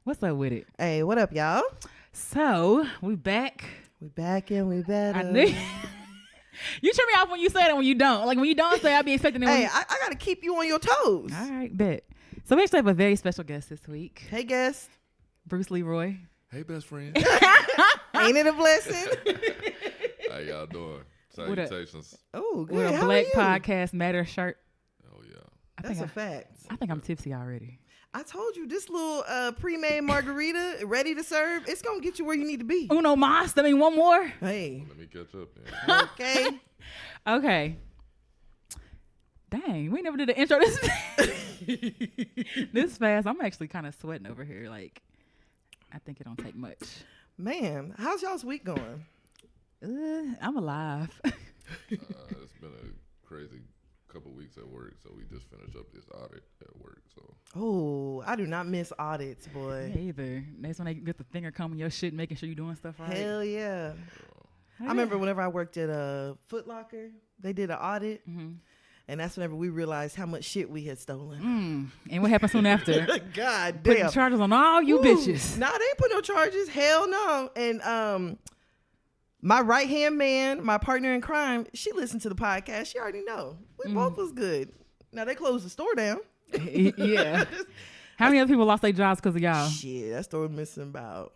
What's up with it? Hey, what up, y'all? So, we back. We back and we better. I knew you turn me off when you say that when you don't. Like, when you don't say, I be expecting it. Hey, I got to keep you on your toes. All right, bet. So, we actually have a very special guest this week. Hey, guest. Bruce Leeroy. Hey, best friend. Ain't it a blessing? How y'all doing? Salutations. Oh, good. With a How Black are you? Podcast Matter shirt. Oh, yeah. That's a fact. I think I'm tipsy already. I told you, this little pre-made margarita ready to serve, it's going to get you where you need to be. Uno mas. I mean, one more. Hey. Let me catch up then. Okay. Okay. Dang, we never did an intro this fast. I'm actually kind of sweating over here. Like, I think it don't take much. Man, how's y'all's week going? I'm alive. It's been a crazy couple weeks at work, so we just finished up this audit at work. So Oh, I do not miss audits, boy. Me either. That's when they get the finger combing your shit, making sure you're doing stuff right. Hell yeah. I remember whenever I worked at a Foot Locker, they did an audit, and that's whenever we realized how much shit we had stolen. And what happened soon after? God Putting damn. charges on all you bitches. Nah, they ain't put no charges. Hell no. And my right-hand man, my partner in crime, she listened to the podcast. She already know. We both was good. Now, they closed the store down. Yeah. How many other people lost their jobs because of y'all? Shit, that store missing about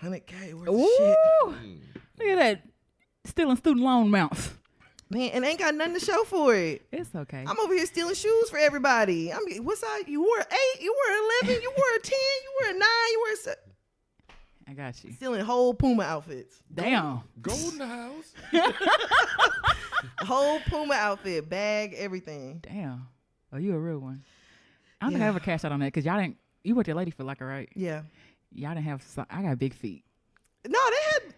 $100K worth Ooh. of shit. Look at that. Stealing student loan amounts. Man, and ain't got nothing to show for it. It's okay. I'm over here stealing shoes for everybody. I mean, what size? You wore 8, you wore 11, you wore 10, you wore 9, you wore 7. I got you. Stealing whole Puma outfits. Damn. Gold in the house. Whole Puma outfit, bag, everything. Damn. Oh, you a real one. I don't think I ever cashed out on that because y'all didn't. You worked at Lady Foot Locker, right? Yeah. Y'all didn't have. I got big feet. No,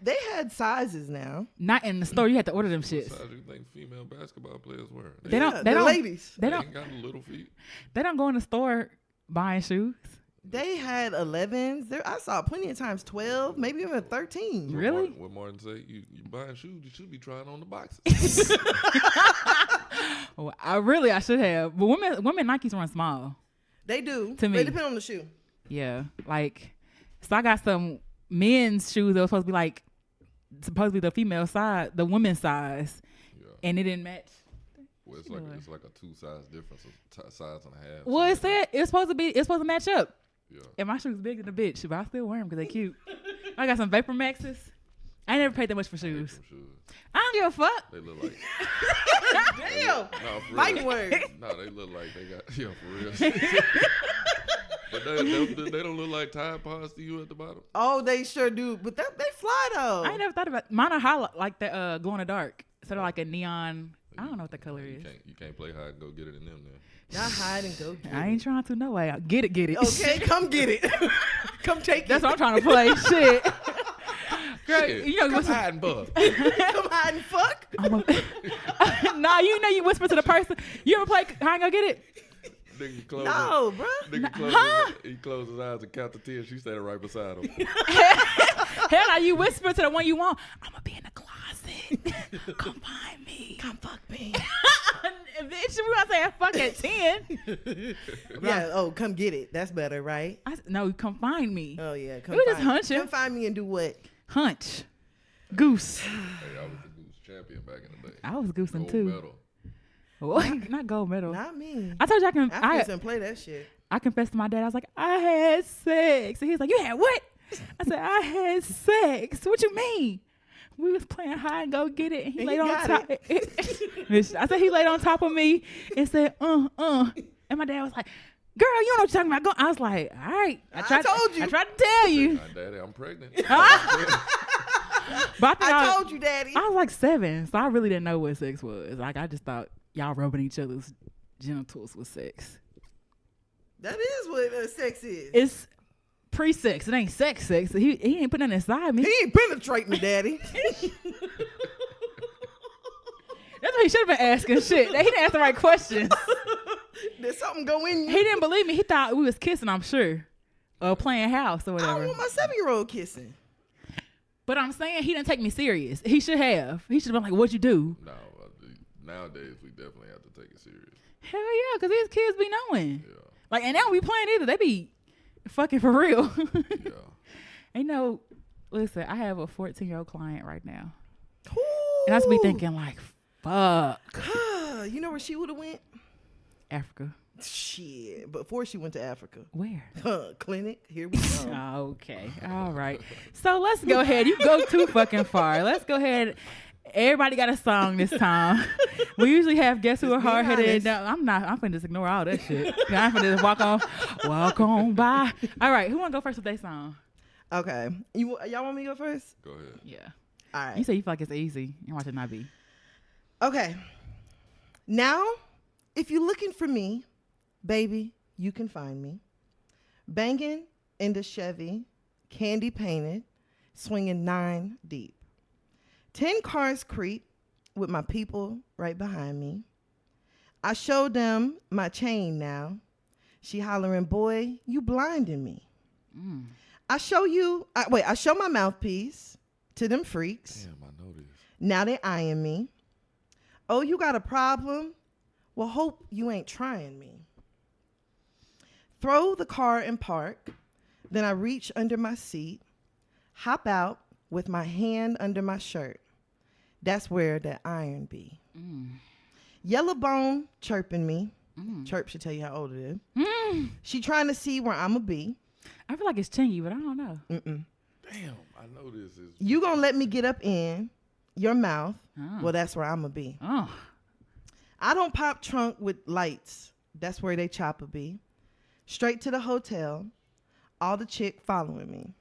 they had sizes now. Not in the store. You had to order them shits. What size do you think female basketball players wear? They don't. They the don't. ladies. They They don't. ain't got little feet. They don't go in the store buying shoes. They had 11s. I saw plenty of times 12, maybe even 13. Really? What Martin say? You buying shoes? You should be trying on the boxes. Well, I should have. But women Nikes run small. They do. To me. But it depends on the shoe. Yeah. Like, so I got some men's shoes that were supposed to be the female side, the women's size, Yeah. and it didn't match. Well, it's like a 2 size difference, of size and a half. Well, it said it's supposed to match up. Yeah. And my shoes bigger than a bitch, but I still wear them because they cute. I got some Vapor Maxes. I ain't never paid that much for shoes. Some shoes. I don't give a fuck. They look like. Damn. No, for real. Fighting word. No, they look like they got. Yeah, for real. But they don't look like Tide Pods to you at the bottom. Oh, they sure do. But they fly though. I ain't never thought about mine are highlight like the glow in the dark. So they're like a neon. I don't know what the color is. You can't play hide and go get it in them then. Not hide and go get I ain't trying to no way. Get it. Okay, come get it. Come take That's it. what I'm trying to play. Shit. Girl, Shit. you know Come what's hide and buff. Come hide and fuck. Nah, you know you whisper to the person. You ever play hide and go get it? Nigga close No, bro. he closed his eyes and count to 10. She standing right beside him. Hell, no, you whisper to the one you want. I'm gonna be in the closet. Come find me. Come fuck me. Bitch, we gonna say fuck at 10. Yeah. Oh, come get it. That's better, right? No, come find me. Oh yeah. Come We just find me. hunching. Come find me and do what? Hunch. Goose. Hey, I was the Goose champion back in the day. I was goosing Gold too. medal. What? Not gold medal. Not me. I told you I didn't play that shit. I confessed to my dad. I was like, I had sex. And he's like, you had what? I said, I had sex. What you mean? We was playing hide and go get it. And he laid on top. I said he laid on top of me and said, And my dad was like, girl, you know what you're talking about. I was like, all right. I told you. I tried to tell you. Nah, Daddy, I'm pregnant. But I told you, Daddy. I was like 7, so I really didn't know what sex was. Like, I just thought y'all rubbing each other's genitals was sex. That is what sex is. It's pre-sex. It ain't sex. He ain't putting nothing inside me. He ain't penetrating me, Daddy. That's what he should have been asking. Shit, he didn't ask the right questions. Did something go in you? He didn't believe me. He thought we was kissing, I'm sure, or playing house or I whatever. don't want my 7-year-old kissing. But I'm saying he didn't take me serious. He should have. He should have been like, "What'd you do?" No, nowadays we definitely have to take it serious. Hell yeah, because these kids be knowing. Yeah. Like, and they don't be playing either. They be Fucking for real. Yeah. Ain't no, listen, I have a 14-year-old client right now. And I just be thinking like, fuck. You know where she would have went? Africa. Shit. Before she went to Africa. Where? Clinic. Here we go. Okay. All right. So let's go ahead. You go too fucking far. Let's go ahead. Everybody got a song this time. We usually have guess who are hard headed. No, I'm not. I'm finna just ignore all that shit. I'm finna just walk on by. All right. Who wanna go first with their song? Okay. Y'all want me to go first? Go ahead. Yeah. All right. You say you feel like it's easy. You watch it not be. Okay. Now, if you're looking for me, baby, you can find me. Banging in the Chevy, candy painted, swinging 9 deep. 10 cars creep with my people right behind me. I show them my chain now. She hollering, boy, you blinding me. I show my mouthpiece to them freaks. Damn, I know this. Now they eyeing me. Oh, you got a problem? Well, hope you ain't trying me. Throw the car in park. Then I reach under my seat, hop out with my hand under my shirt. That's where that iron be. Yellow bone chirping me. Chirp should tell you how old it is. She trying to see where I'ma be. I feel like it's chingy, but I don't know. Damn, I know this is. You gonna let me get up in your mouth? Oh. Well, that's where I'ma be. Oh. I don't pop trunk with lights. That's where they chopper be. Straight to the hotel. All the chick following me.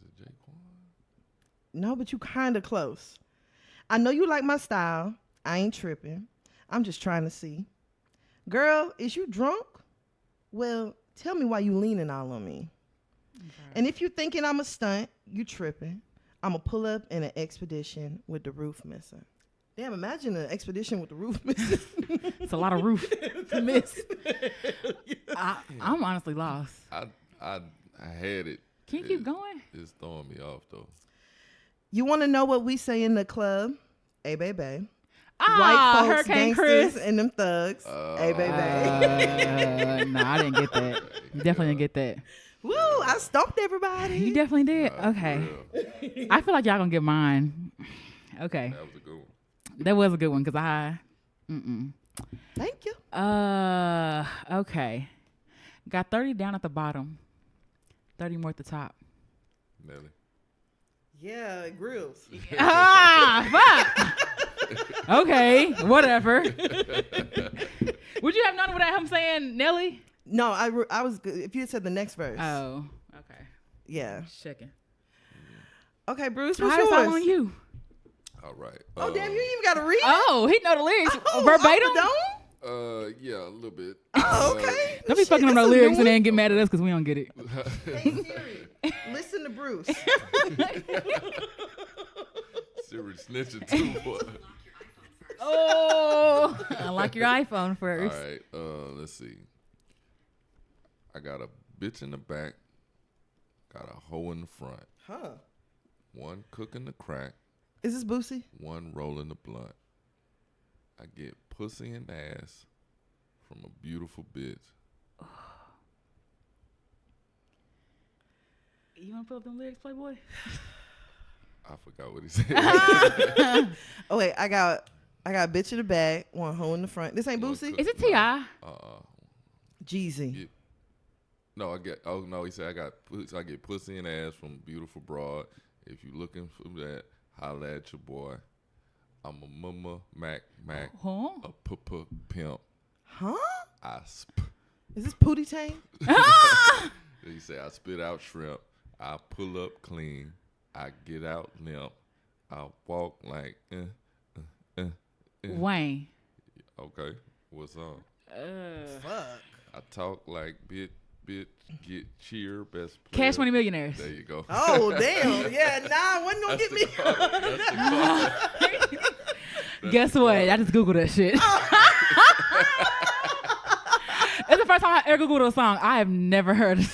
Is it Jake? No, but you kind of close. I know you like my style. I ain't tripping. I'm just trying to see. Girl, is you drunk? Well, tell me why you leaning all on me. Okay. And if you thinking I'm a stunt, you tripping. I'm going to pull up in an expedition with the roof missing. Damn, imagine an expedition with the roof missing. It's a lot of roof to miss. I'm honestly lost. I had it. Can you keep going? It's throwing me off though. You want to know what we say in the club? Hey, baby. Ah, White folks, Hurricane gangsters, Chris. and them thugs. Hey, baby. No, I didn't get that. You definitely didn't get that. Woo, I stumped everybody. You definitely did. Okay. I feel like y'all gonna get mine. Okay. That was a good one. That was a good one because Thank you. Okay. Got 30 down at the bottom, 30 more at the top. Nelly. Yeah, grills. Fuck. Okay, whatever. Would you have known without him saying Nelly? No, I was good. If you had said the next verse. Oh, okay. Yeah. Checking. Okay, Bruce, what's How is yours? all on you? All right. Oh, damn, you even got to read it? Oh, he know the lyrics verbatim? verbatim. Yeah, a little bit. Oh, okay. Don't be fucking up no lyrics and then get mad at us because we don't get it. Hey, Siri, listen to Bruce. Siri snitching too, boy. Oh, unlock your iPhone first. All right. Let's see. I got a bitch in the back. Got a hoe in the front. Huh. One cooking the crack. Is this Boosie? One rolling the blunt. I get pussy and ass from a beautiful bitch. You want to pull up them lyrics, Playboy? I forgot what he said. Oh, wait, I got a bitch in the back, one hoe in the front. This ain't Boosie? Is it T.I.? Jeezy. Yeah. No, he said I get pussy and ass from a beautiful broad. If you looking for that, holla at your boy. I'm a mama, Mac, Huh? a pimp. Huh? Is this Pootie Tang? He said I spit out shrimp. I pull up clean. I get out limp. I walk like Wayne. Okay, what's up? Fuck. I talk like bitch, get cheer, best player. Cash Money Millionaires. There you go. Oh, damn. Yeah, nah, wasn't going to get me. Guess what? I just Googled that shit. It's the first time I ever Googled a song. I have never heard it.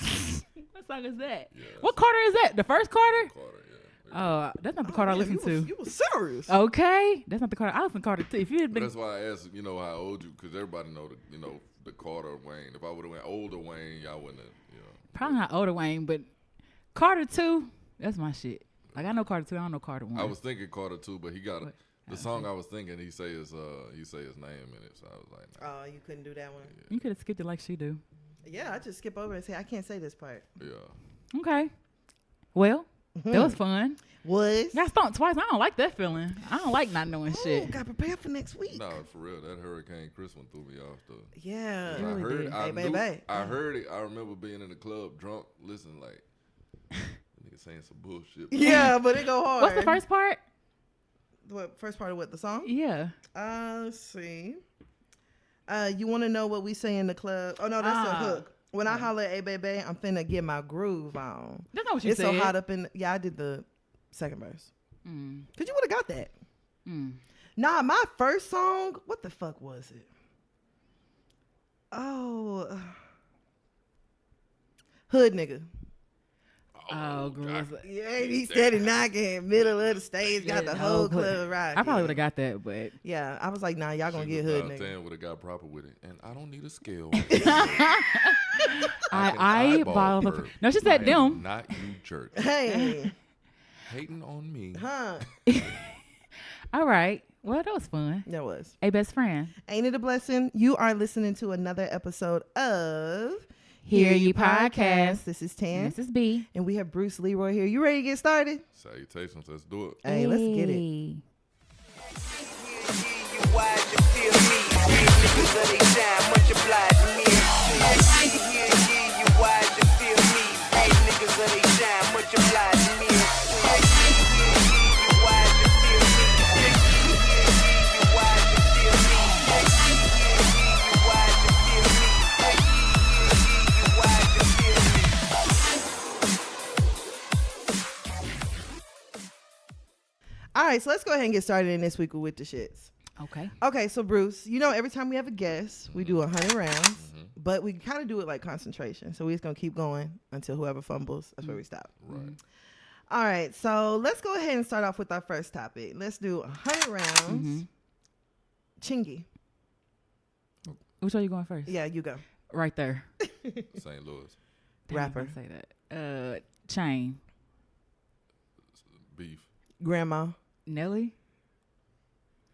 What song is that? Yeah, what Carter is that? The first Carter? Carter, yeah. Oh, that's not the Carter I listened to. You was serious. Okay. That's not the Carter. I listened to Carter too. If you had been... That's why I asked, how old you, because everybody know the Carter Wayne. If I would have went older Wayne, y'all wouldn't have, Probably not older Wayne, but Carter 2, that's my shit. Like, I know Carter 2, I don't know Carter 1. I was thinking Carter 2, but he got the song I was thinking. He say his name in it, so I was like, nah. Oh, you couldn't do that one. Yeah. You could have skipped it like she do. Yeah, I just skip over and say I can't say this part. Yeah. Okay. Well, that was fun. Got stumped twice. I don't like that feeling. I don't like not knowing shit. Got prepared for next week. No, for real. That Hurricane Chris one threw me off though. Yeah. It really did. I Hey, heard it. I remember being in the club drunk, listening like nigga saying some bullshit. Yeah, but it go hard. What's the first part? What first part of what, the song? Yeah. Let's see. You want to know what we say in the club? Oh no, that's a hook. When I holler, hey baby, I'm finna get my groove on. That's not what you it's said. so hot up in. Yeah, I did the second verse. Cause you would have got that. Nah, my first song. What the fuck was it? Oh, hood nigga. Oh, girls. Yeah, he steady knocking, middle of the stage, got the whole club right. I probably would have got that, but yeah, I was like, nah, y'all gonna get hood nigga. Would have got proper with it, and I don't need a scale. I eyeball her. No, she said them. Not you, jerk. Hey, hating on me, huh? All right. Well, that was fun. That was. Hey, best friend. Ain't it a blessing? You are listening to another episode of Hear You Podcast. This is Tan. This is B. And we have Bruce Leeroy here. You ready to get started? Salutations. Let's do it. Hey, let's get it. All right, so let's go ahead and get started in this week with the shits. Okay, so Bruce, you know, every time we have a guest, we do 100 rounds, but we kind of do it like concentration. So we're just going to keep going until whoever fumbles, that's where we stop. Right. All right, so let's go ahead and start off with our first topic. Let's do 100 rounds. Chingy. Which one are you going first? Yeah, you go. Right there. St. Louis. Rapper. Say that. Chain. Beef. Grandma. Nelly.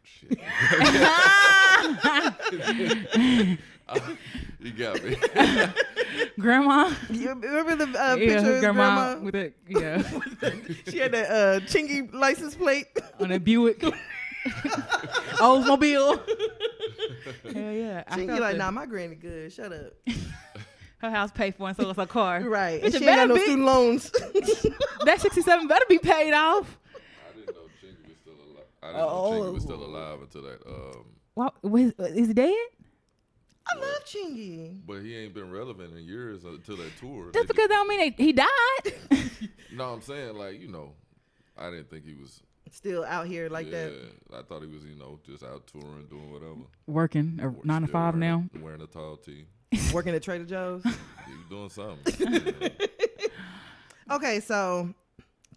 Shit. You got me. Grandma. You remember the picture of grandma? With it, yeah. She had that Chingy license plate. On a Buick. Oldsmobile. Hell yeah. Chingy like, nah, my granny good. Shut up. Her house paid for and so it's her car. Right. And she ain't got no student loans. That 67 better be paid off. I didn't know Chingy was still alive until that. Is he dead? I love Chingy. But he ain't been relevant in years until that tour. Just because that don't mean he died. No, I'm saying, like, you know, I didn't think he was still out here like that. I thought he was, you know, just out touring, doing whatever. Working, 9 to 5 now. Wearing a tall tee. Working at Trader Joe's. You doing something. Okay, so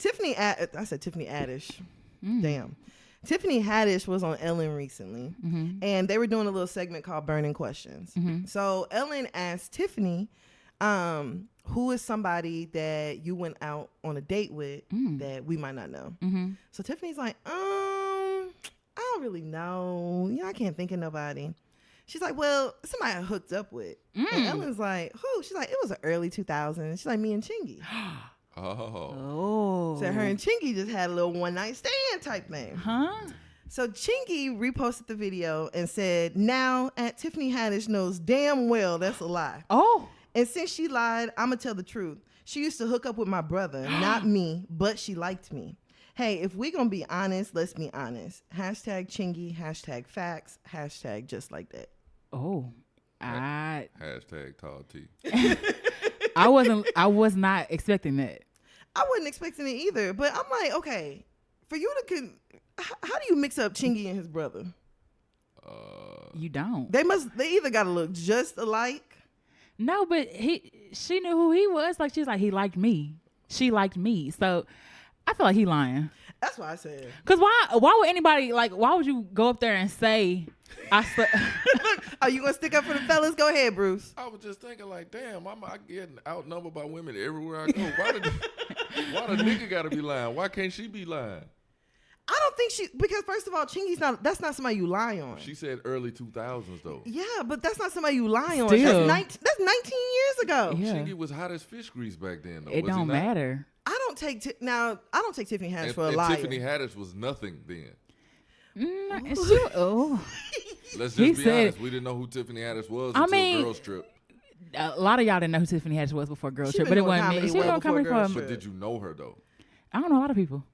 I said Tiffany Haddish. Damn. Tiffany Haddish was on Ellen recently, and they were doing a little segment called Burning Questions. So Ellen asked Tiffany, who is somebody that you went out on a date with that we might not know? So Tiffany's like, I don't really know. You know, I can't think of nobody. She's like, well, somebody I hooked up with. And Ellen's like, who? She's like, it was the early 2000s. She's like, me and Chingy. Oh. So her and Chingy just had a little one night stand type thing. So Chingy reposted the video and said, now Aunt Tiffany Haddish knows damn well that's a lie. Oh. And since she lied, I'm going to tell the truth. She used to hook up with my brother, not me, but she liked me. Hey, if we going to be honest, let's be honest. Hashtag Chingy, hashtag facts, hashtag just like that. Oh. Hashtag tall T. I was not expecting that. I wasn't expecting it either, but I'm like, okay, for you to how do you mix up Chingy and his brother? You don't. They either got to look just alike. No, but she knew who he was. Like, she's like, he liked me. She liked me. So I feel like he lying. That's what I said. Cause why would anybody, like, why would you go up there and say Are you gonna stick up for the fellas? Go ahead, Bruce. I was just thinking, like, damn, I getting outnumbered by women everywhere I go. Why the nigga gotta be lying? Why can't she be lying? I don't think because first of all, Chingy's that's not somebody you lie on. She said early 2000s though. Yeah, but that's not somebody you lie on. Still. That's 19 years ago. Yeah. Chingy was hot as fish grease back then though. It was he don't not? matter. I don't take Tiffany Haddish And, for a and liar. Tiffany Haddish was nothing then. Let's He just be said- honest. We didn't know who Tiffany Haddish was I until mean- Girls Trip. A lot of y'all didn't know who Tiffany Haddish was before Girl She Trip, been but it doing wasn't me. comedy She was well on comedy before Girls for. Trip. But did you know her though? I don't know a lot of people.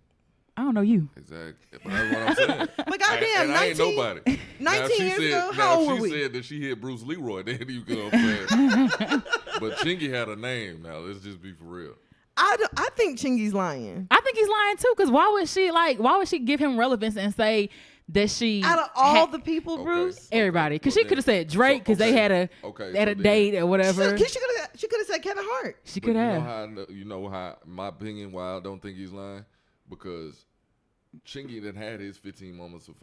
I don't know you. Exactly. But that's what I'm saying. But goddamn, and I ain't 19 nobody. 19 years ago, Now how old if were we? she said that she hit Bruce Leeroy, then you could understand. But Chingy had a name now. Let's just be for real. I think Chingy's lying. I think he's lying too, because why would she give him relevance and say that she Out of all the people, Okay. Bruce, everybody? Because she Well, could have said Drake because okay. they had a Okay, they had so a then- date or whatever. she could have said Kevin Hart. She But could you have. know how you know how my opinion why I don't think he's lying, because Chingy done had his 15 minutes of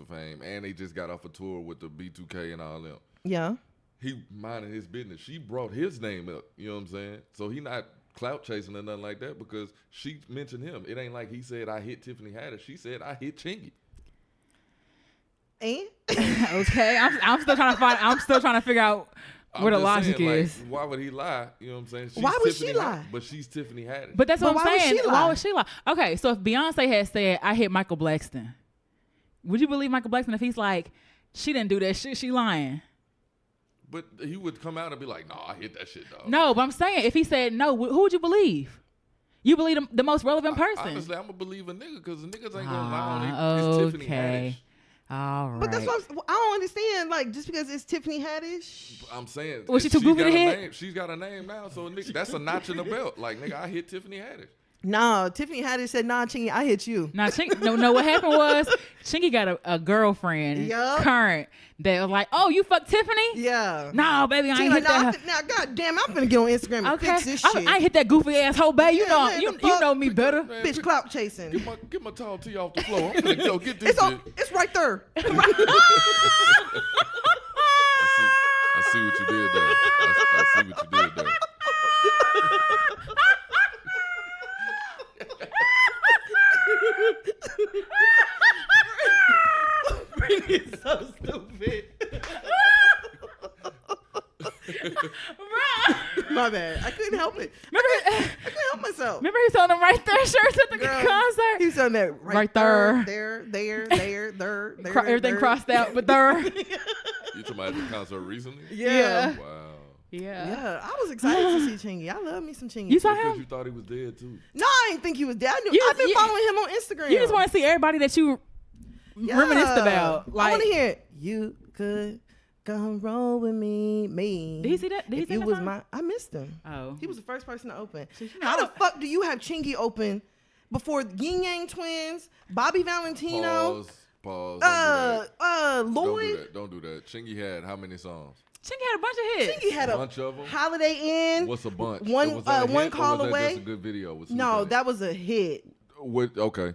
fame, and they just got off a tour with the B2K and all them. Yeah. He minded his business. She brought his name up. You know what I'm saying? So he not clout chasing or nothing like that because she mentioned him. It ain't like he said I hit Tiffany Haddish. She said I hit Chingy. And Okay, I'm still trying to figure out where the I'm just logic saying, is. Like, why would he lie? You know what I'm saying? She's Why would she Tiffany lie? But she's Tiffany Haddish. But that's what But I'm why would saying. she Why lie? would she lie? Okay, so if Beyonce had said I hit Michael Blackson, would you believe Michael Blackson if he's like she didn't do that shit? She lying. But he would come out and be like, "No, I hit that shit, dog." No, but I'm saying if he said no, who would you believe? You believe the most relevant person. Honestly, I'm gonna believe a nigga because the niggas ain't gonna lie on it. It's Tiffany Haddish. All right. but that's what I don't understand. Like just because it's Tiffany Haddish, I'm saying, Was she if too goofy got to a hit? name, she's got a name now, so nigga, that's a notch in the belt. Like nigga, I hit Tiffany Haddish. nah. Tiffany Haddish said, "Nah, Chingy, I hit you." Now, no. What happened was Chingy got a girlfriend, Yup. current, that was like, "Oh, you fucked Tiffany? Yeah. No, baby, I She ain't like, hit that." now, goddamn, I'm gonna get on Instagram and Okay, fix this I shit. ain't hit that goofy asshole, babe. You Yeah, know, man, you the fuck? know me better. Man, Bitch, clout chasing. Get my tall tee off the floor. I'm gonna go get this It's shit. it's right there. I see what you did there. I see what you did there. It's so stupid. My bad. I couldn't help it. I couldn't help myself. Remember he selling them right there shirts at the Girl, concert? He was on that Right there. there. Everything Everything crossed out, but there. You talking about the concert recently? Yeah. Wow. Yeah. Yeah, I was excited to see Chingy. I love me some Chingy. You saw Because him? you thought he was dead too. No, I didn't think he was dead. I've been following him on Instagram. You just want to see everybody that you reminisced about. I want to hear it. You could come roll with me. Did he see that? Did he If sing you that was song? my, I missed him. Oh. He was the first person to open. So, you know, How I the fuck do you have Chingy open before Yin Yang Twins, Bobby Valentino, Pause. Lloyd? Don't do that. Chingy had how many songs? Chingy had a bunch of hits. Chingy had a bunch of them. Holiday Inn. What's a bunch? One- Was that a one hit, or call was that away? Just a good video. With No, somebody? that was a hit. Okay.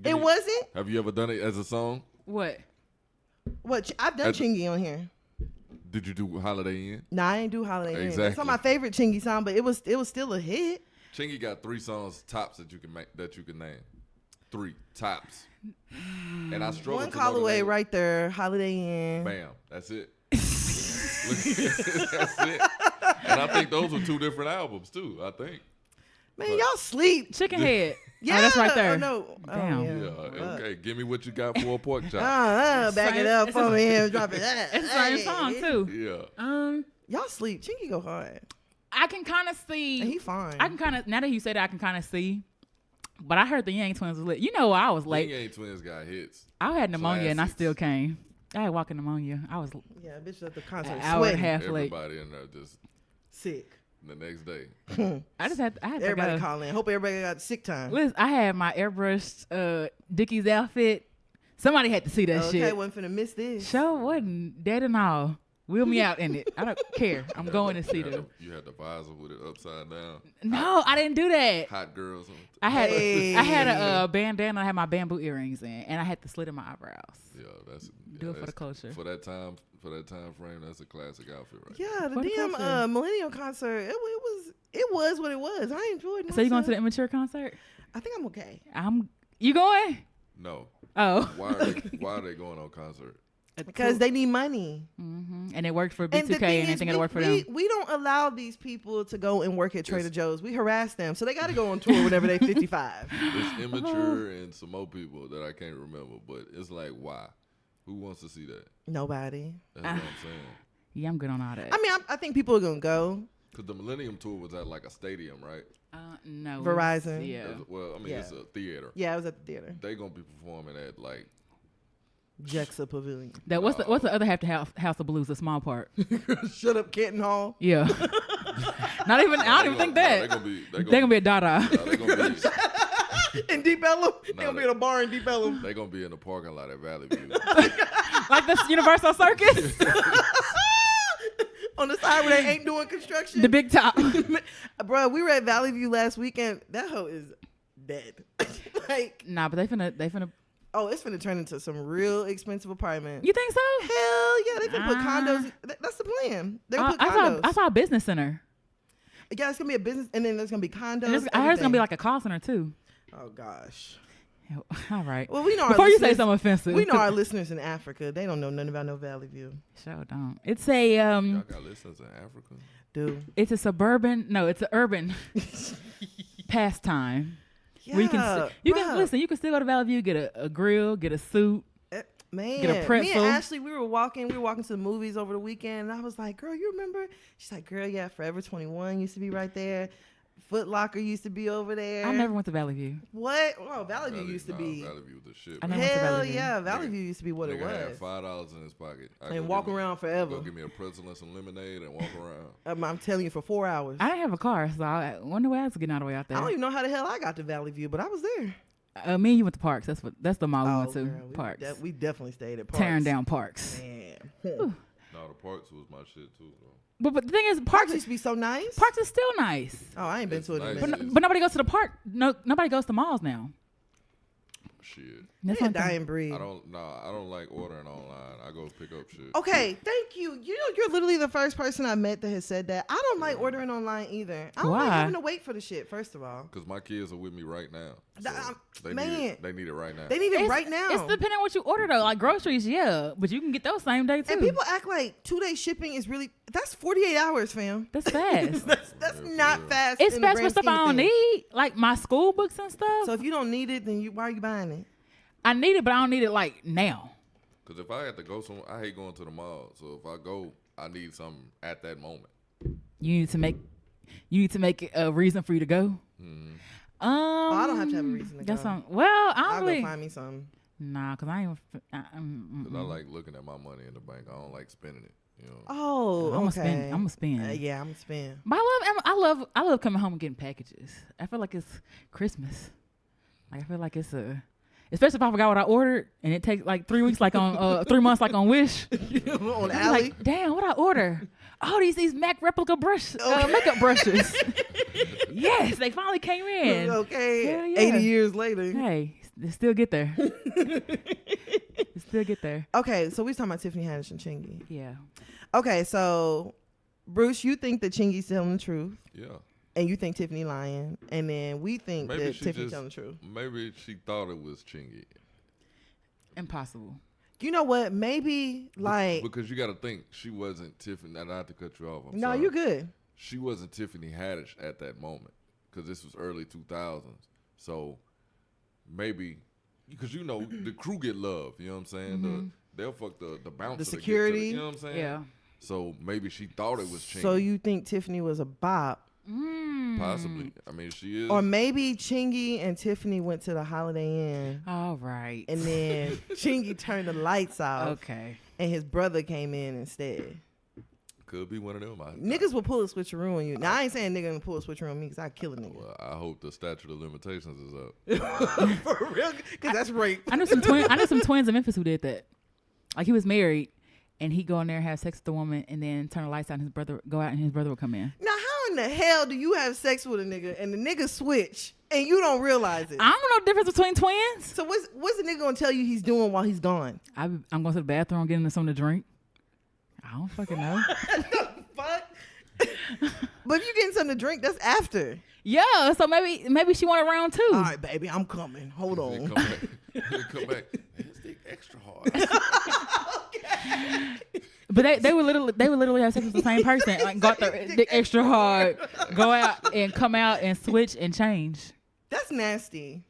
It wasn't. Have you ever done it as a song? What? What? I've done Chingy on here. Did you do Holiday Inn? Nah, I ain't do Holiday Inn. It's Exactly. not my favorite Chingy song, but it was still a hit. Chingy got 3 songs tops that you can name. 3 tops. And I struggle. One to call know the away name. right there. Holiday Inn. Bam. That's it. That's it. And I think those were 2 different albums too. I think. Man, y'all sleep. Chicken Head. Yeah, Oh, that's right there. Oh, no. Damn. Oh, Yeah. Okay. Give me what you got for a pork chop. Back Same- it up it's for a- me and drop it. It's the same song too. Yeah. Y'all sleep. Chingy go hard. I can kind of see. And he fine. I can kind of, now that you said that, I can kind of see. But I heard the Yang Twins was lit. You know, I was late. Yin Yang Twins got hits. I had pneumonia and I Classics. still came. I had walking pneumonia. I was Yeah, bitch at the concert an hour and a sweating. half late. Everybody in there just Sick. the next day. I had to Everybody go. call in. Hope everybody got sick time. Listen, I had my airbrushed Dickies outfit. Somebody had to see that Okay, shit. wasn't finna miss this. Show wasn't dead and all. Wheel me out in it. I don't care. I'm going to see them. You had the visor with it upside down. No, I didn't do that. Hot girls. I had a bandana. I had my bamboo earrings in, and I had the slit in my eyebrows. Yeah, Do it for the culture. For that time frame, that's a classic outfit, right? Yeah, the For the damn culture. Millennium concert. It was what it was. I enjoyed myself. So you going to the Immature concert? I think I'm okay. You going? No. Oh. Why are they going on concert? Because they need money. Mm-hmm. And it worked for And the B2K, thing and I is, think it'll work for them. we don't allow these people to go and work at Trader Joe's. We harass them. So they got to go on tour whenever they're 55. It's Immature and some more people that I can't remember, but it's like, why? Who wants to see that? Nobody. That's what I'm saying. Yeah, I'm good on all that. I mean, I think people are going to go. Because the Millennium Tour was at like a stadium, right? No. Verizon. Yeah. It's a theater. Yeah, I was at the theater. They going to be performing at like Jexa Pavilion. What's the other half to House of Blues, the small part? Shut up, Canton Hall. Yeah. Not even. I don't even think that. They're gonna be a Dada. They're gonna be In Deep Ellum? They're going to be in a bar in Deep Ellum. They're gonna be in the parking lot at Valley View. Like this Universal Circus. On the side where they ain't doing construction. The big top. Bro, we were at Valley View last weekend. That hoe is dead. Like, Nah, but they finna. oh, it's finna turn into some real expensive apartments. You think so? Hell yeah, they finna put condos. That's the plan. They're gonna put condos. I saw a business center. Yeah, it's gonna be a business, and then there's gonna be condos. And I heard it's gonna be like a call center too. Oh gosh. All right. Well, we know Before our you say listeners- something offensive. We know our listeners in Africa. They don't know nothing about no Valley View. Sure don't. It's a Y'all got listeners in Africa? Dude. It's a suburban. No, it's an urban pastime. Yeah, Where you can listen. You can still go to Valley View, get a grill, get a suit. Man, Get a me pretzel. and Ashley, we were walking to the movies over the weekend, and I was like, girl, you remember? She's like, girl, yeah, Forever 21 used to be right there. Foot Locker used to be over there. I never went to Valley View. What? Oh, Valley View used to be. Valley View the shit. I bro. never went to Hell Valley View. yeah, Valley View used to be what it Nigga had was. $5 in his pocket. And walk around forever. Go give me a pretzel and some lemonade and walk around. I'm telling you, for 4 hours. I didn't have a car, so I wonder why I was getting all the way out I there. don't even know how the hell I got to Valley View, but I was there. Me and you went to Parks. That's the mall we went to. girl, Parks. we definitely stayed at Parks. Tearing down Parks. Man. No, the Parks was my shit too, though. But the thing is, Parks Parks used to be so nice. Parks is still nice. Oh, I ain't been It's to it in a nice. minute. But nobody goes to the park. No, nobody goes to malls now. Shit. That's They're a one thing. dying breed. I don't like ordering online. I go pick up shit. Okay, thank you. You know, you're literally the first person I met that has said that. I don't like ordering online either. I don't like Why? having to wait for the shit, first of all. Because my kids are with me right now. So they man. need it right now. They need it right now. It's depending on what you order though. Like groceries, yeah, but you can get those same day too. And people act like 2-day shipping is really, that's 48 hours, fam. That's fast. That's Yeah, for not real. fast. It's in the fast for grand stuff scheme I of don't things. need, like my school books and stuff. So if you don't need it, then why are you buying it? I need it, but I don't need it like now. Because if I had to go somewhere, I hate going to the mall. So if I go, I need something at that moment. You need to make it a reason for you to go. Mm-hmm. I don't have to have a reason to That's go. well, I I'll don't go really. find me something. Nah, cause I ain't. Because I like looking at my money in the bank. I don't like spending it. You know. Oh, I'm okay. gonna spend. Yeah, I'm gonna spend. But I love coming home and getting packages. I feel like it's Christmas. Like I feel like it's especially if I forgot what I ordered and it takes like 3 weeks, like on 3 months, like on Wish. On I'm Alley. like, damn, what I order? Oh, these MAC replica makeup brushes. Yes, they finally came in. Okay, Hell yeah. 80 years later. Hey, they still get there. They still get there. Okay, so we talking about Tiffany Haddish and Chingy. Yeah. Okay, so Bruce, you think that Chingy's telling the truth, Yeah. and you think Tiffany lying, and then we think Maybe that she Tiffany just- telling the truth. Maybe she thought it was Chingy. Impossible. You know what? Maybe like Because you got to think, she wasn't Tiffany. Not to cut you off. I'm no, sorry. you're good. She wasn't Tiffany Haddish at that moment because this was early 2000s. So maybe because you know the crew get love. You know what I'm saying? They'll fuck the bouncer. The to get to security. you know what I'm saying? Yeah. So maybe she thought it was Chingy. So you think Tiffany was a bop, Possibly. I mean, she is. or maybe Chingy and Tiffany went to the Holiday Inn, All right. and then Chingy turned the lights off, Okay. and his brother came in instead. Could be one of them. Niggas will pull a switcheroo on you. Now I ain't saying nigga gonna pull a switcheroo on me because I kill a nigga. Well, I hope the statute of limitations is up. For real, because that's rape. I knew some twins in Memphis who did that. Like he was married, and he go in there and have sex with the woman, and then turn the lights out, and his brother go out, and his brother will come in. Now, how in the hell do you have sex with a nigga and the nigga switch and you don't realize it? I don't know the difference between twins. So what's the nigga gonna tell you he's doing while he's gone? I'm going to the bathroom, getting something to drink. I don't fucking know. Fuck. But if you getting something to drink, that's after. Yeah, so maybe she want a round two. All right, baby, I'm coming. Hold on. Come back. It's the extra hard. Okay. But they would literally have sex with the same person, like got the extra hard, go out and come out and switch and change. That's nasty.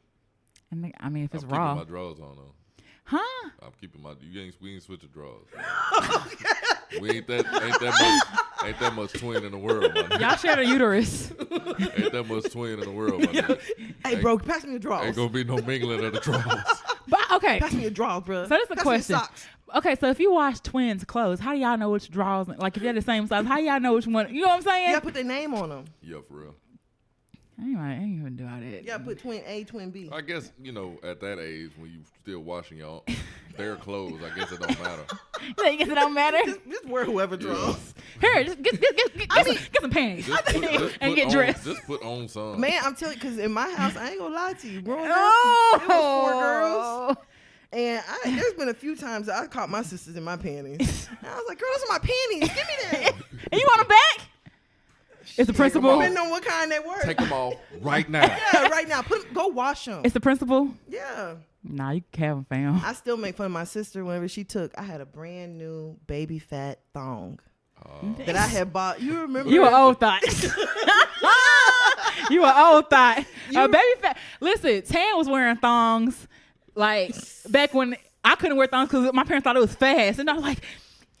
And I mean, if it's I'm raw, keeping my drawers on though. huh? I'm keeping we ain't switching drawers. We ain't that much twin in the world, man. Y'all share the uterus. Ain't that much twin in the world, man. Hey, bro, pass me your drawers. Ain't gonna be no mingling of the drawers. But okay, Pass me your drawers, bro. so that's the Pass me your question. socks. Okay, so if you wash twins' clothes, how do y'all know which drawers? Like if they're the same size, how do y'all know which one? You know what I'm saying? You gotta put their name on them. Yeah, for real. I ain't even do all that. You gotta put twin A, twin B. I guess, at that age when you still washing their clothes, I guess it don't matter. Yeah, you guess it don't matter. Just wear whoever draws. Here, just get some panties and get dressed. Just put on some. Man, I'm telling you, because in my house, I ain't gonna lie to you. Growing up, it was 4 girls. And there's been a few times that I caught my sisters in my panties. And I was like, girl, those are my panties. Give me that. And you want them back? It's the principal. Depending on what kind they were. Take them off right now. Yeah, right now. Go wash them. It's the principal. Yeah. Nah, you can have them, fam. I still make fun of my sister whenever she took. I had a brand new baby fat thong that I had bought. You remember? You an old thought. You an old thought. Baby fat. Listen, Tan was wearing thongs like back when I couldn't wear thongs because my parents thought it was fast, and I was like,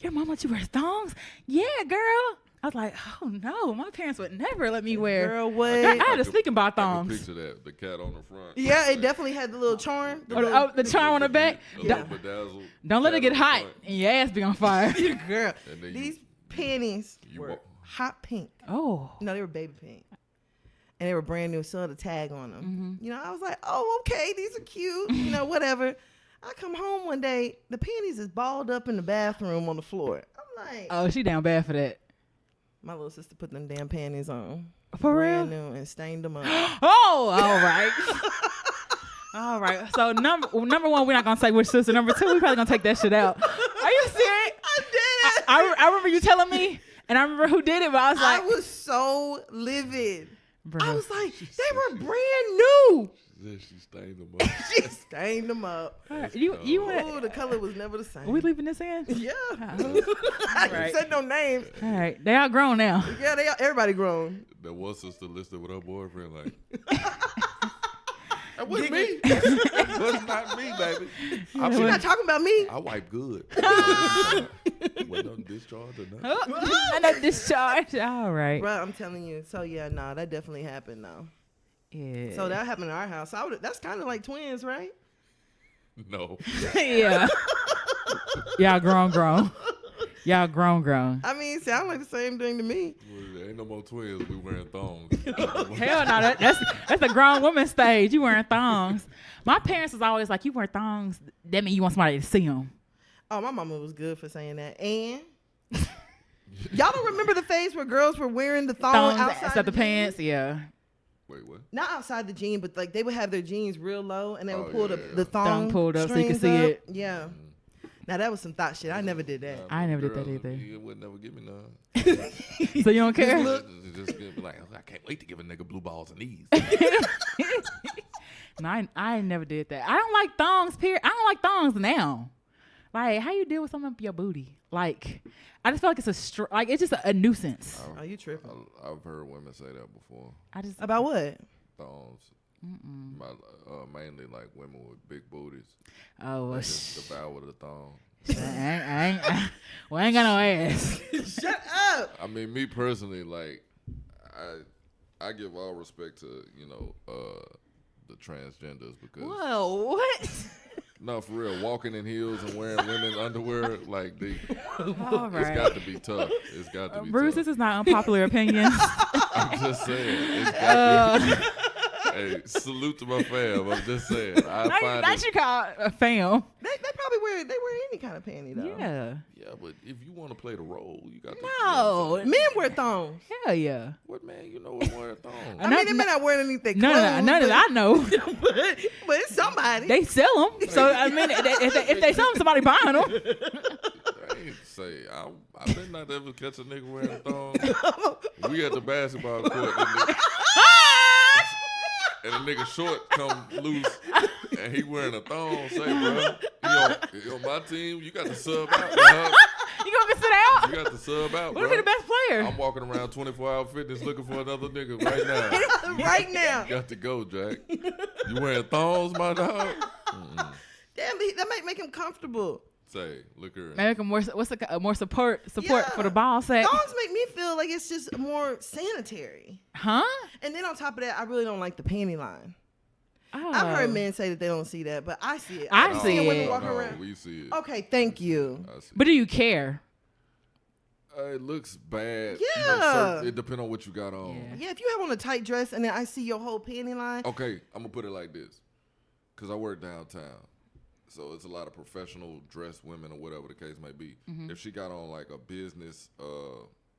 "Your mom let you wear thongs?" Yeah, girl. I was like, "Oh no, my parents would never let me wear." Girl, what? I had to sneak and buy I can thongs. picture that. The cat on the front. Yeah, it definitely had the little charm. The charm on the back. Don't let it get hot and your ass be on fire. Girl, And then these panties you were wa- hot pink. Oh. No, they were baby pink. And they were brand new, still had a tag on them. I was like, oh, okay, these are cute, whatever. I come home one day, the panties is balled up in the bathroom on the floor. I'm like, Oh, she down bad for that. my little sister put them damn panties on. For brand real? new and stained them up. Oh, all right. All right. So number one, we're not gonna say which sister. Number two, we probably gonna take that shit out. Are you serious? I did it. I remember you telling me, and I remember who did it, but I was like, I was so livid. bro. I was like, they were brand new. Then she stained them up. She stained them up. All right, you Oh, want? the color was never the same. Are we leaving this in? Yeah. Oh. I Right. said no names. All right, they outgrown now. Yeah, everybody grown. That one sister listed with her boyfriend like. That wasn't me. That was not me, baby. She's not talking about me. I wipe good. Wasn't on discharge or nothing. Oh, I know discharge. All right. Bro, I'm telling you. So, yeah, no, that definitely happened, though. Yeah. So, that happened in our house. That's kind of like twins, right? No. Yeah. Y'all grown. Y'all grown. I mean, sound like the same thing to me. Well, there ain't no more twins. We wearing thongs. Hell no, that's a grown woman stage. You wearing thongs. My parents was always like, you wear thongs, that mean you want somebody to see them. Oh, my mama was good for saying that. And y'all don't remember the phase where girls were wearing the thong outside the pants? Yeah. Wait, what? Not outside the jean, but like they would have their jeans real low and they would pull yeah, the thong pulled up so you could strings see up. it. Yeah. Now that was some thought shit. I never did that. I never did that Girls, either. You would never give me none. So you don't care? Just be like, I can't wait to give a nigga blue balls and these. No, I never did that. I don't like thongs, period. I don't like thongs now. Like, how you deal with something up your booty? Like, I just feel like it's it's just a nuisance. Oh, you tripping? I've heard women say that before. About what? Thongs. Mainly like women with big booties. Oh, well, Just devour the thong. I ain't got no ass. Shut up. I mean, me personally, like, I give all respect to the transgenders because Whoa, what? no, for real, walking in heels and wearing women's underwear, like All it's right. got to be tough. It's got to be Bruce, tough. this is not unpopular opinion. I'm just saying, it's got to be. Hey, salute to my fam. I'm just saying. Not you call a fam. They probably wear wear any kind of panty though. Yeah. Yeah, but if you want to play the role, you got to. No. Men wear thongs. Hell yeah. What man? You know what wear a thong? I mean, they may not wear anything. None of that I know. but it's somebody. They sell them. So, I mean, if they sell them, somebody buying them. I ain't say I better not ever catch a nigga wearing a thong. We at the basketball court, and a nigga short come loose, and he wearing a thong. Say, bro, he on my team. You got to sub out, dog. You gonna sit out? You got to sub out, What bro. if he the best player? I'm walking around 24-hour fitness looking for another nigga right now. Right now. You got to go, Jack. You wearing thongs, my dog? Mm-mm. Damn, that might make him comfortable. Say, look her. Make him more. More support Yeah. for the ball sack? Thongs make me feel like it's just more sanitary. Huh? And then on top of that, I really don't like the panty line. Oh. I've heard men say that they don't see that, but I see it. I I've see seen women it. walking around. We see it. Okay, thank you. I see But do you care? it looks bad. Yeah. It depends on what you got on. Yeah, if you have on a tight dress and then I see your whole panty line. Okay, I'm gonna put it like this, because I work downtown, so it's a lot of professional dressed women or whatever the case may be. Mm-hmm. If she got on like a business,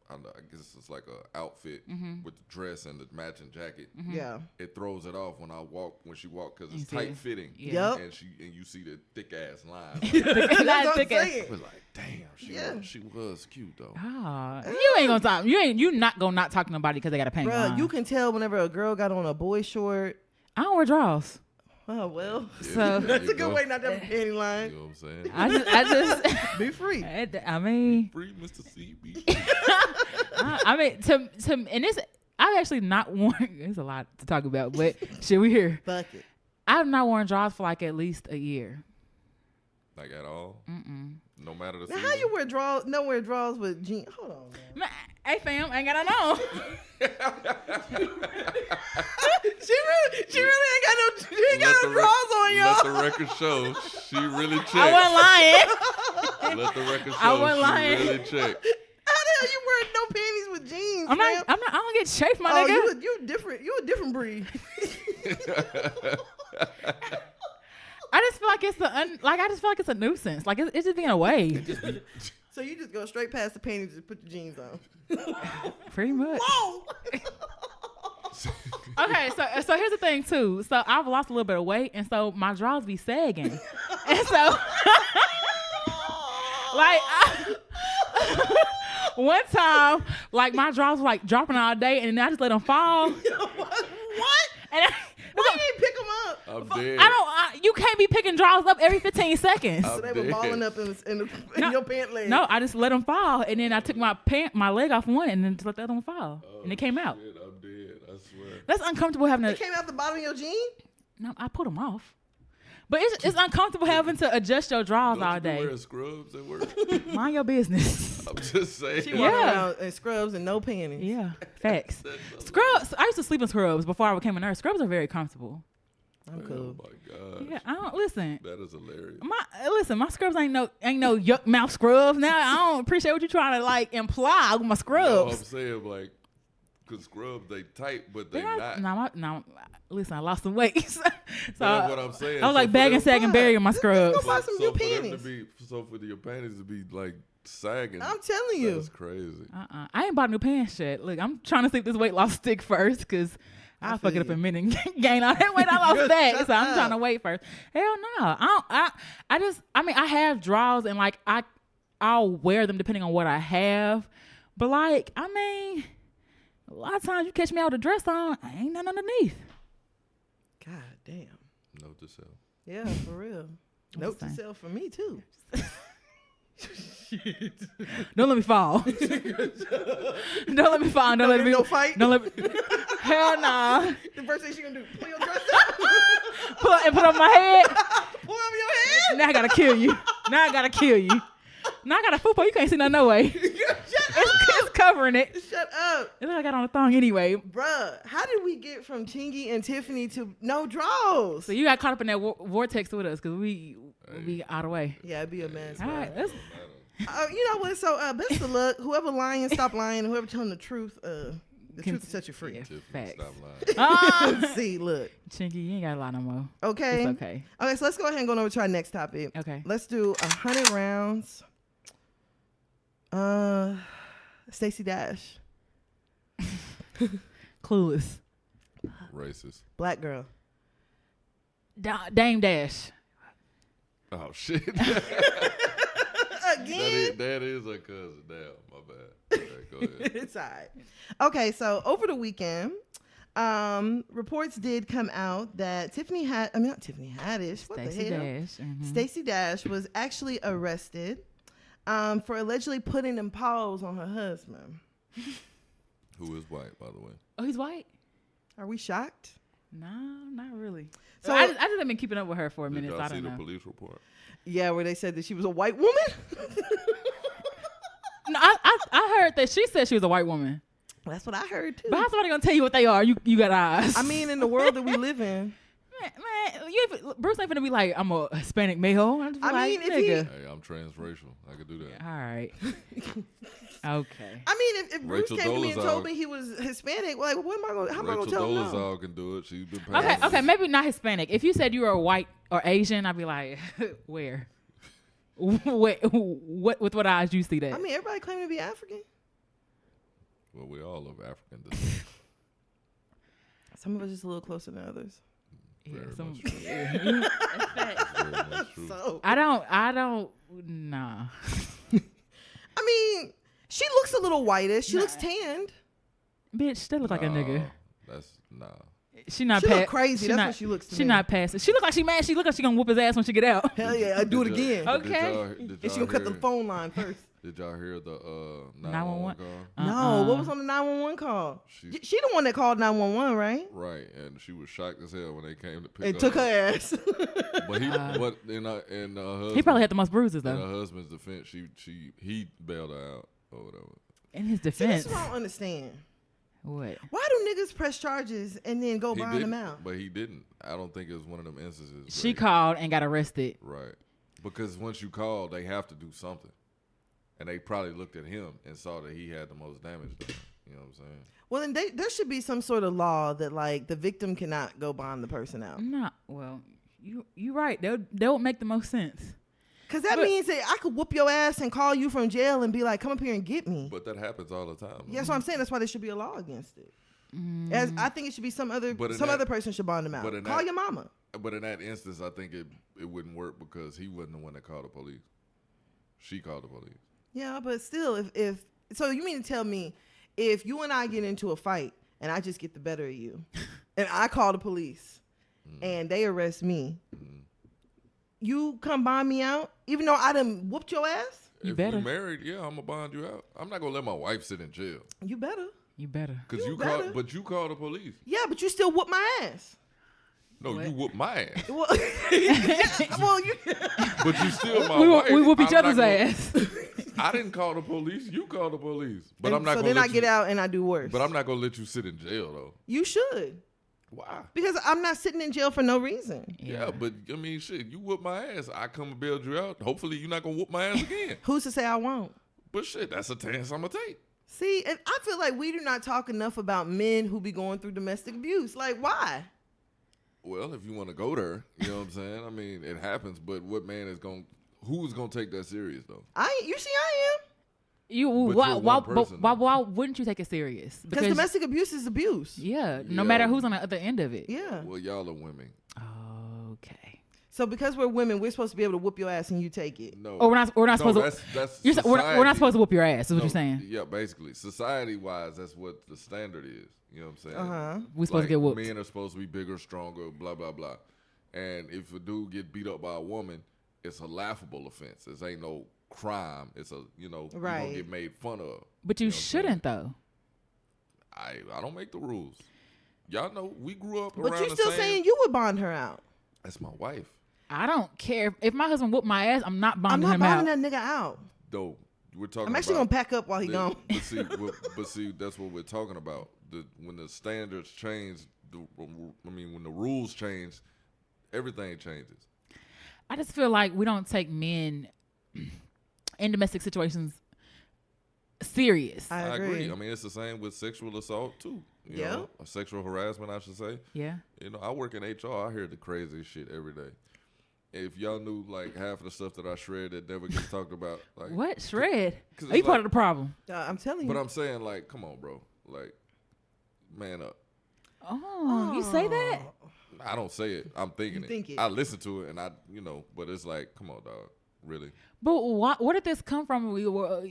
I guess it's like a outfit Mm-hmm. with the dress and the matching jacket, Yeah. it throws it off when she walk, because You it's see tight it. fitting. Yeah. Yep. And you see the thick ass line. That's what I'm thick ass. saying. I was like, damn, Yeah. she was cute though. Ah, you ain't gonna talk. You not gonna not talk to nobody because they got a panty Bruh, line. you can tell whenever a girl got on a boy short. I don't wear drawers. Oh, well. Yeah, So- there That's you a good go. way not to have a panty You line. know what I'm saying? I just Be free. I mean, Free Mr. CB. I mean to and this I've actually not worn. There's a lot to talk about, but shit, we here. Fuck it. I've not worn drawers for like at least a year. Like at all? No matter the Now, season? how you wear drawers? No wear drawers with jeans. Hold on, man. Man, hey fam, ain't got no. She really ain't got no. She ain't got no drawers on, Let y'all. the record show she really checked. I wasn't lying. Let the record show I wasn't she lying. really checked. How the hell you wearing no panties with jeans? I'm fam? not. I don't get chafed, my Oh, nigga. you different. You a different breed. I just feel like I just feel like it's a nuisance. Like it's just being a way. So you just go straight past the panties and put your jeans on. Pretty much. Whoa! Okay, so here's the thing too. So I've lost a little bit of weight, and so my drawers be sagging, and so like one time, like my drawers were like dropping all day, and then I just let them fall. What? And Why you didn't pick them up? I'm dead. you can't be picking drawers up every 15 seconds. So they were dead. balling up in No. your pant leg. No, I just let them fall, and then I took my leg off one, and then just let the other one fall, and it came out. Shit, I'm dead. I swear. That's uncomfortable having It to. came out the bottom of your jean? No, I put them off, but it's uncomfortable having to adjust your drawers Don't all you be day. wearing scrubs at work? Mind your business. I'm just saying. She Yeah. walking around in scrubs and no panties. Yeah, facts. That's Scrubs. I used to sleep in scrubs before I became a nurse. Scrubs are very comfortable. I'm Oh cool. my god. Yeah, I don't listen. That is hilarious. My scrubs ain't no yuck mouth scrubs. Now I don't appreciate what you're trying to like imply with my No, I'm scrubs. saying like, cause scrubs they tight, but they They're not. No, listen, I lost some weight. so That's what I'm saying. I was like So for bagging, them- sagging, burying my Let's go scrubs. buy some so new for them to panties. be, so for your panties to be like sagging. I'm telling you. That's crazy. I ain't bought new pants yet. Look, I'm trying to see if this weight loss stick first, cause I'll fuck feel it up you. in a minute and gain all that weight I lost back. So I'm trying to wait first. Hell no. I mean, I have drawers and like I'll wear them depending on what I have. But like, I mean, a lot of times you catch me out with a dress on, I ain't nothing underneath. God damn. Note to self. Yeah, for real. Note to saying. self for me too. Don't let me fall. Don't let me fall. Don't let me no fight. Don't let me. Hell nah. The first thing she gonna do, pull your dress up, Put it on my head. pull up your head. Now I gotta kill you. Now I gotta kill you. Now I got a fupa. You can't see nothing no way. It's covering it. Shut up. It look like I got on a thong anyway. Bruh, how did we get from Chingy and Tiffany to no draws? So you got caught up in that vortex with us because we out of the way. Yeah, it'd be a mess. All right, let's, You know what? So best of luck. Whoever lying, stop lying. Whoever telling the truth, The truth will set you free. Yeah, Tiffany, facts. stop lying. Ah! See, look. Chinky, you ain't got a lot no more. Okay. It's okay. Okay, so let's go ahead and go over to our next topic. Okay. Let's do 100 rounds. Stacey Dash. Clueless. Racist. Black girl. Dame Dash. Oh shit. Again? that is a cousin. Damn, my bad. Okay, go ahead. It's all right. Okay, so over the weekend, reports did come out that not Tiffany Haddish. What Stacey the hell? Dash. Mhm. Stacey Dash was actually arrested for allegedly putting them paws on her husband. Who is white, by the way? Oh, he's white? Are we shocked? No, not really. So So I just haven't been keeping up with her for a Did minute. So y'all I see don't the know. police report? Yeah, where they said that she was a white woman. No, I heard that she said she was a white woman. That's what I heard too. But how's somebody gonna tell you what they are? You got eyes. I mean, in the world that we live in, man, Bruce ain't finna be like, I'm a Hispanic male. I'm just I like, mean, if nigga. Hey, I'm transracial. I could do that. All right. Okay. I mean, if Bruce Rachel came to me and Dolezal- told me he was Hispanic, like, what am I going? How am I going to tell him? No? Dolezal can do it. She's been Okay, passing. okay, maybe not Hispanic. If you said you were a white or Asian, I'd be like, where? What with what eyes you see that? I mean, everybody claiming to be African. Well, we all of African descent. Some of us just a little closer than others. yeah, very some, much true. yeah. That's facts. Very much true. So, I don't, nah. I mean, she looks a little whitish. She looks tanned. Bitch, that look like a nigga. That's nah. She not She look pa- crazy. she That's not, what she looks to She me. not passing. She look like she mad. She look like she gonna whoop his ass when she get out. Hell yeah, I do it Did y'all- again. Okay. Did And y'all she gonna cut the hear- phone line first. Did y'all hear the 911? 911 call? No, what was on the 911 call? She- She the one that called 911, right? Right, and she was shocked as hell when they came to pick And her took her up. ass. But in her husband, He probably had the most bruises in though. her husband's defense, he bailed her out or whatever. In his See, defense. this is what I don't understand. What? Why do niggas press charges and then go He behind them didn't, out? but he didn't. I don't think it was one of them instances. She where- called and got arrested. Right. Because once you call, they have to do something. And they probably looked at him and saw that he had the most damage done. You know what I'm saying? Well, then there should be some sort of law that like the victim cannot go bond the person out. Nah, well, you right. That would make the most sense. Because that means that I could whoop your ass and call you from jail and be like, come up here and get me. But that happens all the time. Yeah, that's what I'm saying. That's why there should be a law against it. As I think it should be some other person should bond them out. Call your mama. But in that instance, I think it wouldn't work because he wasn't the one that called the police. She called the police. Yeah, but still, if so, you mean to tell me if you and I get into a fight and I just get the better of you, and I call the police and they arrest me, you come bond me out, even though I done whooped your ass? You If better. we married, yeah, I'm gonna bond you out. I'm not gonna let my wife sit in jail You better. You better. because You you better. called. But you called the police. Yeah, but you still whoop my ass. No, What? you whooped my ass. Well, well you. But you still my We wife. whoop each I'm not other's gonna- ass. I didn't call the police. You called the police. But I'm not. So gonna then let I get you, out and I do worse. But I'm not gonna let you sit in jail though. You should, Why? because I'm not sitting in jail for no reason. Yeah, but I mean, shit. You whoop my ass. I come and bail you out. Hopefully, you're not gonna whoop my ass again. Who's to say I won't? But shit, that's a chance I'm gonna take. See, and I feel like we do not talk enough about men who be going through domestic abuse. Like, why? Well, if you want to go there, you know what I'm saying. I mean, it happens. But what man is going? Who's gonna take that serious though? You see, I am. You But why you're why, one person, why though. why wouldn't you take it serious? Because domestic abuse is abuse. yeah, no Yeah. matter who's on the other end of it. Yeah. Well, y'all are women. Okay. So because we're women, we're supposed to be able to whoop your ass and you take it. No. Or we're not no, supposed that's, to. That's We're not society. supposed to whoop your ass. Is what No, you're saying. Yeah, basically, society-wise, that's what the standard is. You know what I'm saying? Uh-huh. We supposed to get whooped. Men are supposed to be bigger, stronger, blah blah blah. And if a dude get beat up by a woman, it's a laughable offense. It ain't no crime. It's a you Right. gonna get made fun of. But you know what I'm saying? shouldn't though. I don't make the rules. Y'all know we grew up But around you the still same. saying you would bond her out. That's my wife. I don't care if my husband whooped my ass. I'm not I'm bonding not him out. bonding that nigga out. Though we're talking. I'm actually about gonna pack up while he the- gone. But see, that's what we're talking about. When the standards change, when the rules change, everything changes. I just feel like we don't take men in domestic situations serious. I I agree. agree. I mean, it's the same with sexual assault too. You know, or sexual harassment, I should say. Yeah. You know, I work in HR. I hear the craziest shit every day. If y'all knew like half of the stuff that I shred that never gets talked about, like What shred? 'cause Are you it's part like- of the problem? I'm telling you. But I'm saying like, come on, bro, like, man up. Oh, you say that? I don't say it. I'm thinking You think it. I listen to it and but it's like, come on, dog, really. But where did this come from? We were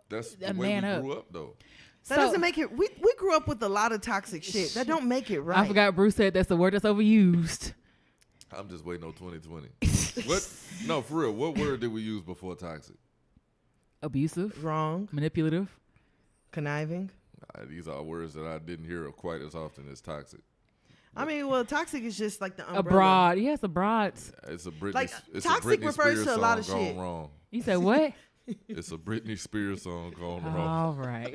That's A the way man we up. grew up, though. That doesn't make it. We grew up with a lot of toxic shit. That don't make it right. I forgot Bruce said that's the word that's overused. I'm just waiting on 2020. What? No, for real. What word did we use before toxic? Abusive, Wrong. manipulative. Conniving. These are words that I didn't hear quite as often as toxic. I mean, well, toxic is just like the umbrella. A broad. Yes, a broad. It's a Britney. Like, It's toxic a Britney refers Spears to a lot of song gone shit. wrong. You said what? It's a Britney Spears song gone wrong. All right.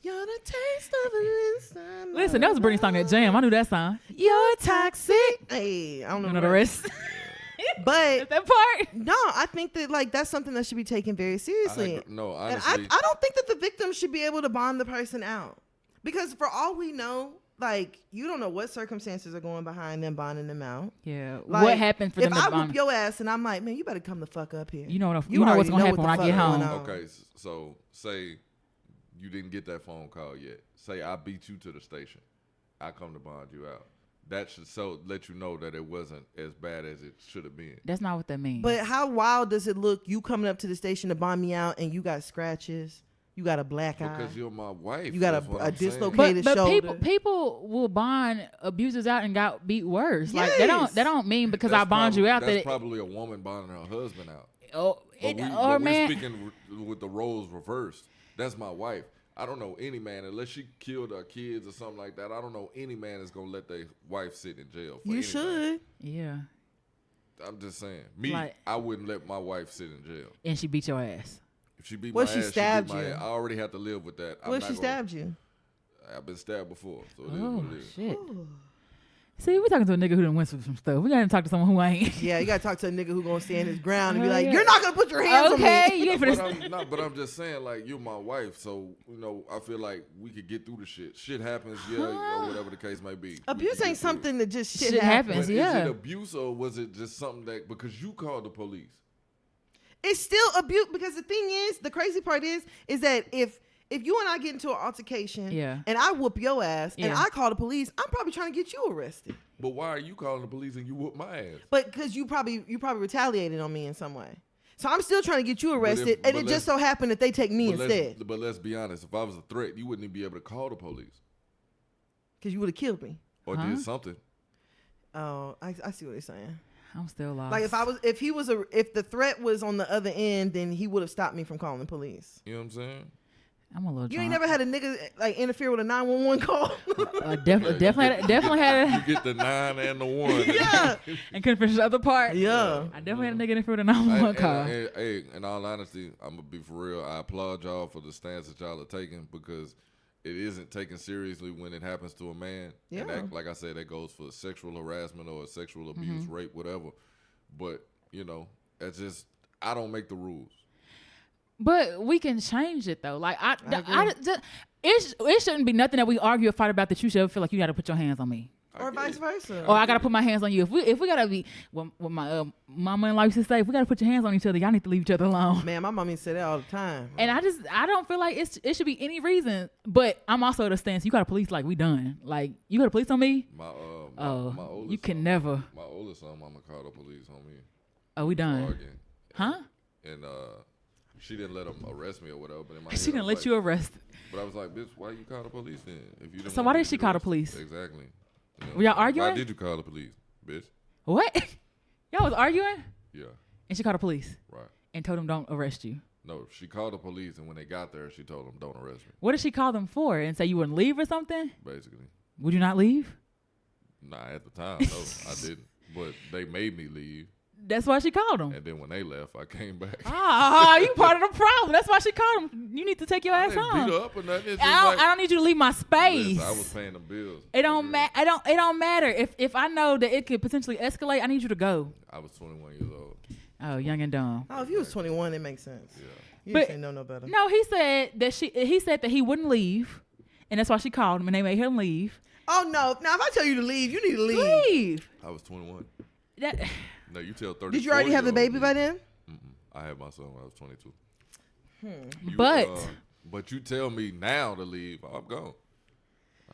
You're the taste of it inside. Listen, that was a Britney song at Jam. I knew that song. You're toxic. Hey, I don't know, You know the rest. But That part. no, I think that like that's something that should be taken very seriously. No, And honestly, I don't think that the victim should be able to bond the person out, because for all we know, like you don't know what circumstances are going behind them bonding them out. Yeah. Like, What happened for them if to I bond? whoop your ass and I'm like, man, you better come the fuck up here. You know what's already gonna happen what when the I get fuck home. going on. okay, so say you didn't get that phone call yet. Say I beat you to the station. I come to bond you out. That should let you know that it wasn't as bad as it should have been. That's not what that means. But how wild does it look? You coming up to the station to bond me out, and you got scratches, you got a black eye, Because you're my wife. you got that's what a I'm saying. dislocated but shoulder. people will bond abusers out and got beat worse. Like Yes. that don't mean because I That's bond you out that's that probably a woman bonding her husband out. or man. We're speaking with the roles reversed. That's my wife. I don't know any man, unless she killed her kids or something like that. I don't know any man that's gonna let their wife sit in jail. For you anything. should. Yeah, I'm just saying. Me, Like- I wouldn't let my wife sit in jail. and she beat your ass. If she beat What, my she ass, she stabbed beat my you? ass. I already have to live with that. I'm Well, not she gonna- stabbed you. I've been stabbed before, so it is Oh what it is. shit! See, we talking to a nigga who done went through some stuff. We gotta talk to someone who ain't. Yeah, you gotta talk to a nigga who gonna stand his ground and be Oh, like, yeah. "You're not gonna put your hands Okay, on me." you ain't But finna. but I'm just saying, like, you're my wife, so I feel like we could get through the shit. Shit happens, yeah, or whatever the case may be. We Abuse could get ain't through it. something that just Shit shit happens. happens. But Yeah. is it abuse or was it just something that because you called the police? It's still abuse, because the thing is, the crazy part is that if you and I get into an altercation, Yeah. and I whoop your ass, and Yeah. I call the police, I'm probably trying to get you arrested. But why are you calling the police and you whoop my ass? But because you probably retaliated on me in some way, so I'm still trying to get you arrested, but and it just so happened that they take me instead, But let's be honest. If I was a threat, you wouldn't even be able to call the police because you would have killed me. or did something. Oh, I see what you're saying. I'm still lost. Like if the threat was on the other end, then he would have stopped me from calling the police. You know what I'm saying? I'm a little. You ain't drunk. never had a nigga like interfere with a 911 call. Definitely had You get the 9 and the 1. Yeah. and couldn't finish the other part. Yeah. I definitely had a nigga in for the 911 call. Hey, in all honesty, I'm gonna be for real. I applaud y'all for the stance that y'all are taking because it isn't taken seriously when it happens to a man. Yeah. And that, like I said, that goes for sexual harassment or sexual abuse, rape, whatever. But that's just I don't make the rules. But we can change it though. Like agree. it shouldn't be nothing that we argue or fight about that you should feel like you got to put your hands on me. Or vice versa. Or I gotta put my hands on you. If we gotta be, what my mama-in-law used to say, if we gotta put your hands on each other, y'all need to leave each other alone. Man, my mommy said that all the time. And I don't feel like it should be any reason. But I'm also the stance. You got to police like we done. Like you got to police on me. My You oldest can son, never. My oldest son, mama called the police on me. Oh, we done. Arguing. Huh? And she didn't let them arrest me or whatever. But in my She head, I didn't was let like, you arrest. But I was like, bitch, why you call the police then? If you didn't So want why me did to she get call the arrested? police? Exactly. Were y'all arguing? Why did you call the police, bitch? What? Y'all was arguing, Yeah, and she called the police right. and told them don't arrest you. No, she called the police, and when they got there, she told them, don't arrest me, What did she call them for? And say you wouldn't leave or something? basically. Would you not leave? Nah, at the time, no, I didn't. But they made me leave, That's why she called them. and then when they left, I came back. Ah, you part of the problem. That's why she called them. You need to take your I ass didn't home. beat her up or nothing. It's just I like, don't need you to leave my space. listen, I was paying the bills. It don't matter. It don't matter. If I know that it could potentially escalate, I need you to go. I was 21 years old. Oh, young and dumb. Oh, if you was 21, it makes sense. Yeah. You But- didn't say no better. No, he said that he wouldn't leave, and that's why she called him, and they made him leave. Oh no! Now if I tell you to leave, you need to leave. Leave. I was 21. That. No, you tell 30. Did you already have a baby by then? I had my son when I was 22. But you tell me now to leave, I'm gone.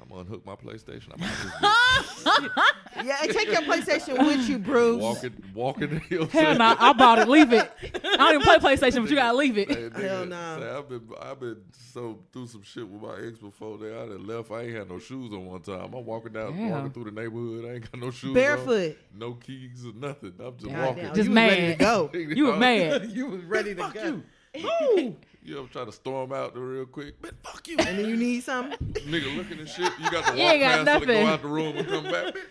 I'm gonna unhook my PlayStation. I'm out Yeah, and take your PlayStation with you, Bruce. walking the hill. Hell no, I bought it. Leave it. I don't even play PlayStation, but you gotta leave it. Hell no. I've been so through some shit with my ex before that. I done left. I ain't had no shoes on one time. I'm walking through the neighborhood. I ain't got no shoes Barefoot. on, no keys or nothing. I'm just God walking. damn, Just you was mad. ready to go. You were mad. You was ready to go. You. You ever try to storm out there real quick? Man, fuck you. And then you need something. Nigga looking and shit. You got to You walk ain't got past to go nothing. out the room and come back. Man,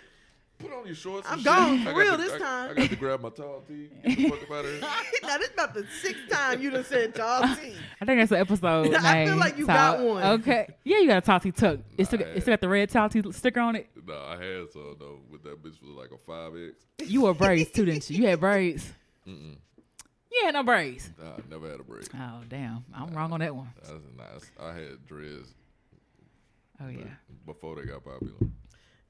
put on your shorts. I'm and gone shit. for I got real to- this time. I got to grab my tall tee. Get the fuck up out of here. Now this about the 6th time you done said tall T. I think that's the episode. I feel name. like you got one. Okay. Yeah, you got a Tati tuck. It's still got the red Tati sticker on it. No, I had some though. With that bitch was like a 5X. You wore braids too, didn't you? You had braids. Mm-mm. You had no braids. Nah, I never had a break. Oh damn, I'm wrong on that one. That's nice. I had dreads Oh yeah. before they got popular.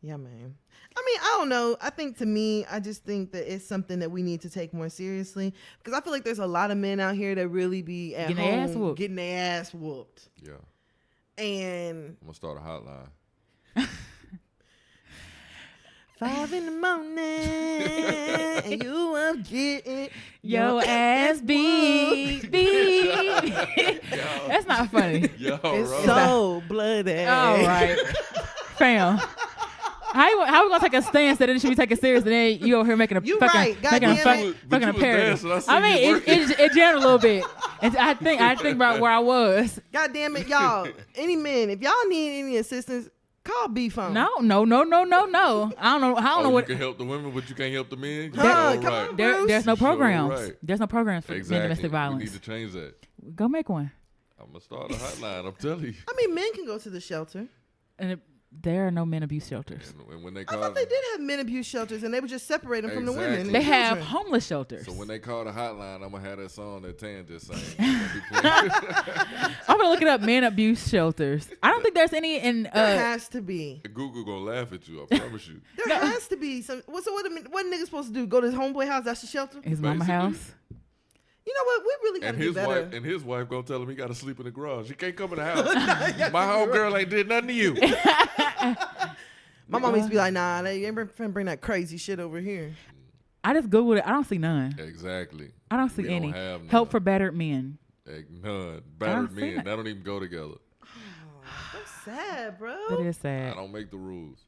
Yeah, man. I mean, I don't know. I think to me, I just think that it's something that we need to take more seriously because I feel like there's a lot of men out here that really be at Getting their home ass whooped. getting their ass whooped. Yeah. And I'm gonna start a hotline. 5 in the morning, and you are getting Your ass beat. That's not funny. Yo, It's Rose. so bloody. All right, fam. How we gonna take a stance that it should be taken serious, and then you over here making a You fucking right, making a goddamn it. But fucking a you was parody. dancing, I seen I you mean, working. it jammed a little bit, and I think about where I was. God damn it, y'all. Any men, if y'all need any assistance, call B-Phone. No. I don't know. I don't know You what. can help the women, but you can't help the men. Huh, Yeah, come right. on. There's no Sure programs. right. There's no programs for Exactly. domestic We violence. need to change that. Go make one. I'm gonna start a hotline. I'm telling you. I mean, men can go to the shelter. And there are no men abuse shelters. And when they I call, thought they did have men abuse shelters, and they would just separate them from the women. Exactly. and They the have children. homeless shelters. so when they call the hotline, I'm gonna have that song that Tan just sang. I'm gonna look it up. Men abuse shelters. I don't think there's any in. There has to be. Google gonna laugh at you. I promise you. There has to be some. So what niggas supposed to do? Go to his homeboy house? That's the shelter. His mama Basically. house. You know what? We really got And to do his better. wife and his wife gonna tell him he gotta sleep in the garage. He can't come in the house. My homegirl ain't did nothing to you. My mom used to be like, "Nah, they ain't finna bring that crazy shit over here." I just googled it. I don't see none. Exactly. I don't see We don't any. have none. Help for battered men. None. Battered see men. that. That don't even go together. That's sad, bro. That is I sad. don't make the rules.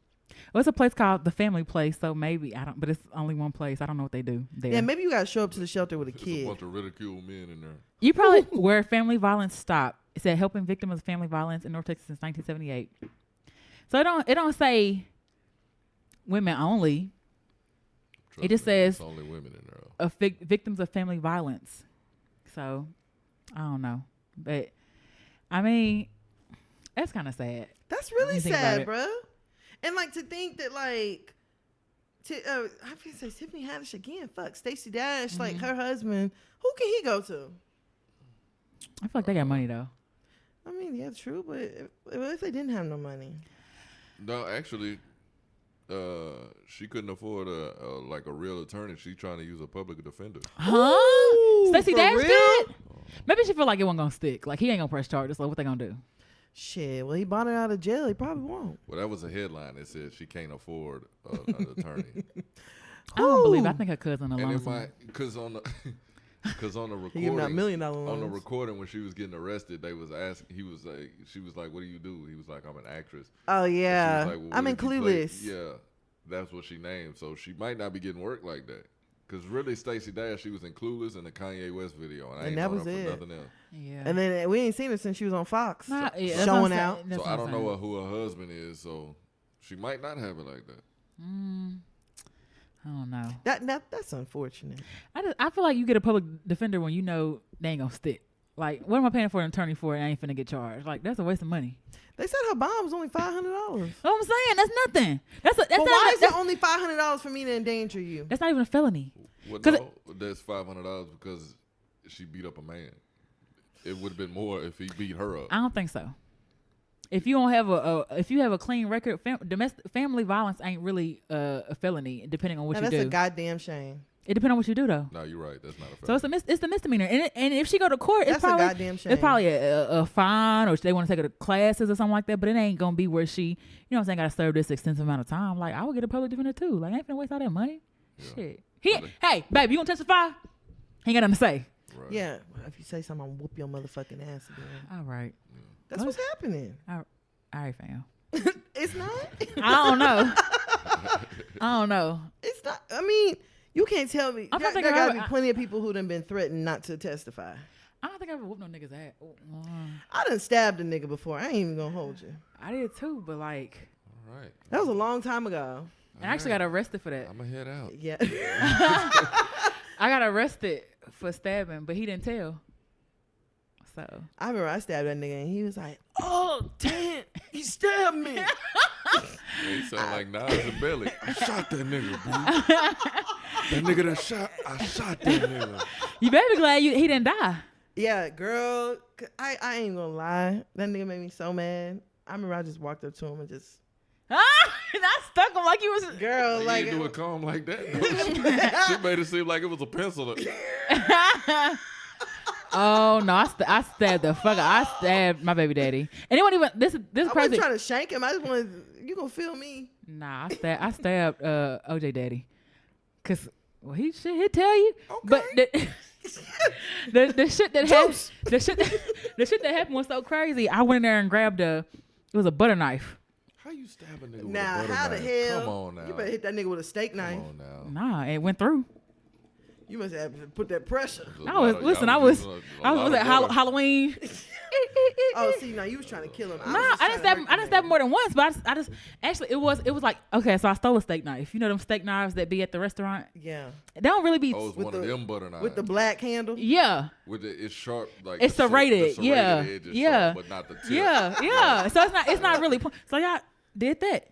Well, it's a place called the Family Place, so maybe I don't. But it's only one place. I don't know what they do there. Yeah, maybe you gotta show up to the shelter with a There's a kid. bunch of ridiculed men in there. You probably where family violence stopped. It said helping victims of family violence in North Texas since 1978. So it don't say women only. Trust It just me, says- it's only women in there. Of victims of family violence. So I don't know, but I mean, that's kind of sad. That's really You think about sad, it. bro. And like to think that like, I can say Tiffany Haddish again. Fuck Stacey Dash, like Mm-hmm. her husband. Who can he go to? I feel like they got money though. I mean, yeah, true, but if they didn't have no money, No, actually, she couldn't afford a real attorney. She trying to use a public defender. Huh? Stacey for Dash real? did? Maybe she feel like it wasn't gonna stick. Like he ain't gonna press charges. So what they gonna do? shit. Well, he bought her out of jail. He probably won't. Well, that was a headline that said she can't afford an attorney. I don't believe. I Who? think her cousin And alone. it might, because on the He giving out $1 recording, million on the loans. recording when she was getting arrested, they was asking. She was like, "What do you do?" He was like, "I'm an actress." Oh And she was yeah, like, "Well, I'm what in if you play-" Clueless. Yeah, that's what she named. So she might not be getting work like that. Because really, Stacey Dash, she was in Clueless in the Kanye West video, and I And ain't that known was her it. for nothing else. Yeah. And then we ain't seen her since she was on Fox, Nah, yeah, that's what showing I'm saying. out. That's So what I I'm don't saying. know who her husband is. So she might not have it like that. I don't know. That's unfortunate. I feel like you get a public defender when you know they ain't gonna stick. Like, what am I paying for an attorney for and I ain't finna get charged? Like, that's a waste of money. They said her bond was only $500. Know what I'm saying? That's nothing. That's But not, why is that's, it only $500 for me to endanger you? that's not even a felony. Well, 'Cause no, that's $500 because she beat up a man. it would have been more if he beat her up. I don't think so. If you don't have if you have a clean record, family violence ain't really a felony, depending on what you do. That's a goddamn shame. It depends on what you do, though. No, you're right. That's not a So felony. it's the misdemeanor, and if she go to court, That's it's probably a goddamn shame. it's probably a fine, or they want to take her to classes or something like that. But it ain't gonna be where she, you know what I'm saying, got to serve this extensive amount of time. Like, I would get a public defender too. Like, I ain't finna waste all that money. Yeah. Shit. Hey, baby, you gonna testify? He ain't got nothing to say. Right. Yeah. If you say something, I'm gonna whoop your motherfucking ass again. All right. That's what's happening. All right, fam. It's not. I don't know. I don't know. It's not. I mean, you can't tell me. I'm There trying to think gotta of- be plenty of people who done been threatened not to testify. I don't think I ever whooped no niggas ass. I done stabbed a nigga before. I ain't even gonna hold you. I did too, but like, All right. That was a long time ago. I actually got arrested for that. I'm going to head out. Yeah. I got arrested for stabbing, but he didn't tell. So I remember I stabbed that nigga and he was like, "Oh, damn, he stabbed me." Yeah, he sound like Nas and Belly. I shot that nigga, bro. That nigga that shot, I shot that nigga. you better be glad he didn't die. Yeah, girl, I ain't gonna lie. That nigga made me so mad. I remember I just walked up to him and just, And I stuck him like he was. girl, You like, didn't do it calm like that. She made it seem like it was a pencil. Oh no! I stabbed the fuck. I stabbed my baby daddy, and it wasn't even this. This I crazy. wasn't trying to shank him. I just wanted, you gonna feel me? Nah, I stabbed OJ daddy, cause well he'll tell you. Okay. But the shit that happened, the shit that happened was so crazy. I went in there and grabbed it was a butter knife. How you stab a nigga with Now, a butter how the knife? hell? Come on now. You better hit that nigga with a steak knife. Come on now. Nah, it went through. You must have to put that pressure. I was at Halloween. Oh, see, now you was trying to kill him. Nah, I didn't stab him. I didn't stab him more than once, but I just actually it was like okay, so I stole a steak knife. You know them steak knives that be at the restaurant? Yeah. They don't really be. Oh, it's With one of the- them butter knives. With the black handle. Yeah. It's sharp, like It's serrated, yeah, edge is yeah. sharp, but not the tip. Yeah. So it's not really. So y'all did that,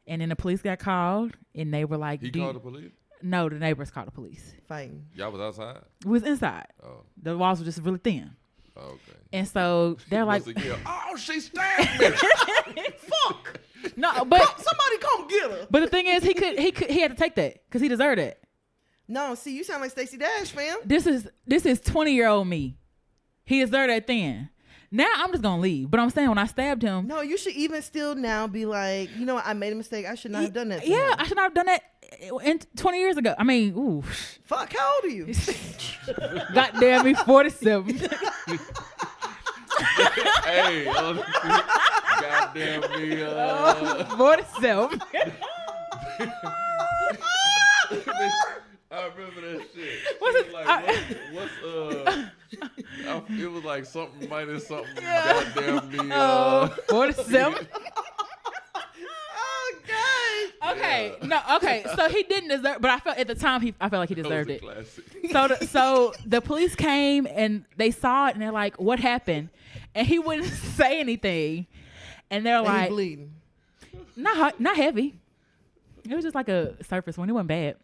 and then the police got called, and they were like, He called the police. No, the neighbors called the police. Fighting. Y'all was outside. We was inside. Oh, The walls were just really thin, okay. and so they're like, Must have yelled, "Oh, she stabbed me!" Fuck. no, but Somebody come get her. but the thing is, he had to take that because he deserved it. No, see, you sound like Stacey Dash, fam. This is 20-year-old me. He deserved that then. Now I'm just gonna leave. But I'm saying when I stabbed him, No, you should even still now be like, you know what, I made a mistake. I should not have done that. To yeah, him. I should not have done that 20 years ago. I mean, ooh, Fuck, how old are you? goddamn me, 47. Hey, goddamn me. 47. I remember that shit. What's It it- was like, it was like something minus something. Goddamn me. 47. Oh, God. Okay, no, okay. So he didn't deserve, but I felt at the time I felt like he deserved it. Classic. So the police came and they saw it and they're like, "What happened?" And he wouldn't say anything. And they're And he like, bleeding. not heavy. It was just like a surface one. It wasn't bad.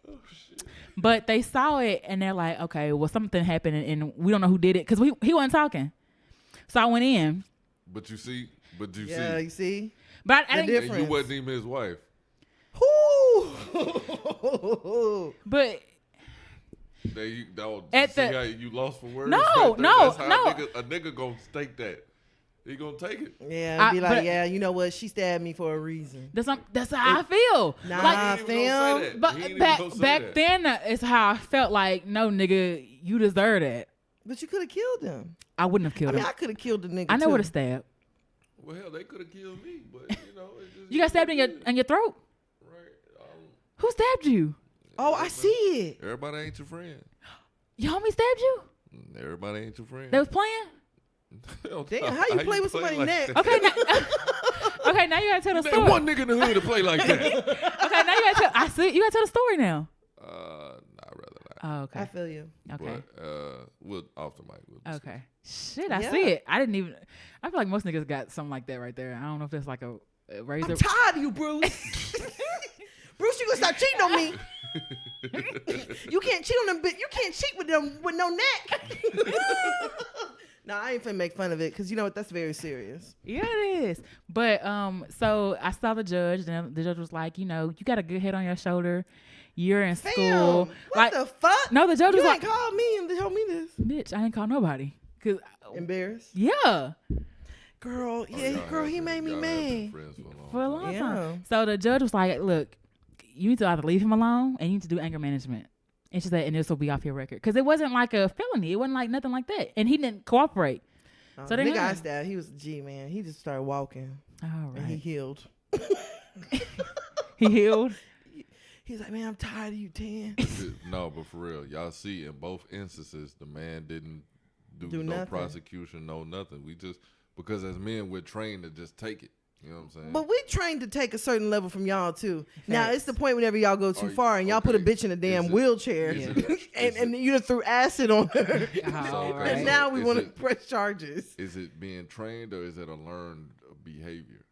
But they saw it and they're like, okay, well, something happened and we don't know who did it because he wasn't talking. So I went in. But you see, Yeah, you see? But I The didn't. difference. and you wasn't even his wife. Whoo! But At See the- how you lost for words? No, Right there? no, That's how no. A nigga gonna stake that. He gonna take it. Yeah, be like, but- yeah, you know what? She stabbed me for a reason. that's how I feel. Nah, Like, He ain't even gonna say fam. that. He ain't but even back gonna say back that. then is how I felt like, no, nigga, you deserve that. But you could have killed him. I wouldn't have I killed mean, him. I could have killed the nigga. I know too. where to stab. Well, hell, they could have killed me, but you know, it just, You got stabbed in your throat? right. Who stabbed you? Oh, I see it. Everybody ain't your friend. Your homie stabbed you? Everybody ain't your friend. They was playing? Damn, how you play with somebody's neck? that? Okay, okay, now you gotta tell the There's story. one nigga in the hood to play like that. Okay, now you gotta tell. I see. You gotta tell the story now. I'd rather not. Oh, I okay. feel you. Okay. But we'll off the mic. We'll discuss. Okay. Shit, I Yeah. see it. I didn't even. I feel like most niggas got something like that right there. I don't know if there's like a razor. I'm tired of you, Bruce. Bruce, you gonna stop cheating on me? You can't cheat on them, but you can't cheat with them with no neck. No, I ain't finna make fun of it because you know what? That's very serious. Yeah, it is. But so I saw the judge, and the judge was like, you know, you got a good head on your shoulder. You're in school. What the fuck? No, the judge you was ain't like, called me and told me this. bitch, I ain't call nobody. Cause Embarrassed? yeah. Girl, he made me mad. For a long Yeah. time. So the judge was like, look, you need to either leave him alone and you need to do anger management. And she said, and this will be off your record. Because it wasn't like a felony. It wasn't like nothing like that. And he didn't cooperate. So The nigga I stabbed, he was a G, man. He just started walking. All right. And he healed. He healed? He's like, man, I'm tired of you, Tan. No, but for real, y'all see in both instances, the man didn't do no nothing. prosecution, no nothing. We just, because as men, we're trained to just take it. You know what I'm saying? But we trained to take a certain level from y'all, too. Facts. Now, it's the point whenever y'all go too far and y'all put a bitch in a damn wheelchair and you done threw acid on her. All okay, And right. now we want to press charges. Is it being trained or is it a learned behavior?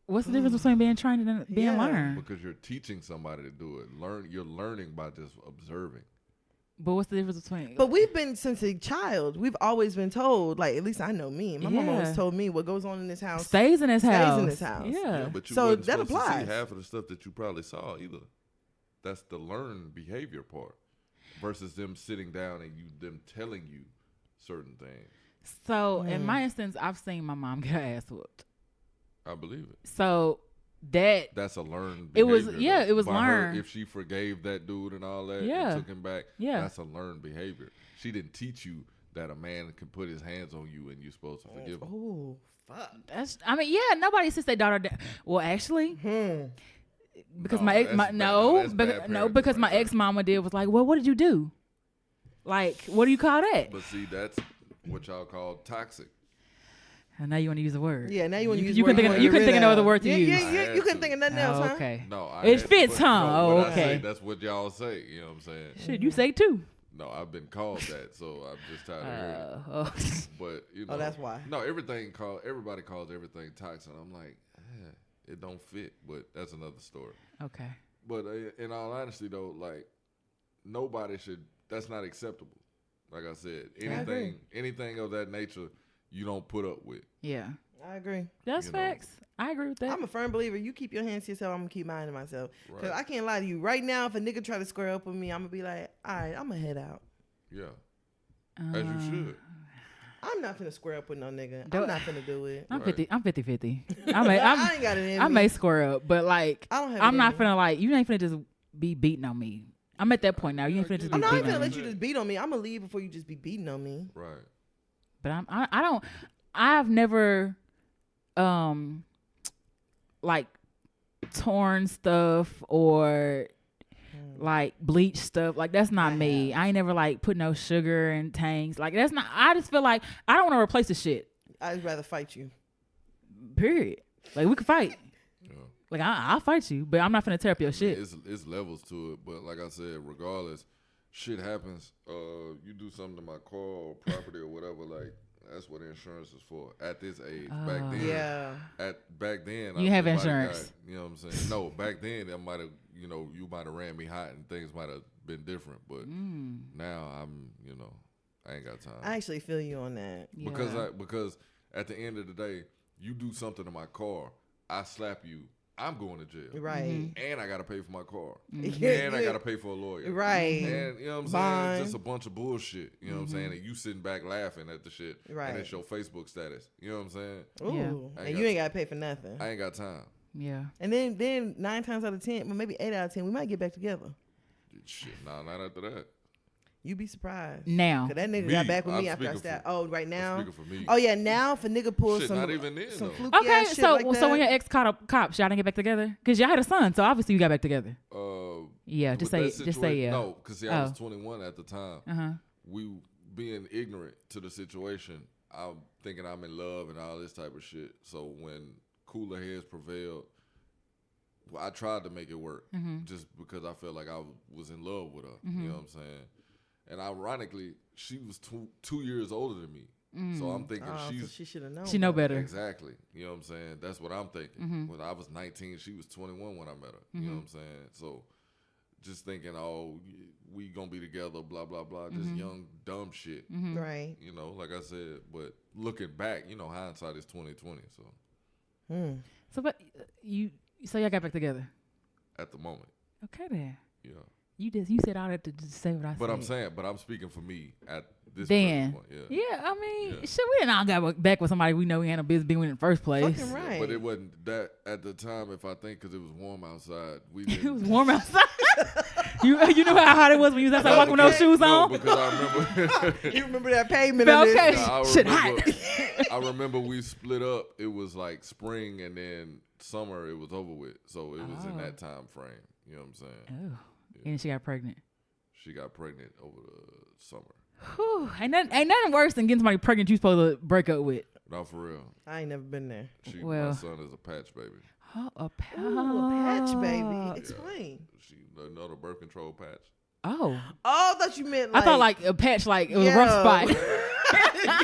What's the difference between being trained and being learned? Because you're teaching somebody to do it. You're learning by just observing. But what's the difference between? But we've been, since a child, we've always been told, like, at least I know me. My mom always told me what goes on in this house stays in this house. stays in this house. Yeah. But you So wasn't that supposed to applies. see half of the stuff that you probably saw either. That's the learned behavior part versus them sitting down and them telling you certain things. So in my instance, I've seen my mom get her ass whooped. I believe it. So that's a learned it was behavior. it was By her, learned. if she forgave that dude and all that Yeah. and took him back, Yeah. that's a learned behavior. She didn't teach you that a man can put his hands on you and you're supposed to forgive him. Oh, fuck. Nobody sits their daughter down. Well, actually, because No, my ex, that's my bad. no, That's because, bad no, parenting because my right there. ex mama did was like, well, what did you do? Like, what do you call that? But see, that's what y'all call toxic. And now you want to use a word. Yeah, now you want to use you word couldn't think wanna of, you get couldn't rid think of no other of. word to Yeah, use. yeah, I yeah. had You couldn't to. think of nothing else, huh? Okay. No, It fits, huh? No, Oh, when I say okay. that's what y'all say. You know what I'm saying? Shit, you say too. No, I've been called that, so I'm just tired of hearing it. But you know, that's why. No, everybody calls everything toxic. I'm like, it don't fit. But that's another story. Okay. But in all honesty, though, like nobody should. That's not acceptable. Like I said, anything of that nature, you don't put up with. Yeah. I agree. That's facts. I agree with that. I'm a firm believer. You keep your hands to yourself, I'm going to keep mine to myself. Because Right. I can't lie to you. Right now, if a nigga try to square up with me, I'm going to be like, all right, I'm going to head out. Yeah, as you should. I'm not finna square up with no nigga. I'm not finna do it. I'm Right. 50-50. I ain't got it in I me. may square up, but like I don't have it I'm in not me. finna like you ain't finna just be beating on me. I'm at that point now. You ain't finna just be I'm not beating even on gonna me. let you just beat on me. I'm gonna leave before you just be beating on me. Right. But I've never like torn stuff or like bleach stuff. Like that's not me. I ain't never like put no sugar in tanks. Like that's not. I just feel like I don't want to replace the shit. I'd rather fight you. Period. Like we can fight. Yeah. Like I'll fight you, but I'm not finna tear up your shit. It's levels to it, but like I said, regardless, shit happens. You do something to my car or property or whatever, like that's what insurance is for. At this age, back then, back then, You I have might got- insurance. you know what I'm saying? No, back then, I might have, you might have ran me hot and things might have been different, but now I ain't got time. I actually feel you on that. Yeah. Because at the end of the day, you do something to my car, I slap you, I'm going to jail. Right. And I got to pay for my car. Yeah, And I got to pay for a lawyer. Right. And you know what I'm saying? Bond. It's just a bunch of bullshit. You know what I'm saying? And you sitting back laughing at the shit. Right. And it's your Facebook status. You know what I'm saying? Ooh. Yeah. And you ain't got to pay for nothing. I ain't got time. Yeah. And then 9 times out of 10, well, maybe 8 out of 10, we might get back together. Shit, nah, not after that. You be surprised. Now. Cause that nigga Me, got back with I'm me after I speaking stabbed. for- Oh, right now. I'm speaking for me. Oh yeah, now if a nigga pulls Shit, some, not even then, some though. fluky Okay, ass shit so like so when that, your ex caught up cops, y'all didn't get back together because y'all had a son, so obviously you got back together. Yeah, just with say that yeah. No, because I was 21 at the time. Uh-huh. We being ignorant to the situation, I'm thinking I'm in love and all this type of shit. So when cooler heads prevailed, I tried to make it work just because I felt like I was in love with her. You know what I'm saying? And ironically, she was 2 years older than me. So I'm thinking so she should have known. She know better. Exactly. You know what I'm saying? That's what I'm thinking. When I was 19, she was 21 when I met her. You know what I'm saying? So just thinking, oh, we gonna be together, blah blah blah, just young dumb shit, Right. you know. Like I said, but looking back, you know, hindsight is 20/20. So So, but so y'all got back together. at the moment, Okay then. yeah. You said all that to just say what I But said. I'm speaking for me at this Then, point. Yeah. yeah, I mean, Yeah. shit, we didn't all got back with somebody we know we had no business being with in the first place. Fucking right. But it wasn't that at the time. If I think because it was warm outside, we It didn't. was warm outside. you know how hot it was when you was outside walking with no shoes on? Because I remember. You remember that pavement? But in this- okay. Nah, Shit I remember we split up. It was like spring and then summer. It was over with. So it was in that time frame. You know what I'm saying? Oh, and she got pregnant. She got pregnant over the summer. Whew, ain't nothing worse than getting somebody pregnant you supposed to break up with. Not for real. I ain't never been there. My Well. son is a patch baby. Oh, a patch. Ooh, a patch, baby. Explain. She another birth control patch. Oh, Oh, I thought you meant. I thought like a patch, like it was a rough spot.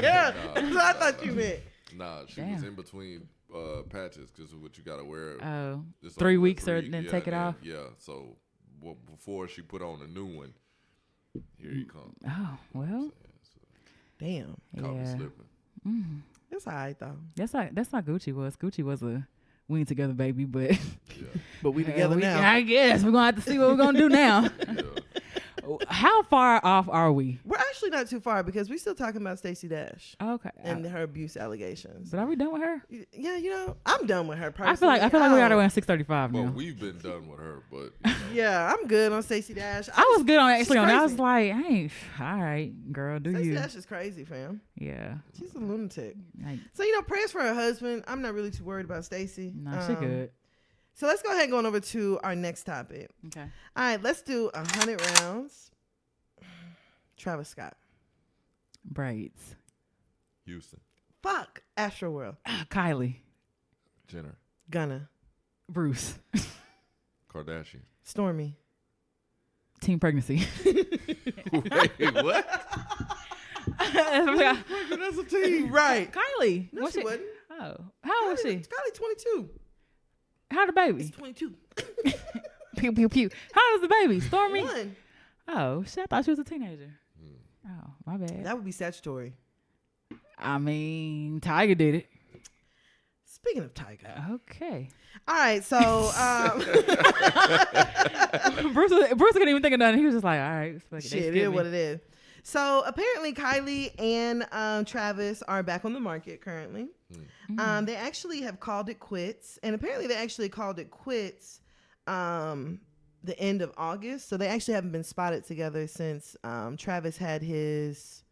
Yeah, Nah. that's what I thought you meant. Nah, she was in between patches because of what you gotta wear. Oh, It's 3 like weeks or then take it and off. Yeah, so before she put on a new one, here you come. Oh, well, Damn, Caught me yeah. slipping. that's all right though. That's not Gucci was. Gucci was a we ain't together baby, but Yeah, But we together now. I guess we're gonna have to see what we're gonna do now. yeah. How far off are we? We're actually not too far because we're still talking about Stacey Dash Okay, and her abuse allegations. but are we done with her? Yeah, you know, I'm done with her personally. I feel like we got don't- around 6:35 Well, now. we've been done with her, but you know, Yeah, I'm good on Stacey Dash. I was good on actually on that. I crazy. was like, hey, all right, girl, do Stacey you? Dash is crazy, fam. Yeah, She's a lunatic. like, So, you know, prayers for her husband. I'm not really too worried about Stacey. no, she good. So let's go ahead and go on over to our next topic. Okay. All right, let's do 100 rounds. Travis Scott. Braids. Houston, Fuck. Astroworld. Kylie. Jenner, Gunna. Bruce. Kardashian. Stormy. Teen pregnancy. Wait, what? That's a team. Right. Kylie. No, What's she wasn't. Oh, how old was she? Kylie 22. How the baby? She's 22. Pew pew pew. How old is the baby? Stormy. One. Oh shit! I thought she was a teenager. Oh, my bad. That would be statutory. I mean, Tiger did it. Speaking of Tiger. Okay. All right, so Bruce couldn't even think of nothing. He was just like, all right, fuck it. shit, it is what it is. So apparently Kylie and Travis are back on the market currently. They actually have called it quits, and apparently they actually called it quits the end of August. So they actually haven't been spotted together since Travis had his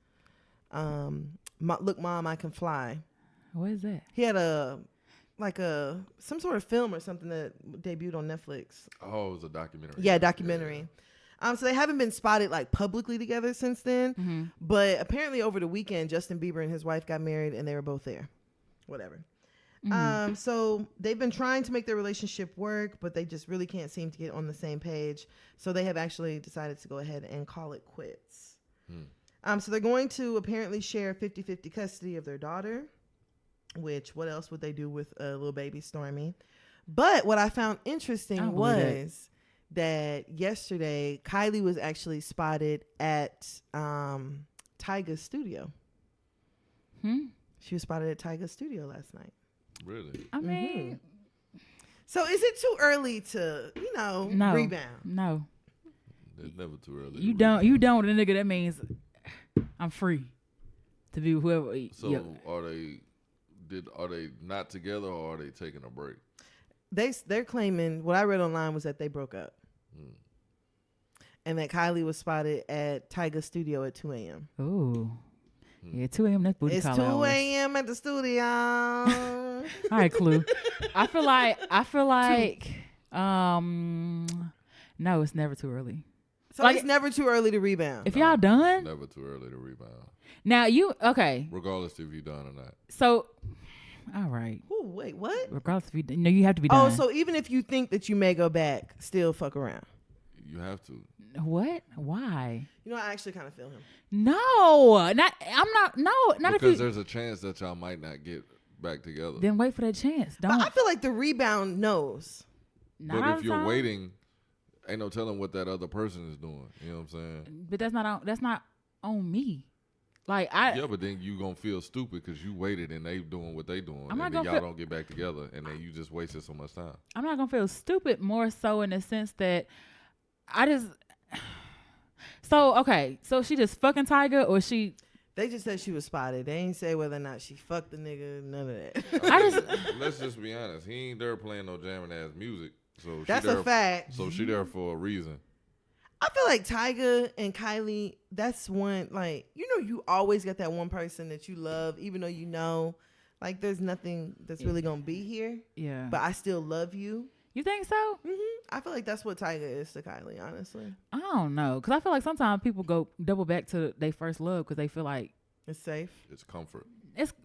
Look Mom, I Can Fly. What is that? He had some sort of film or something that debuted on Netflix. Oh, it was a documentary. Yeah, documentary. So they haven't been spotted like publicly together since then. But apparently over the weekend, Justin Bieber and his wife got married and they were both there. Whatever. So they've been trying to make their relationship work, but they just really can't seem to get on the same page. So they have actually decided to go ahead and call it quits. So they're going to apparently share 50-50 custody of their daughter, which what else would they do with a little baby Stormy? But what I found interesting was that yesterday Kylie was actually spotted at Tyga's studio. She was spotted at Tyga's studio last night. Really? I mean, So is it too early to, no, rebound? No, It's never too early. you don't. You don't. The nigga, that means I'm free to be whoever. So yeah. are they not together or are they taking a break? They're claiming, what I read online was that they broke up. And that Kylie was spotted at Tyga's studio at 2 a.m. Ooh. Yeah, 2 a.m. That's booty It's call 2 hours. a.m. at the studio. All right, Clue. I feel like no, it's never too early. So Like- it's never too early to rebound. If y'all done, Never too early to rebound, now okay. regardless if you done or not. So, all right. Ooh, wait, what? Regardless if you have to be done. Oh, so even if you think that you may go back, still fuck around. You have to. what? Why? I actually kind of feel him. No, not Because if you. there's a chance that y'all might not get back together. Then wait for that chance. But Don't. I feel like the rebound knows. Not all But if the you're time. waiting ain't no telling what that other person is doing. You know what I'm saying? But that's not on me. Like Yeah, but then you gonna feel stupid because you waited and they doing what they doing, and then y'all don't get back together, and then you just wasted so much time. I'm not gonna feel stupid, more so in the sense that I just. So okay, so she just fucking Tyga, or she? They just said she was spotted. They ain't say whether or not she fucked the nigga. None of that. Let's just be honest. He ain't there playing no jamming ass music. So that's a fact. So she there for a reason. I feel like Tyga and Kylie, that's one, like, you always got that one person that you love, even though like, there's nothing that's really going to be here. Yeah. But I still love you. You think so? Mm-hmm. I feel like that's what Tyga is to Kylie, honestly. I don't know. Because I feel like sometimes people go double back to their first love because they feel like it's safe. It's comfort.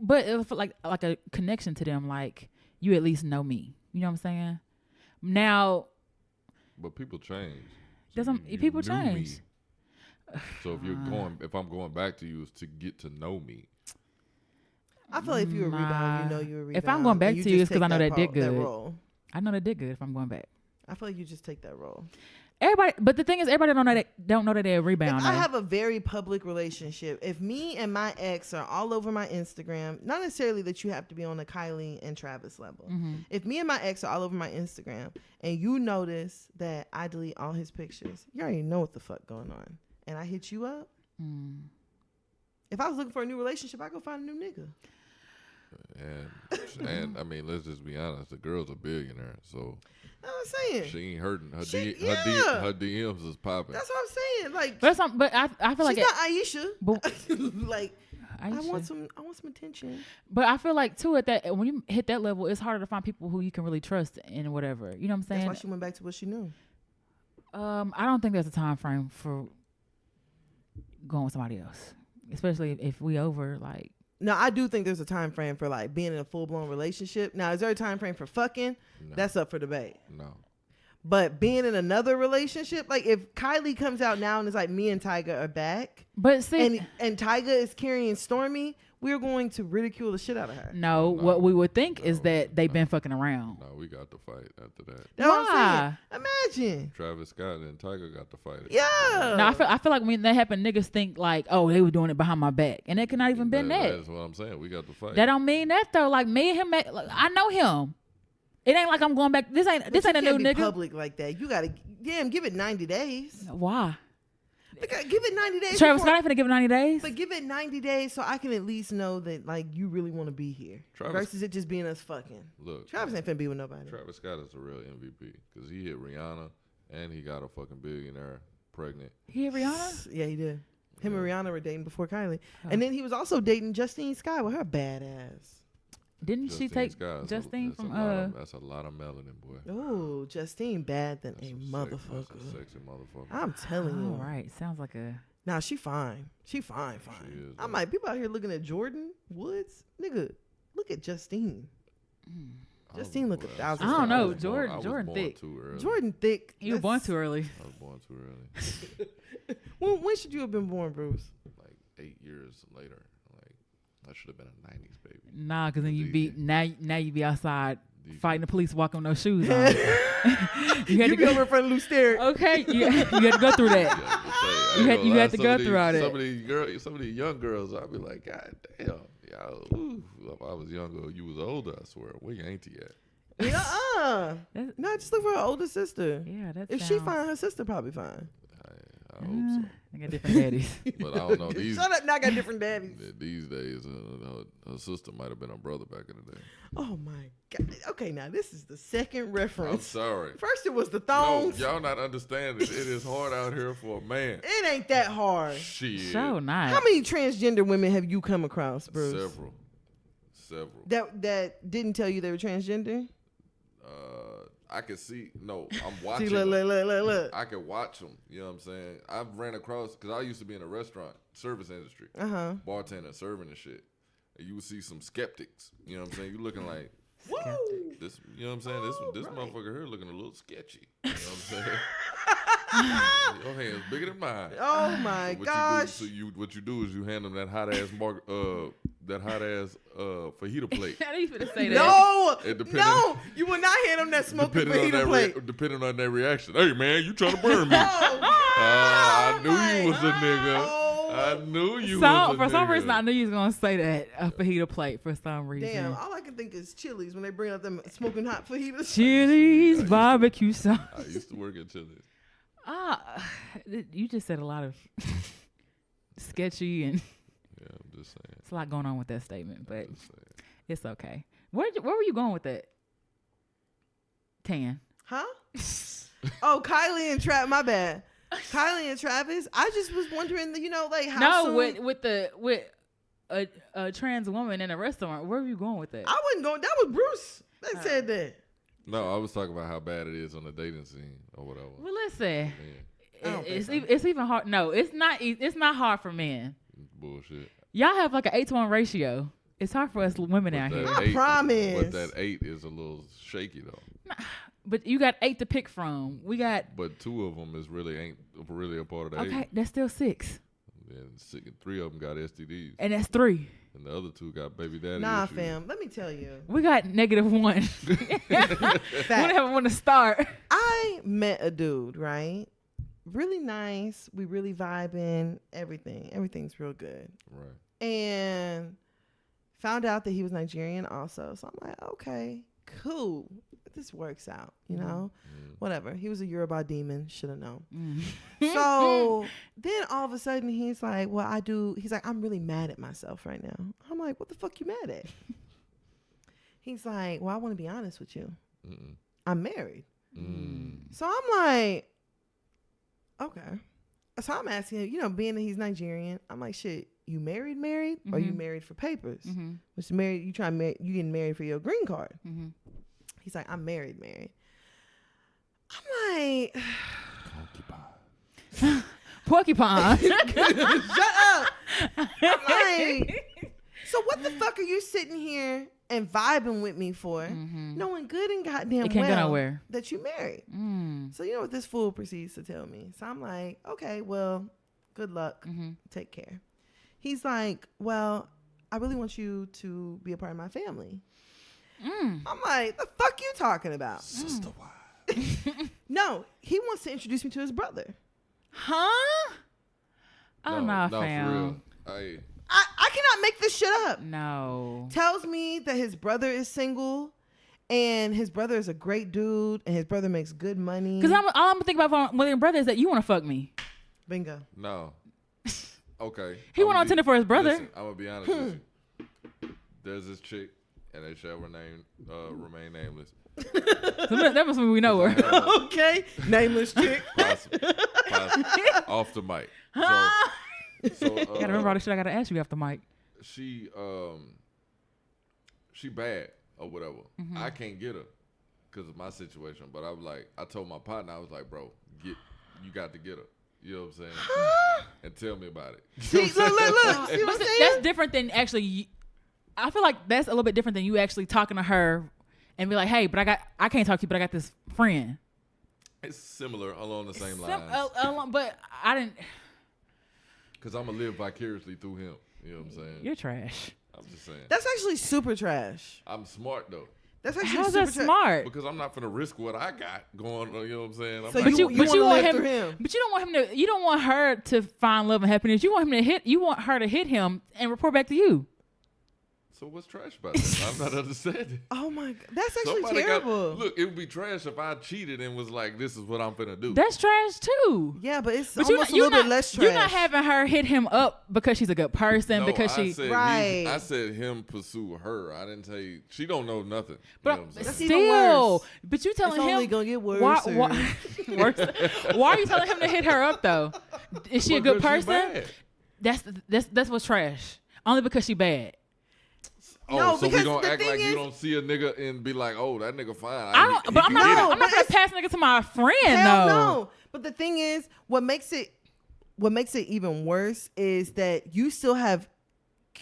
But it feel like a connection to them, like, you at least know me. You know what I'm saying? Now. But people change. People change. So if I'm going back to you, is to get to know me. I feel like if you're a rebound, you're a rebound. If I'm going back to you, it's because I know that dick good. Role. I know that dick good if I'm going back. I feel like you just take that role. But the thing is, everybody don't know that they're a rebound. If I have a very public relationship, if me and my ex are all over my Instagram, not necessarily that you have to be on the Kylie and Travis level. Mm-hmm. If me and my ex are all over my Instagram and you notice that I delete all his pictures, you already know what the fuck going on. And I hit you up. If I was looking for a new relationship, I go find a new nigga. And I mean, let's just be honest. The girl's a billionaire, so that's what I'm saying. She ain't hurting. Her DMs is popping. That's what I'm saying. Like, but I feel like she's not Aisha. But, like, Aisha. I want some attention. But I feel like too, when you hit that level, it's harder to find people who you can really trust and whatever. You know what I'm saying? That's why she went back to what she knew. I don't think there's a time frame for going with somebody else, especially if we over like. No, I do think there's a time frame for like being in a full blown relationship. Now, is there a time frame for fucking? No. That's up for debate. No. But being in another relationship, like if Kylie comes out now and it's like me and Tyga are back, but see, and Tyga is carrying Stormy, we're going to ridicule the shit out of her. No, what we would think is that they've been fucking around. No, we got to fight after that. That's what I'm saying. Imagine Travis Scott and Tyga got to fight it. Yeah. No, I feel like when that happened, niggas think like, oh, they were doing it behind my back, and it could not even been that. That's what I'm saying. We got to fight. That don't mean that though. Like me and him, like, I know him. It ain't like I'm going back. This ain't a new nigga. Public like that. You gotta give it 90 days. Why? Give it 90 days. Travis Scott ain't finna give it 90 days. But give it 90 days so I can at least know that like you really want to be here. Versus it just being us fucking. Look, Travis ain't finna be with nobody. Travis Scott is a real MVP because he hit Rihanna and he got a fucking billionaire pregnant. He hit Rihanna? Yeah, he did. Him and Rihanna were dating before Kylie. Oh. And then he was also dating Justine Skye with her badass. Didn't Justine she take Skies, Justine from that's a lot of melanin, boy. Oh, Justine bad than a motherfucker. That's a sexy motherfucker. I'm telling you. All right, sounds like a. Nah, she fine. She fine. She is, I'm like, people out here looking at Jordan Woods, nigga. Look at Justine. Justine look 1,000. I don't know, Jordan thick. Jordan thick. You were born too early. I was born too early. when should you have been born, Bruce? Like 8 years later. I should have been a 90s baby. Nah, because then you be outside fighting the police walking with no shoes on. you had to go over in front of Lou Sterritt. Okay, you had to go through that. You had to go through all that. Some of these young girls, I'd be like, God damn, if I was younger, you was older. I swear, we ain't yet. No, just look for her older sister. Yeah, if she fine, her sister probably fine. I hope so. They got different daddies. But I don't know. Shut up, now I got different daddies. These days, her sister might have been her brother back in the day. Oh my God. Okay, now this is the second reference. I'm sorry. First it was the thongs. No, y'all not understanding. It is hard out here for a man. It ain't that hard. Shit. So nice. How many transgender women have you come across, Bruce? Several. That didn't tell you they were transgender? I can see. No, I'm watching. See, look. I can watch them. You know what I'm saying? I've ran across because I used to be in the restaurant service industry, bartender, serving and shit. And you would see some skeptics. You know what I'm saying? You looking like this. You know what I'm saying? This motherfucker here looking a little sketchy. You know what I'm saying? Your hand's bigger than mine. Oh my gosh. What you do is you hand them that hot ass fajita plate. I didn't even say that. No, you will not hand them that smoking fajita plate. Depending on their reaction. Hey man, you trying to burn me? I knew you was a nigga. I knew you was a nigga. For some reason, I knew you was gonna say that a fajita plate for some reason. Damn, all I can think is Chili's when they bring out them smoking hot fajitas. Chili's barbecue sauce. I used to work at Chili's. You just said a lot of sketchy and yeah, I'm just saying. It's a lot going on with that statement, but it's okay. Where were you going with that? Tan. Huh? Oh, Kylie and Travis. My bad. Kylie and Travis. I just was wondering, like how soon... with a trans woman in a restaurant. Where were you going with that? I wasn't going. That was Bruce that said that. No, I was talking about how bad it is on the dating scene or whatever. Well, listen, so. it's even hard. No, it's not. It's not hard for men. Bullshit. Y'all have like an 8-to-1 ratio. It's hard for us women out here. I promise. But that 8 is a little shaky though. Nah, but you got 8 to pick from. We got. But 2 of them ain't really a part of the 8. Okay, that's still 6. And 3 of them got STDs. And that's 3. And the other 2 got baby daddy Nah, issues. fam. Let me tell you. We got -1. We don't want to start. I met a dude, right? Really nice. We really vibing. Everything's real good. Right. And found out that he was Nigerian also. So I'm like, okay, cool. This works out, whatever. He was a Yoruba demon. Should have known. So then all of a sudden he's like, he's like, I'm really mad at myself right now. I'm like, what the fuck you mad at? He's like, well, I want to be honest with you. I'm married. So I'm like, okay. So I'm asking him, being that he's Nigerian, I'm like, shit, you married, or you married for papers? Which married, you getting married for your green card. He's like, I'm married. I'm like, Porcupine. Shut up. I'm like, so what the fuck are you sitting here and vibing with me for, knowing good and goddamn well that you married? So you know what this fool proceeds to tell me? So I'm like, okay, well, good luck. Take care. He's like, well, I really want you to be a part of my family. I'm like, the fuck you talking about? Sister wife. No, he wants to introduce me to his brother. Huh? Oh, no, fam. For real. I cannot make this shit up. No. Tells me that his brother is single and his brother is a great dude and his brother makes good money. Because all I'm thinking about with your brother is that you want to fuck me. Bingo. No. Okay. He went on Tinder for his brother. Listen, I'm going to be honest with you. There's this chick, and they shall remain nameless. So that must mean we know her. Okay. Nameless chick. Possibly. Off the mic. So gotta remember all the shit I gotta ask you off the mic. She bad or whatever. I can't get her because of my situation. But I told my partner, I was like, bro, you got to get her. You know what I'm saying? And tell me about it. See, look. See what I'm saying? That's different than actually. I feel like that's a little bit different than you actually talking to her and be like, hey, but I can't talk to you, but I got this friend. It's similar along the same lines. But I didn't. Because I'm going to live vicariously through him. You know what I'm saying? You're trash. I'm just saying. That's actually super trash. I'm smart, though. That's actually How's super that smart? Because I'm not going to risk what I got going on. You know what I'm saying? So you want him. But you don't want him to. You don't want her to find love and happiness. You want him to hit. You want her to hit him and report back to you. So what's trash about that? I'm not understanding. Oh my God, that's actually terrible. Look, it would be trash if I cheated and was like, "This is what I'm finna do." That's trash too. Yeah, but it's almost a little bit less trash. You're not having her hit him up because she's a good person. No, because I said him pursue her. I didn't tell you. She don't know nothing. But you know what I'm still, but you telling it's him only gonna get worse. Worse. Why are you telling him to hit her up though? Is she a good person? That's what's trash. Only because she bad. Oh, no, so we gonna act like you don't see a nigga and be like, "Oh, that nigga fine." I'm not gonna pass nigga to my friend. Hell no. But the thing is, what makes it even worse is that you still have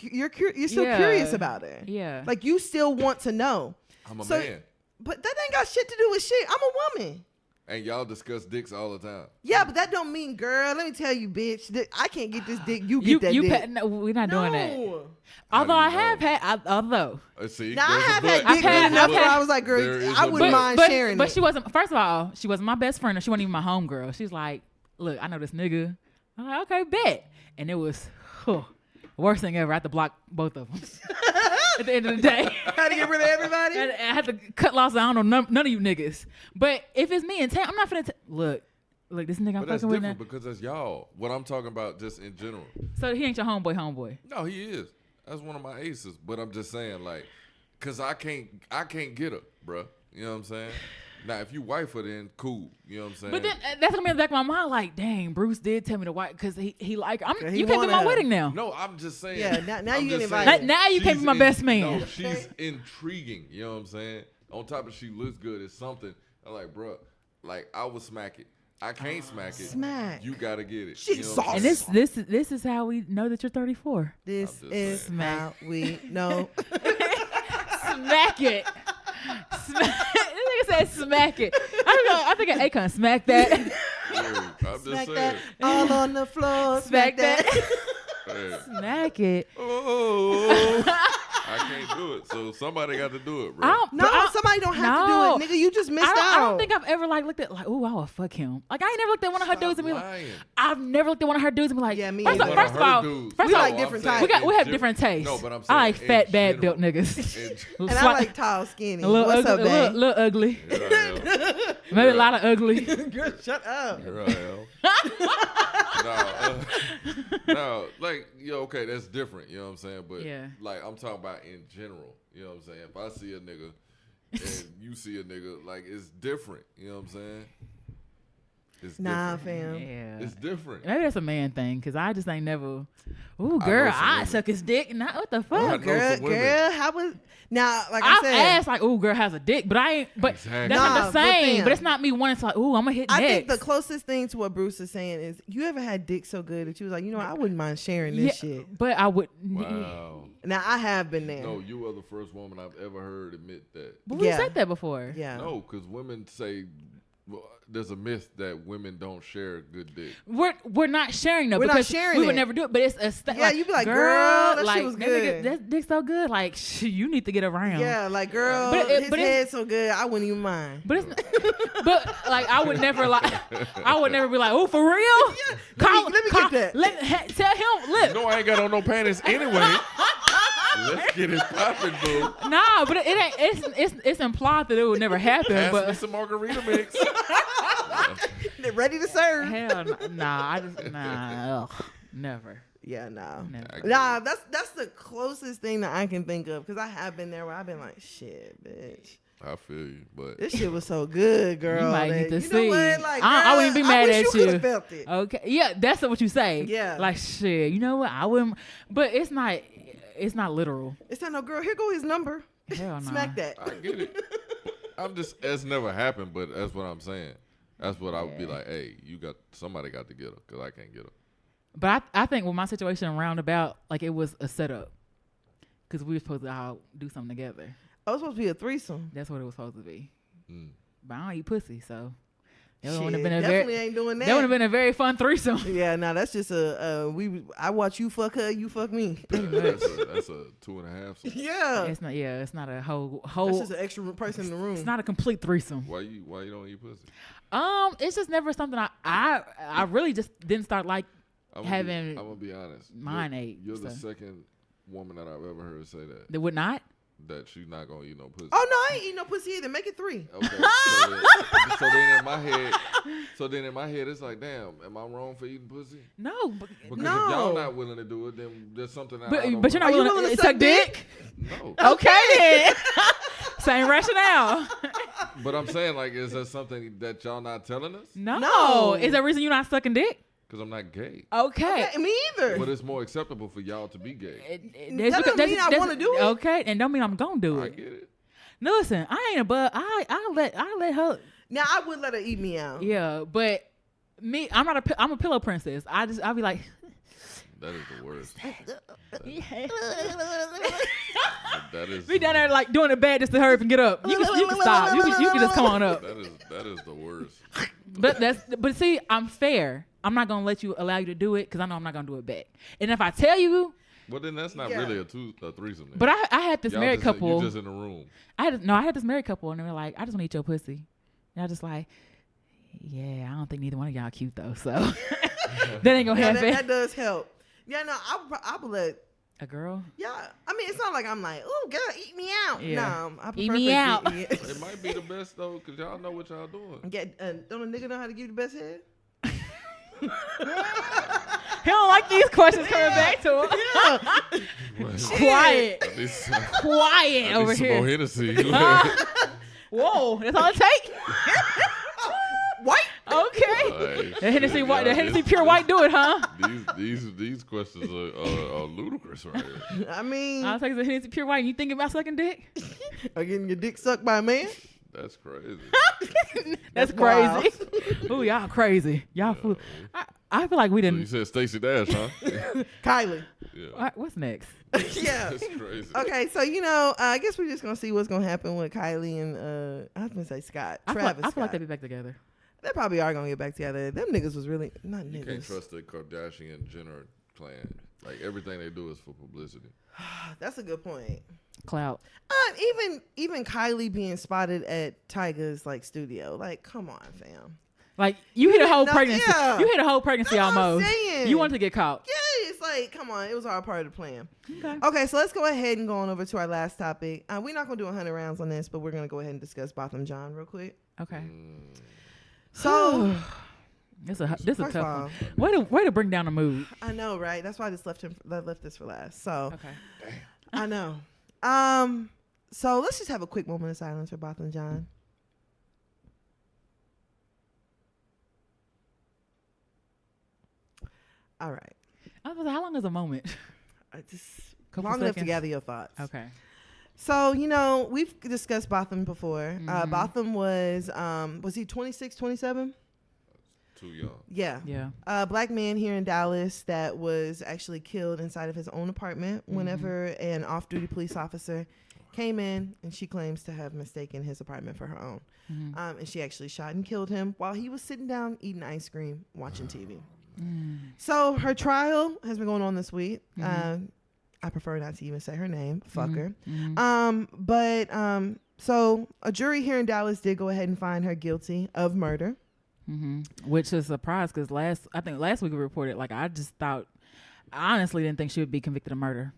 you're still curious about her. Yeah, like you still want to know. I'm a man. But that ain't got shit to do with shit. I'm a woman. And y'all discuss dicks all the time. Yeah, but that don't mean, girl, let me tell you, bitch, I can't get this dick. You get that dick. No, we're not doing that. How Although do you I have know? had, although. See, Now I there's a have but. had dick I've had- good enough I've where had- I was like, There girl, is I a wouldn't but. mind sharing But it. she wasn't. First of all, she wasn't my best friend, and she wasn't even my homegirl. She's like, look, I know this nigga. I'm like, okay, bet. And it was worst thing ever. I had to block both of them at the end of the day. How to get rid of everybody? And I had to cut losses. I don't know none of you niggas. But if it's me and Tam, I'm not finna look, this nigga I'm But that's fucking with now. different because that's y'all. What I'm talking about just in general. So he ain't your homeboy. No, he is. That's one of my aces. But I'm just saying, like, cause I can't get her, bruh. You know what I'm saying? Now, if you wife her, then cool. You know what I'm saying? But then that's gonna be in the back of my mind, like, dang, Bruce did tell me to wife because he like her. He You came to wanted my her. wedding now. no, I'm just saying. Yeah, now I'm you get just invited. saying, Now you can't be she's my best man. No, she's intriguing. You know what I'm saying? On top of she looks good, it's something. I'm like, bruh, like I would smack it. I can't smack it. Smack. You gotta get it. She's you know what I'm And saying? this is how we know that you're 34. This I'm just is saying. how we know. Smack it. This nigga said smack it. I think an Akon smack that. Yeah, I'm just Smack saying. that all on the floor. Smack that. Hey. Smack it. Oh, I can't do it. So somebody got to do it, bro. No, somebody don't have No. to do it, nigga. You just missed I out. don't think I've ever looked at ooh, I would fuck him. Like I ain't never looked at one of her Stop dudes and be like, lying. I've never looked at one of her dudes and be like, Yeah, me first, either. of, One first of of her all, dudes. first We of all, like different I'm types. saying we have in different general- tastes. No, but I'm I saying like in fat, bad built general. niggas. And I like tall, skinny. a little What's ugly, up, babe? little ugly. Here I am. Maybe a lot of ugly. Girl, shut up. Here I am. No, like, okay, that's different. You know what I'm saying? But Yeah. like, I'm talking about in general. You know what I'm saying? If I see a nigga and you see a nigga, like, it's different. You know what I'm saying? It's Nah, different. fam. Yeah. It's different. Maybe that's a man thing, because I just ain't never, ooh, know girl, some I women. suck his dick. Not what the I fuck. know Girl, some women. how was now? Like I I've said, asked like, ooh, girl has a dick, but I ain't. But Exactly. that's not Nah, the but same. fam. But it's not me wanting to like, ooh, I'm gonna hit I next. think the closest thing to what Bruce is saying is, you ever had dick so good that you was like, you know, I wouldn't mind sharing this shit. But I would. Wow. Now I have been there. No, you are the first woman I've ever heard admit that. But we Yeah. said that before. Yeah. No, because women say, well, there's a myth that women don't share good dick. We're not sharing though. We're not because sharing we would it. never do it. But it's a Yeah, you be like, girl, that shit like, was nigga, good. that dick's so good. Like, you need to get around. Yeah, like girl, But his it's- head's so good, I wouldn't even mind. But it's but like I would never be like, oh, for real? let me get that. Tell him, look. You know I ain't got on no panties anyway. Let's get it popping, boo. Nah, but it ain't. It's implied that it would never happen. Pass me But some margarita mix. They're ready to serve. hell, nah. Ugh, never. Yeah, no. Never. Nah, that's the closest thing that I can think of, because I have been there where I've been like, shit, bitch. I feel you, but This shit was so good, girl. You might that- need to you see. know what? Like, I wouldn't be mad wish at you. you. Could've felt it. Okay, yeah, that's what you say. Yeah. like shit. You know what? I wouldn't. But it's not. It's not literal. It's not no girl. Here go his number. Hell no. Smack that. I get it. I'm just, it's never happened, but that's what I'm saying. That's what I would be like, hey, somebody got to get her, because I can't get her. But I think with my situation roundabout, like it was a setup, because we were supposed to all do something together. Oh, it was supposed to be a threesome. That's what it was supposed to be. Mm. But I don't eat pussy, so that Shit, would have been a definitely very. ain't doing that. That would have been a very fun threesome. Yeah, nah, that's just I watch you fuck her, you fuck me. That's a 2.5. So Yeah. It's not. Yeah, it's not a whole. That's just an extra person in the room. It's not a complete threesome. why you don't eat pussy? It's just never something I really just didn't start like I'm having. gonna be honest. mine ate, You're the so. second woman that I've ever heard say that. They would not. That she's not gonna eat no pussy. Oh no, I ain't eating no pussy either. Make it 3. Okay. So then in my head, it's like, damn, am I wrong for eating pussy? No, but, Because No. if y'all not willing to do it, then there's something that I but don't you're not Are you willing willing to to suck suck dick. No. Okay then. Same rationale. But I'm saying, like, is that something that y'all not telling us? No. Is there a reason you're not sucking dick? Because I'm not gay. Okay. Okay, me either. But it's more acceptable for y'all to be gay. That doesn't mean I wanna do it. Okay, and don't mean I'm gonna do I it. get it. No, listen, I ain't above. I let her. Now I would let her eat me out. Yeah, but me, I'm a pillow princess. I'll be like, That is the worst. Yeah. That is. We down there like doing it bad just to hurry up and get up. You can stop. You can just come on up. That is the worst. But see, I'm fair. I'm not gonna allow you to do it because I know I'm not gonna do it back. And if I tell you, well, then that's not really a threesome. Then. But I had this married couple. You just in the room. I had this married couple, and they were like, "I just want to eat your pussy." And I was just like, "Yeah, I don't think neither one of y'all cute though, so that ain't gonna happen." That does help. Yeah, no, I would let a girl. Yeah, I mean, it's not like I'm like, oh, girl, eat me out. Yeah. No, I prefer Eat me out. It might be the best though, cause y'all know what y'all doing. Don't a nigga know how to give you the best head? He don't like these questions coming back to him. Quiet. Quiet over here. More Hennessy. Whoa, that's all it take? White. Okay. The Hennessy white, the Hennessy pure white do it, huh? These questions are ludicrous right here. I mean, I'll take the Hennessy pure white. You thinking about sucking dick? Or getting your dick sucked by a man? That's crazy. That's crazy. Ooh, y'all crazy. Y'all fool. I feel like we So didn't. you said Stacey Dash, huh? Kylie. Yeah. What's next? Yeah. That's crazy. Okay, so I guess we're just gonna see what's gonna happen with Kylie and I was gonna say Scott. Travis. I feel like they'll be back together. They probably are gonna get back together. Them niggas was really not niggas. You can't trust the Kardashian Jenner clan. Like everything they do is for publicity. That's a good point. Clout. Even Kylie being spotted at Tyga's like studio. Like, come on, fam. Like you hit a whole No, pregnancy. yeah. You hit a whole pregnancy That's what I'm almost. saying. You wanted to get caught. Yeah, it's like, come on, it was all part of the plan. Okay. Okay, so let's go ahead and go on over to our last topic. We're not gonna do 100 rounds on this, but we're gonna go ahead and discuss Botham John real quick. Okay. So This a first tough of all, one. Way to bring down the mood. I know, right? That's why I just left this for last. So Okay. I know. So let's just have a quick moment of silence for Botham John. All right. I was like, how long is a moment? Just Couple long enough to seconds? gather your thoughts. Okay. So, we've discussed Botham before. Botham was he 26, 27? Too young. Yeah. Yeah. Black man here in Dallas that was actually killed inside of his own apartment whenever an off-duty police officer came in, and she claims to have mistaken his apartment for her own. And she actually shot and killed him while he was sitting down eating ice cream, watching TV. So her trial has been going on this week. I prefer not to even say her name. Fuck her. So a jury here in Dallas did go ahead and find her guilty of murder. Which is a surprise because last week we reported, like, I honestly didn't think she would be convicted of murder.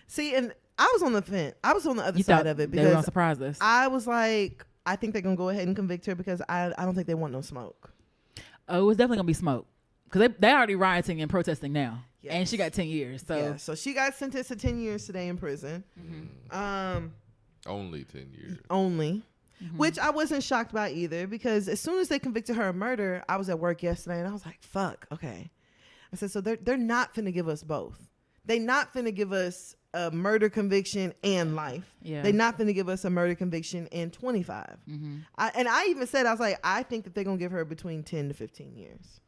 See, and I was on the fence. I was on the other side of it they were gonna because surprise us. I was like, I think they're gonna go ahead and convict her because I don't think they want no smoke. Oh, it was definitely gonna be smoke because they already rioting and protesting now, Yes. and she got 10 years. So Yeah, so she got sentenced to 10 years today in prison. Only 10 years. Only. Which I wasn't shocked by either, because as soon as they convicted her of murder, I was at work yesterday and I was like, fuck, okay. I said, so they're not finna give us both. They not finna give us a murder conviction and life. Yeah. They not finna give us a murder conviction and 25. I even said, I was like, I think that they're gonna give her between 10 to 15 years.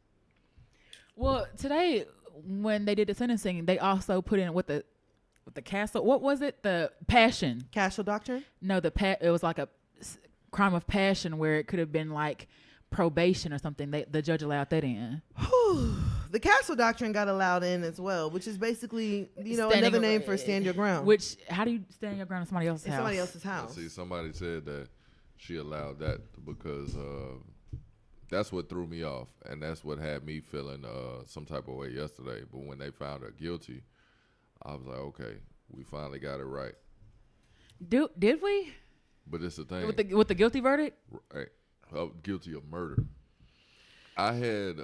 Well, today when they did the sentencing, they also put in with the castle. What was it? The passion. Castle doctrine? No, it was like a crime of passion where it could have been like probation or something. The judge allowed that in. The castle doctrine got allowed in as well, which is basically, another name for stand your ground. Which, how do you stand your ground in somebody else's in house? somebody else's house. See, somebody said that she allowed that because that's what threw me off, and that's what had me feeling some type of way yesterday. But when they found her guilty, I was like, okay, we finally got it right. Did we? But it's the thing with the guilty verdict. Right, guilty of murder. I had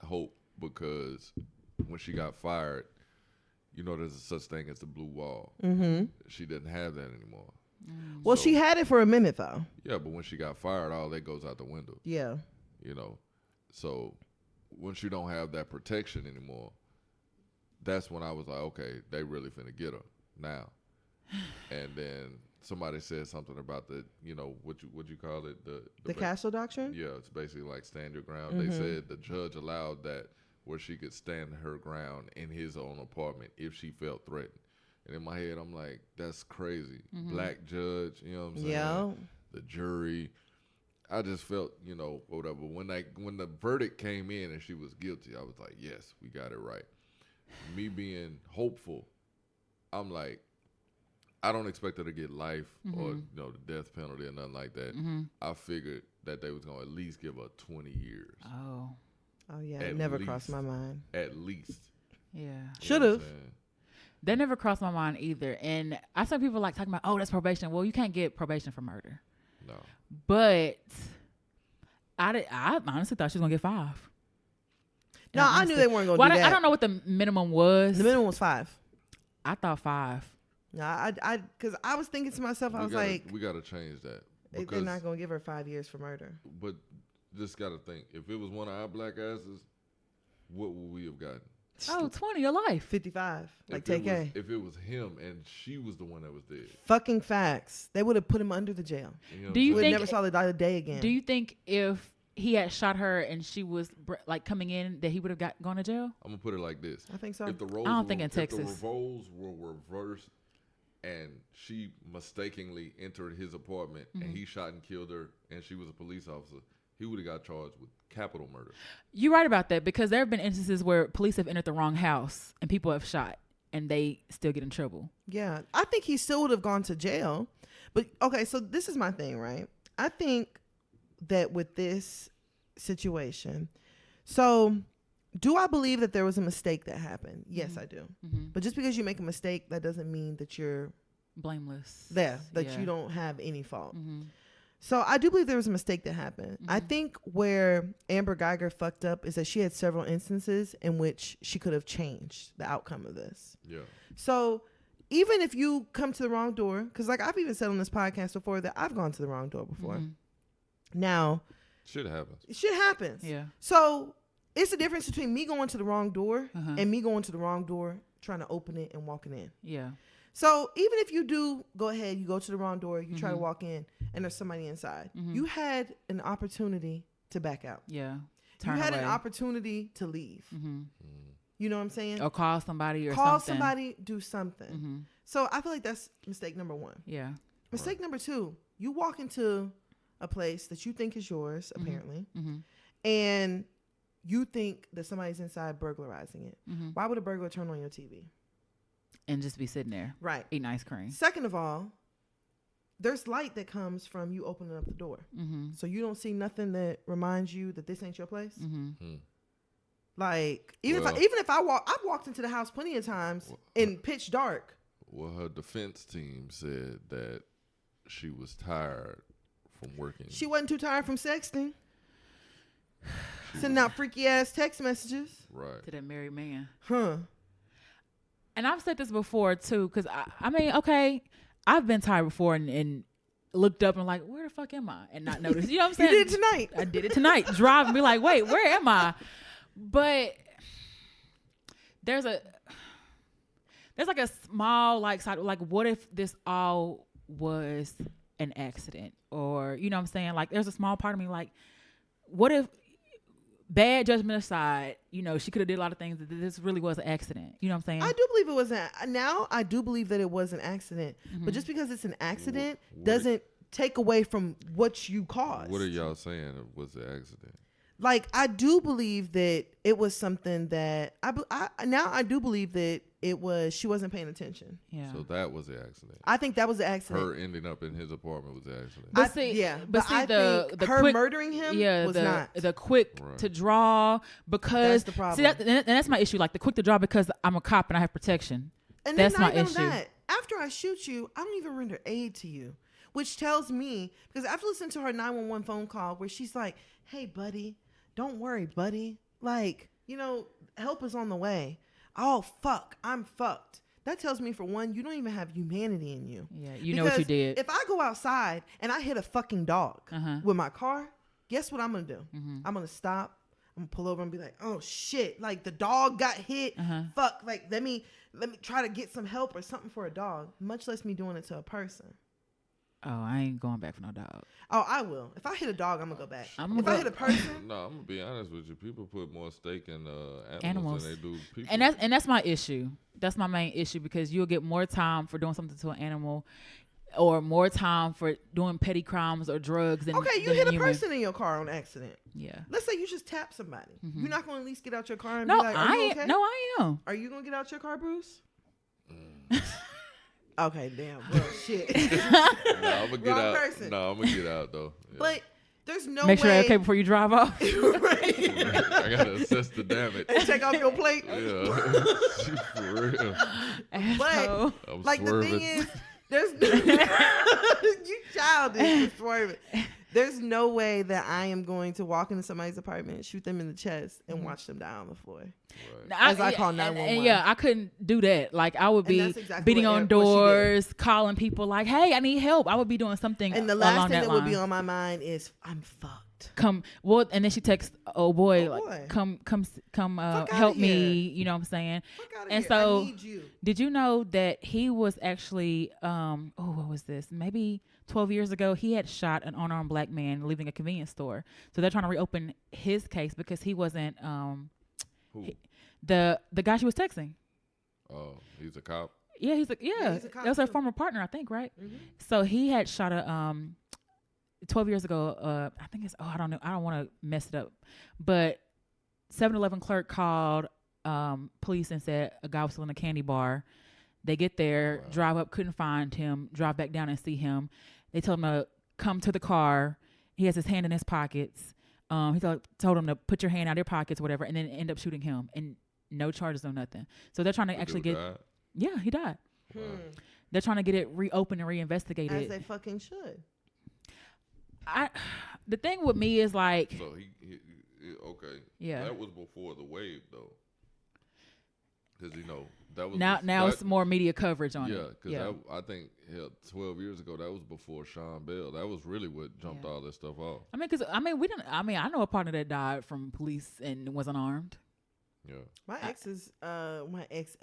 hope because when she got fired, there's a such thing as the blue wall. She didn't have that anymore. Well, she had it for a minute though. Yeah, but when she got fired, all that goes out the window. Yeah. So once you don't have that protection anymore, that's when I was like, okay, they really finna get her now. And then somebody said something about the, what you call it, the castle doctrine. Yeah, it's basically like stand your ground. They said the judge allowed that where she could stand her ground in his own apartment if she felt threatened. And in my head, I'm like, that's crazy. Black judge, you know what I'm saying? Yeah. The jury. I just felt, whatever. When the verdict came in and she was guilty, I was like, yes, we got it right. Me being hopeful, I'm like, I don't expect her to get life or the death penalty or nothing like that. I figured that they was gonna at least give her 20 years. Oh yeah, it never crossed my mind. At least. yeah. Should have. That never crossed my mind either. And I saw people like talking about, oh, that's probation. Well, you can't get probation for murder. No. But I honestly thought she was gonna get 5. No, I knew they weren't gonna do that. I don't know what the minimum was. The minimum was 5. I thought 5. No, because I was thinking to myself, we gotta change that. They're not gonna give her 5 years for murder. But just gotta think, if it was one of our black asses, what would we have gotten? Oh, 20 your life. 55. Like If it was him and she was the one that was dead. Fucking facts. They would have put him under the jail. Do you think never saw the light of day again? Do you think if he had shot her and she was like coming in that he would have gone to jail? I'm gonna put it like this. I think so. If the roles I don't think in Texas. If the roles were reversed and she mistakenly entered his apartment and he shot and killed her and she was a police officer, he would have got charged with capital murder. You're right about that, because there have been instances where police have entered the wrong house and people have shot and they still get in trouble. Yeah, I think he still would have gone to jail. But okay, so this is my thing, right? I think that with this situation, so do I believe that there was a mistake that happened? Yes, I do. But just because you make a mistake, that doesn't mean that you're blameless. That you don't have any fault. So I do believe there was a mistake that happened. I think where Amber Geiger fucked up is that she had several instances in which she could have changed the outcome of this. Yeah. So even if you come to the wrong door, because like I've even said on this podcast before that I've gone to the wrong door before. Now, shit happens. Shit happens. Yeah. So it's the difference between me going to the wrong door and me going to the wrong door, trying to open it and walking in. Yeah. So even if you do go ahead, you go to the wrong door, you try to walk in, and there's somebody inside, you had an opportunity to back out. Yeah. Turn away. An opportunity to leave. You know what I'm saying? Or call somebody or call something. Somebody, do something. So I feel like that's mistake number 1. Yeah. Mistake number 2, you walk into a place that you think is yours, apparently, and you think that somebody's inside burglarizing it. Why would a burglar turn on your TV? And just be sitting there. Right. Eating ice cream. Second of all, there's light that comes from you opening up the door. So you don't see nothing that reminds you that this ain't your place. Like, I've walked into the house plenty of times in pitch dark. Well, her defense team said that she was tired from working. She wasn't too tired from sexting. Sending out freaky ass text messages. Right. To that married man. Huh. And I've said this before too, because I mean, okay, I've been tired before and looked up and like, where the fuck am I? And not noticed. You know what I'm saying? You did it tonight. I did it tonight. Drive and be like, wait, where am I? But there's like a small like side, like what if this all was an accident? Or, you know what I'm saying? Like there's a small part of me like, what if, bad judgment aside, you know, she could have did a lot of things. That this really was an accident. You know what I'm saying? I do believe it was I do believe that it was an accident. But just because it's an accident doesn't take away from what you caused. What are y'all saying was the accident? Like, I do believe that it was something that I do believe that it was, she wasn't paying attention. Yeah. So that was the accident. I think that was the accident. Her ending up in his apartment was the accident. But I think her quick, murdering him was not. The quick to draw, because that's the problem. And that's my issue. Like the quick to draw because I'm a cop and I have protection. And that's my even issue. That, after I shoot you, I don't even render aid to you, which tells me, because I've listened to her 911 phone call where she's like, "Hey, buddy, don't worry, buddy. Like, you know, help is on the way. Oh, fuck, I'm fucked." That tells me, for one, you don't even have humanity in you. Yeah, you know what you did. If I go outside and I hit a fucking dog with my car, guess what I'm going to do? I'm going to stop. I'm going to pull over and be like, oh, shit. Like, the dog got hit. Fuck. Like, let me try to get some help or something for a dog, much less me doing it to a person. Oh, I ain't going back for no dog. Oh, I will. If I hit a dog, I'm gonna go back. I'm If gonna I hit a person, No, I'm gonna be honest with you. People put more stake in Animals. than they do people. And that's my issue. That's my main issue because you'll get more time for doing something to an animal, or more time for doing petty crimes or drugs than okay, you than hit a human. person in your car on accident. Yeah. Let's say you just tap somebody. You're not gonna at least get out your car and No, be like, "Are you okay? No, I am. Are you gonna get out your car, Bruce?" Okay, damn. Well, shit. No, I'm gonna get Wrong out. person. No, I'm gonna get out though. Yeah. But there's no Make sure way. they're okay before you drive off. Right. I gotta assess the damage. And take off your plate. Yeah, for real. Asshole. I'm Like swerving. the thing is, there's you childish for swerving. There's no way that I am going to walk into somebody's apartment, shoot them in the chest, and watch them die on the floor. Right. As I call and 911. yeah, I couldn't do that. Like I would And be that's exactly beating what on what she did. doors, calling people like, "Hey, I need help." I would be doing something And the along last thing that would line. be on my mind is, I'm fucked. Come, well, and then she texts, "Oh boy, Oh, like boy. come, outta help me." here. You know what I'm saying? Fuck outta And here. so- I need you. Did you know that he was actually, what was this? Maybe 12 years ago, he had shot an unarmed black man leaving a convenience store. So they're trying to reopen his case because he wasn't Who? the guy she was texting. Oh, he's a cop. Yeah, he's a cop that was her too. former partner, I think, right? Mhm. So he had shot a 12 years ago. I think it's I don't know. I don't want to mess it up, but 7-Eleven clerk called police and said a guy was still in a candy bar. They get there, Wow. drive up, couldn't find him, drive back down and see him. They told him to come to the car. He has his hand in his pockets. He told him to put your hand out of your pockets, whatever, and then end up shooting him. And no charges, no nothing. So they're trying to The actually dude get. died? Yeah, he died. Wow. They're trying to get it reopened and As reinvestigated. they fucking should. The thing with me is like, So he okay. yeah. That was before the wave though. Because that was Now that, it's more media coverage on yeah, it. because I think 12 years ago that was before Sean Bell. That was really what jumped Yeah. all this stuff off. We didn't. I know a partner that died from police and was unarmed. Yeah, My ex is my ex.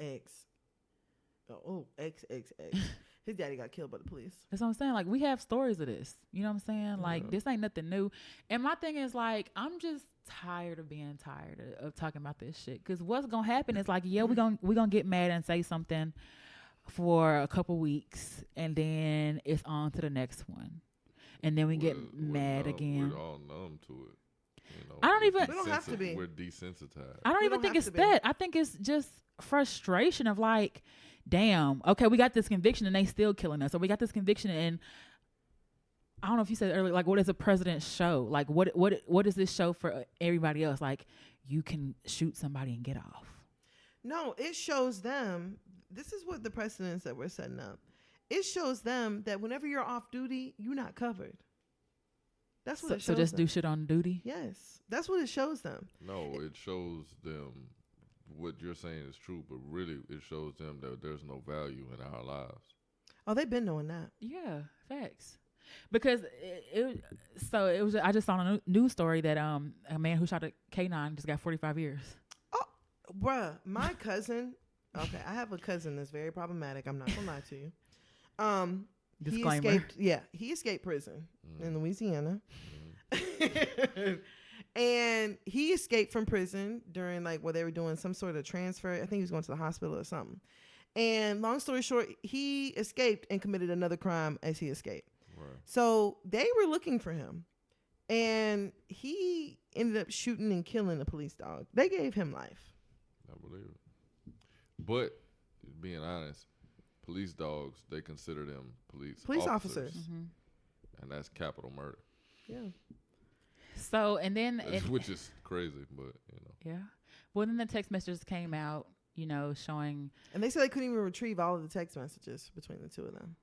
His daddy got killed by the police. That's what I'm saying. Like we have stories of this. You know what I'm saying? Like Yeah. this ain't nothing new. And my thing is like I'm just tired of being tired of talking about this shit. Because what's gonna happen is like we gonna get mad and say something for a couple weeks, and then it's on to the next one, and then we get mad again. We're all numb to it. I don't even- We don't have to be. We're desensitized. I don't We even don't think have it's to be. that. I think it's just frustration of like, damn, okay, we got this conviction and they still killing us. Or we got this conviction and I don't know if you said earlier, like, what does a president show? Like, what does this show for everybody else? Like, you can shoot somebody and get off. No, it shows them. This is what the precedents that we're setting up. It shows them that whenever you're off duty, you're not covered. That's what it shows So just them. do shit on duty. Yes, that's what it shows them. No, it shows them what you're saying is true, but really it shows them that there's no value in our lives. Oh, they've been knowing that. Yeah, facts. Because it was. I just saw a news story that a man who shot a K9 just got 45 years. Bruh, my cousin. Okay, I have a cousin that's very problematic. I'm not gonna lie to you. Disclaimer. He escaped prison Mm. in Louisiana. Mm. And he escaped from prison during like where they were doing some sort of transfer. I think he was going to the hospital or something. And long story short, he escaped and committed another crime as he escaped. Right. So they were looking for him. And he ended up shooting and killing a police dog. They gave him life. I believe it. But being honest, police dogs, they consider them police officers. Mm-hmm. and that's capital murder, Yeah. So and then which is crazy, but yeah. Well, then the text messages came out, showing. And they said they couldn't even retrieve all of the text messages between the two of them.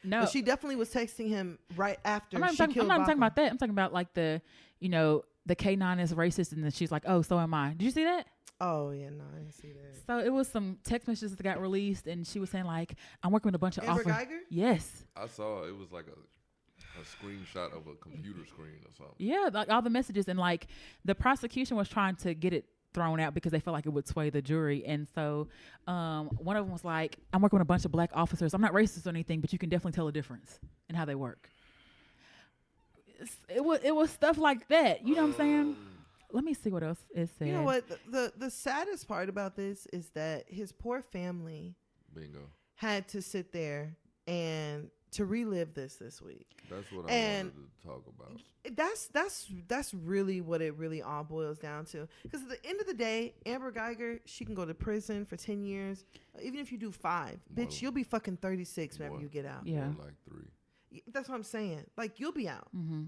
No, But she definitely was texting him right after I'm not she talking, killed I'm not talking Bachman. about that. I'm talking about like the K9 is racist, and then she's like, oh, so am I. Did you see that? Oh, yeah, no, I didn't see that. So it was some text messages that got released, and she was saying like, I'm working with a bunch of Amber offers. Geiger? Yes. I saw it was like a screenshot of a computer screen or something. Yeah, like all the messages, and like the prosecution was trying to get it thrown out because they felt like it would sway the jury. And so one of them was like, I'm working with a bunch of black officers. I'm not racist or anything, but you can definitely tell a difference in how they work. It was stuff like that. You know what I'm saying? Let me see what else it said. You know what? The saddest part about this is that his poor family had to sit there and to relive this week. That's what I wanted to talk about. That's really what it really all boils down to. Because at the end of the day, Amber Geiger, she can go to prison for 10 years. Even if you do 5, bitch, you'll be fucking 36 whenever you get out. Yeah. Like 3. That's what I'm saying. Like, you'll be out. Mm-hmm.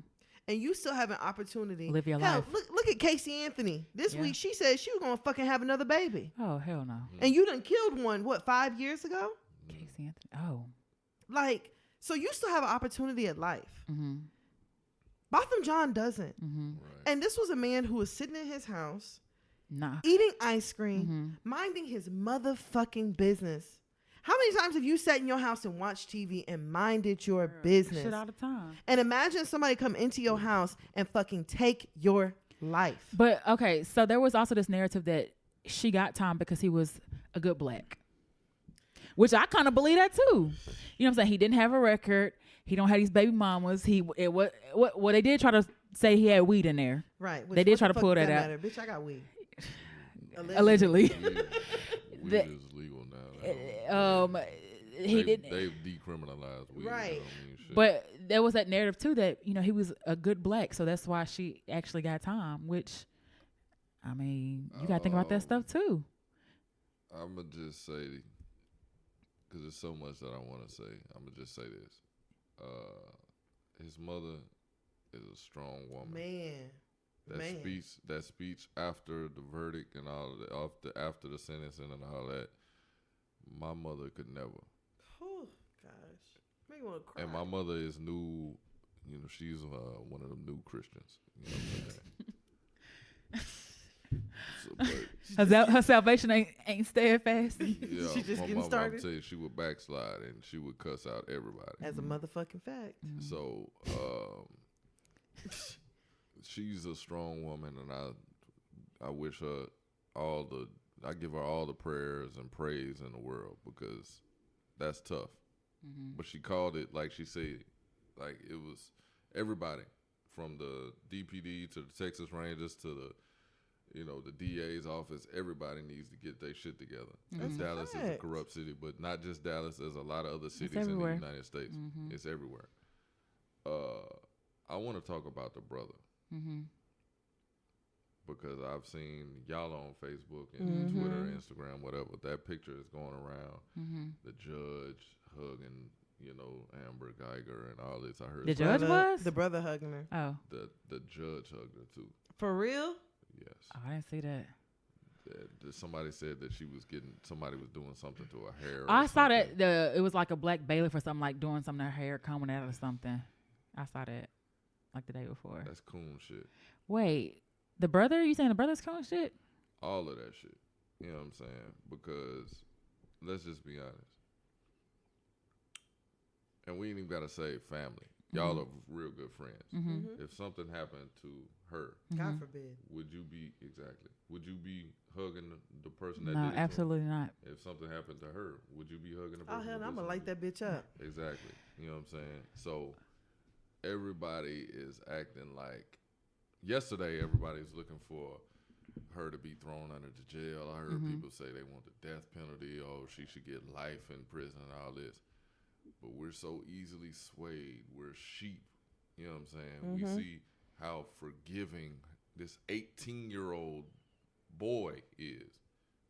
And you still have an opportunity. Live your life. Look at Casey Anthony. This week, she said she was going to fucking have another baby. Oh, hell no. And you done killed one, 5 years ago? Casey Anthony. Oh. Like, so you still have an opportunity at life. Mm-hmm. Botham Jean doesn't. Mm-hmm. Right. And this was a man who was sitting in his house, Nah. eating ice cream, minding his motherfucking business. How many times have you sat in your house and watched TV and minded your business? Shit all the time. And imagine somebody come into your house and fucking take your life. But, okay, so there was also this narrative that she got time because he was a good black. Which I kind of believe that too. You know what I'm saying? He didn't have a record. He don't have these baby mamas. Well, they did try to say he had weed in there. Right. They did try to pull that out. Matter? Bitch, I got weed. Allegedly. Weed is legal now. They've decriminalized weed. Right. But there was that narrative too that, you know, he was a good black, so that's why she actually got time, which, I mean, you got to think about that stuff too. I'm going to just say, because there's so much that I want to say, I'm going to just say this. His mother is a strong woman. Man. That speech after the verdict and all of that, after the sentencing and all that, my mother could never. Oh, gosh. Make me want to cry. And my mother is new, you know, she's one of them new Christians. You know what I'm saying? Her salvation ain't steadfast. Yeah, she just my getting mom started. Tell you, she would backslide and she would cuss out everybody. As a motherfucking fact. So she's a strong woman, and I wish her I give her all the prayers and praise in the world, because that's tough. But she called it, like she said, like it was everybody from the DPD to the Texas Rangers to the DA's office. Everybody needs to get their shit together. Dallas is a corrupt city, but not just Dallas. There's a lot of other cities in the United States. It's everywhere. I want to talk about the brother. Because I've seen y'all on Facebook and Twitter, Instagram, whatever. That picture is going around. The judge hugging, Amber Geiger and all this. I heard the judge was? The brother hugging her. Oh. The judge hugged her too. For real? Yes. Oh, I didn't see that. Somebody said that somebody was doing something to her hair. I saw that it was like a black bailiff or something, like doing something to her hair, combing out or something. I saw that like the day before. That's coon shit. Wait, the brother? You saying the brother's coon shit? All of that shit. You know what I'm saying? Because let's just be honest. And we ain't even got to say family. Y'all are real good friends. If something happened to her, God forbid, would you be hugging the person that No, did it? absolutely not. If something happened to her, would you be hugging the person? oh hell, that I'm gonna did light that bitch up. Exactly. You know what I'm saying? So everybody is acting like yesterday. Everybody's looking for her to be thrown under the jail. I heard people say they want the death penalty. Oh, she should get life in prison and all this. But we're so easily swayed. We're sheep. You know what I'm saying? We see how forgiving this 18-year-old boy is.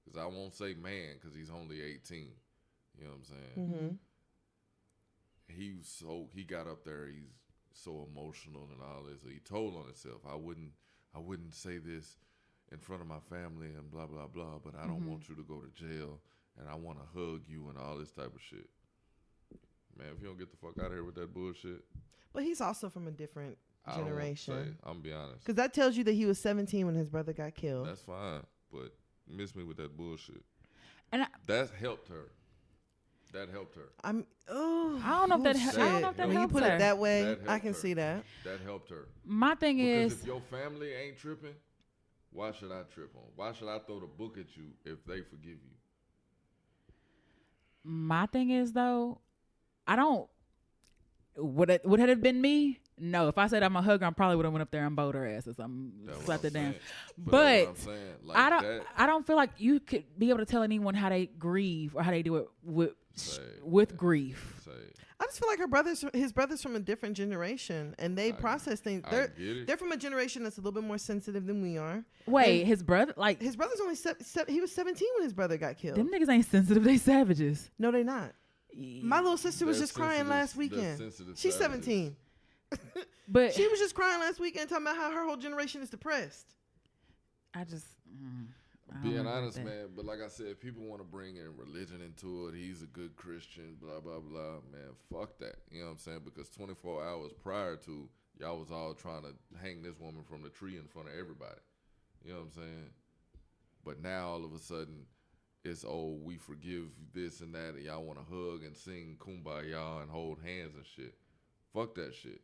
Because I won't say man, because he's only 18. You know what I'm saying? He got up there. He's so emotional and all this. He told on himself, I wouldn't say this in front of my family and blah, blah, blah, but I don't want you to go to jail, and I want to hug you and all this type of shit. Man, if you don't get the fuck out of here with that bullshit. But he's also from a different generation. I'm be honest. Because that tells you that he was 17 when his brother got killed. That's fine, but miss me with that bullshit. And that helped her. That helped her. I don't know if that helped when you put it that way, That I can her. see that. That helped her. My thing Because is, if your family ain't tripping, Why should I trip on? Why should I throw the book at you if they forgive you? My thing is though, I don't. Would it have been me? No. If I said I'm a hugger, I probably would have went up there and bowed her ass or something, slapped her down. But like I don't feel like you could be able to tell anyone how they grieve or how they do it with grief. I just feel like his brothers from a different generation, and they process things. They're from a generation that's a little bit more sensitive than we are. Wait, and his brother's only he was 17 when his brother got killed. Them niggas ain't sensitive. They savages. No, they not. My little sister was just crying last weekend. She's 17. But she was just crying last weekend talking about how her whole generation is depressed. I just being honest, man. But like I said, people want to bring in religion into it. He's a good Christian, blah blah blah. Man, fuck that. You know what I'm saying? Because 24 hours prior to, y'all was all trying to hang this woman from the tree in front of everybody. You know what I'm saying? But now all of a sudden, it's, oh, we forgive this and that, and y'all want to hug and sing Kumbaya and hold hands and shit. Fuck that shit.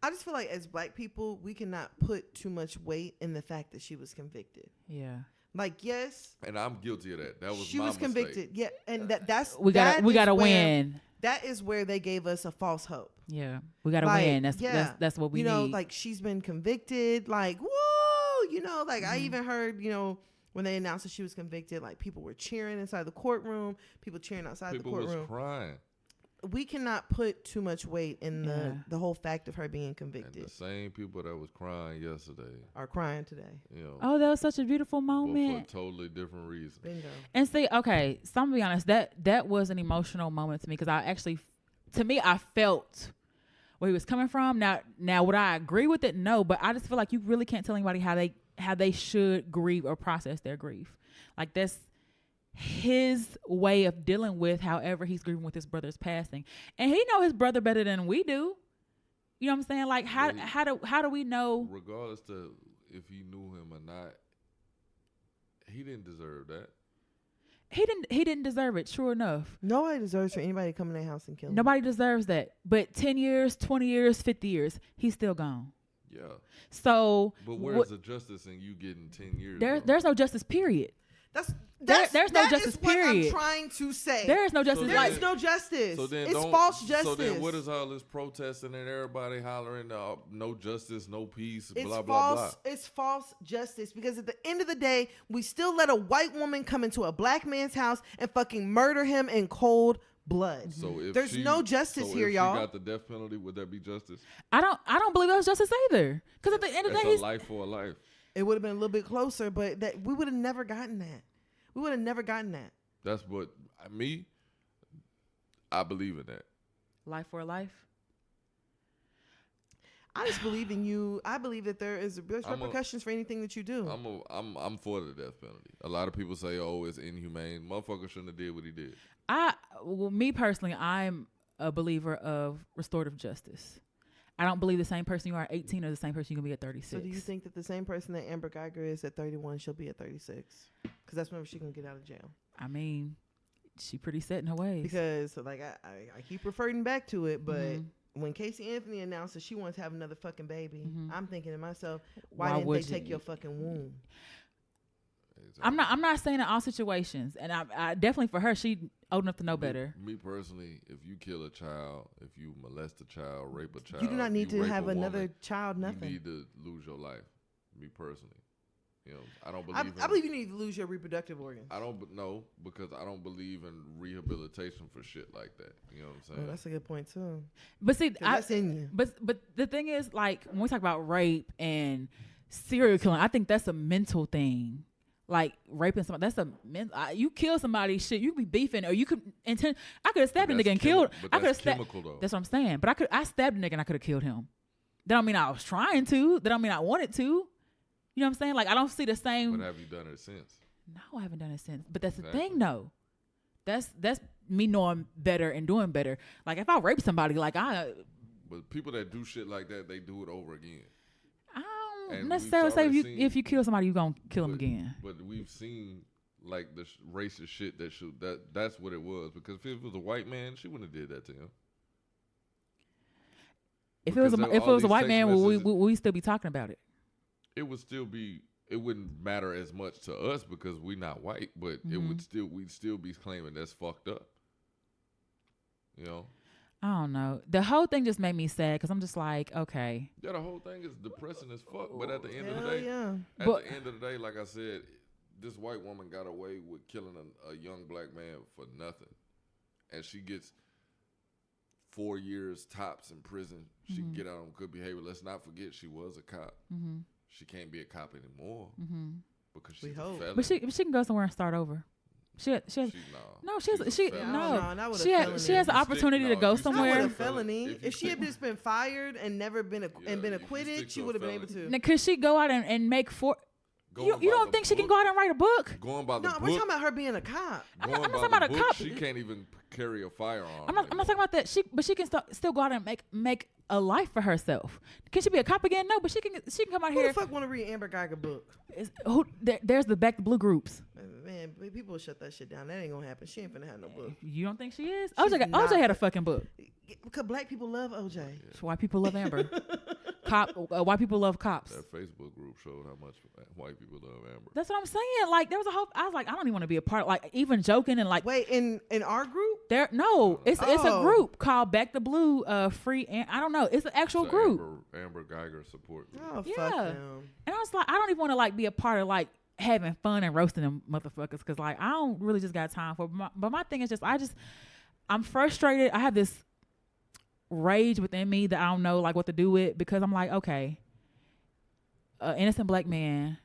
I just feel like as black people, we cannot put too much weight in the fact that she was convicted. Yeah. Like, yes. And I'm guilty of that. That was she my was mistake. Convicted. Yeah, and that's we gotta win. That is where they gave us a false hope. Yeah, we gotta win. That's what we need. You know, like she's been convicted. Like, woo! You know, like I even heard, you know, when they announced that she was convicted, like people were cheering inside the courtroom, people cheering outside the courtroom. People was crying. We cannot put too much weight in the whole fact of her being convicted. And the same people that was crying yesterday are crying today. You know, oh, that was such a beautiful moment. But for a totally different reason. Bingo. And see, okay, so I'm gonna be honest, that was an emotional moment to me because I felt where he was coming from. Now, would I agree with it? No, but I just feel like you really can't tell anybody how they should grieve or process their grief. Like that's his way of dealing with however he's grieving with his brother's passing, and he know his brother better than we do. You know what I'm saying? Like how do we know? Regardless to if he knew him or not, he didn't deserve that. He didn't deserve it. True enough. Nobody deserves for anybody to come in their house and kill him. Nobody deserves that. But 10 years, 20 years, 50 years, he's still gone. Yeah. So, but where's the justice in you getting 10 years? There's no justice. Period. There's no justice. Period. What I'm trying to say. There is no justice. There's no justice. So then it's false justice. So then, what is all this protesting and everybody hollering, no justice, no peace, it's blah false, blah blah? It's false justice because at the end of the day, we still let a white woman come into a black man's house and fucking murder him in cold blood. So if there's no justice here, y'all. If she got the death penalty, would that be justice? I don't believe that was justice either. Because at the end of the day, it's a life for a life. It would have been a little bit closer, but we would have never gotten that. We would have never gotten that. That's what I believe in that. Life for a life. I just believe in you. I believe that there's repercussions for anything that you do. I'm for the death penalty. A lot of people say, "Oh, it's inhumane." Motherfucker shouldn't have did what he did. Me personally, I'm a believer of restorative justice. I don't believe the same person you are at 18 or the same person you're going to be at 36. So do you think that the same person that Amber Geiger is at 31, she'll be at 36? Because that's whenever she can get out of jail. I mean, she pretty set in her ways. Because like I keep referring back to it, but when Casey Anthony announced that she wants to have another fucking baby, I'm thinking to myself, why didn't they take your fucking womb? Exactly. I'm not saying in all situations, and I definitely for her, she old enough to know better. Me personally, if you kill a child, if you molest a child, rape a child, you do not need to have another child. Nothing. You need to lose your life. Me personally, you know, I don't believe. I believe you need to lose your reproductive organs. I don't know because I don't believe in rehabilitation for shit like that. You know what I'm saying? Well, that's a good point too. But see, that's in you. But the thing is, like when we talk about rape and serial killing, I think that's a mental thing. Like raping somebody, you kill somebody, shit. You could be beefing, or you could intend. I could have stabbed a nigga and killed. I could have chemical though. That's what I'm saying. But I stabbed a nigga and I could have killed him. That don't mean I was trying to. That don't mean I wanted to. You know what I'm saying? Like I don't see the same. But have you done it since? No, I haven't done it since. But that's the thing, though. That's me knowing better and doing better. Like if I rape somebody, But people that do shit like that, they do it over again. I don't necessarily say if you kill somebody, you gonna kill them again. But we've seen like the racist shit that's what it was. Because if it was a white man, she wouldn't have did that to him. If it was a white man, would we still be talking about it? It would still be it wouldn't matter as much to us because we're not white, but we'd still be claiming that's fucked up. You know? I don't know. The whole thing just made me sad because I'm just like, okay. Yeah, the whole thing is depressing as fuck. But at the end of the day, the end of the day, like I said, this white woman got away with killing a young black man for nothing, and she gets 4 years tops in prison. She can get out on good behavior. Let's not forget she was a cop. She can't be a cop anymore because she's a felon. But she can go somewhere and start over. She has the opportunity to go somewhere. Not with a felony. If she had just been fired and never been acquitted, she would have been able to. Now, could she go out and make You don't think she can go out and write a book? Going by the book. We're talking about her being a cop. I'm not talking about a cop. She can't even carry a firearm. I'm not talking about that. But she can still go out and make a life for herself. Can she be a cop again? No, but she can come out here. Who the fuck want to read Amber Geiger book? There's the Back to Blue groups. Man, people will shut that shit down. That ain't gonna happen. She ain't finna have no book. You don't think she is? OJ had a fucking book. Because black people love OJ. So white people love Amber. White people love cops. That Facebook group showed how much white people love Amber. That's what I'm saying. Like there was a whole. I was like, I don't even want to be a part. Like even joking and like. Wait, in our group? It's a group called Back to Blue. Free. And I don't know. It's an actual group. Amber Geiger support group. Oh fuck them. And I was like, I don't even want to like be a part of like having fun and roasting them motherfuckers because like I don't really just got time for. But my thing is I'm frustrated. I have this rage within me that I don't know like what to do with because I'm like, okay, an innocent black man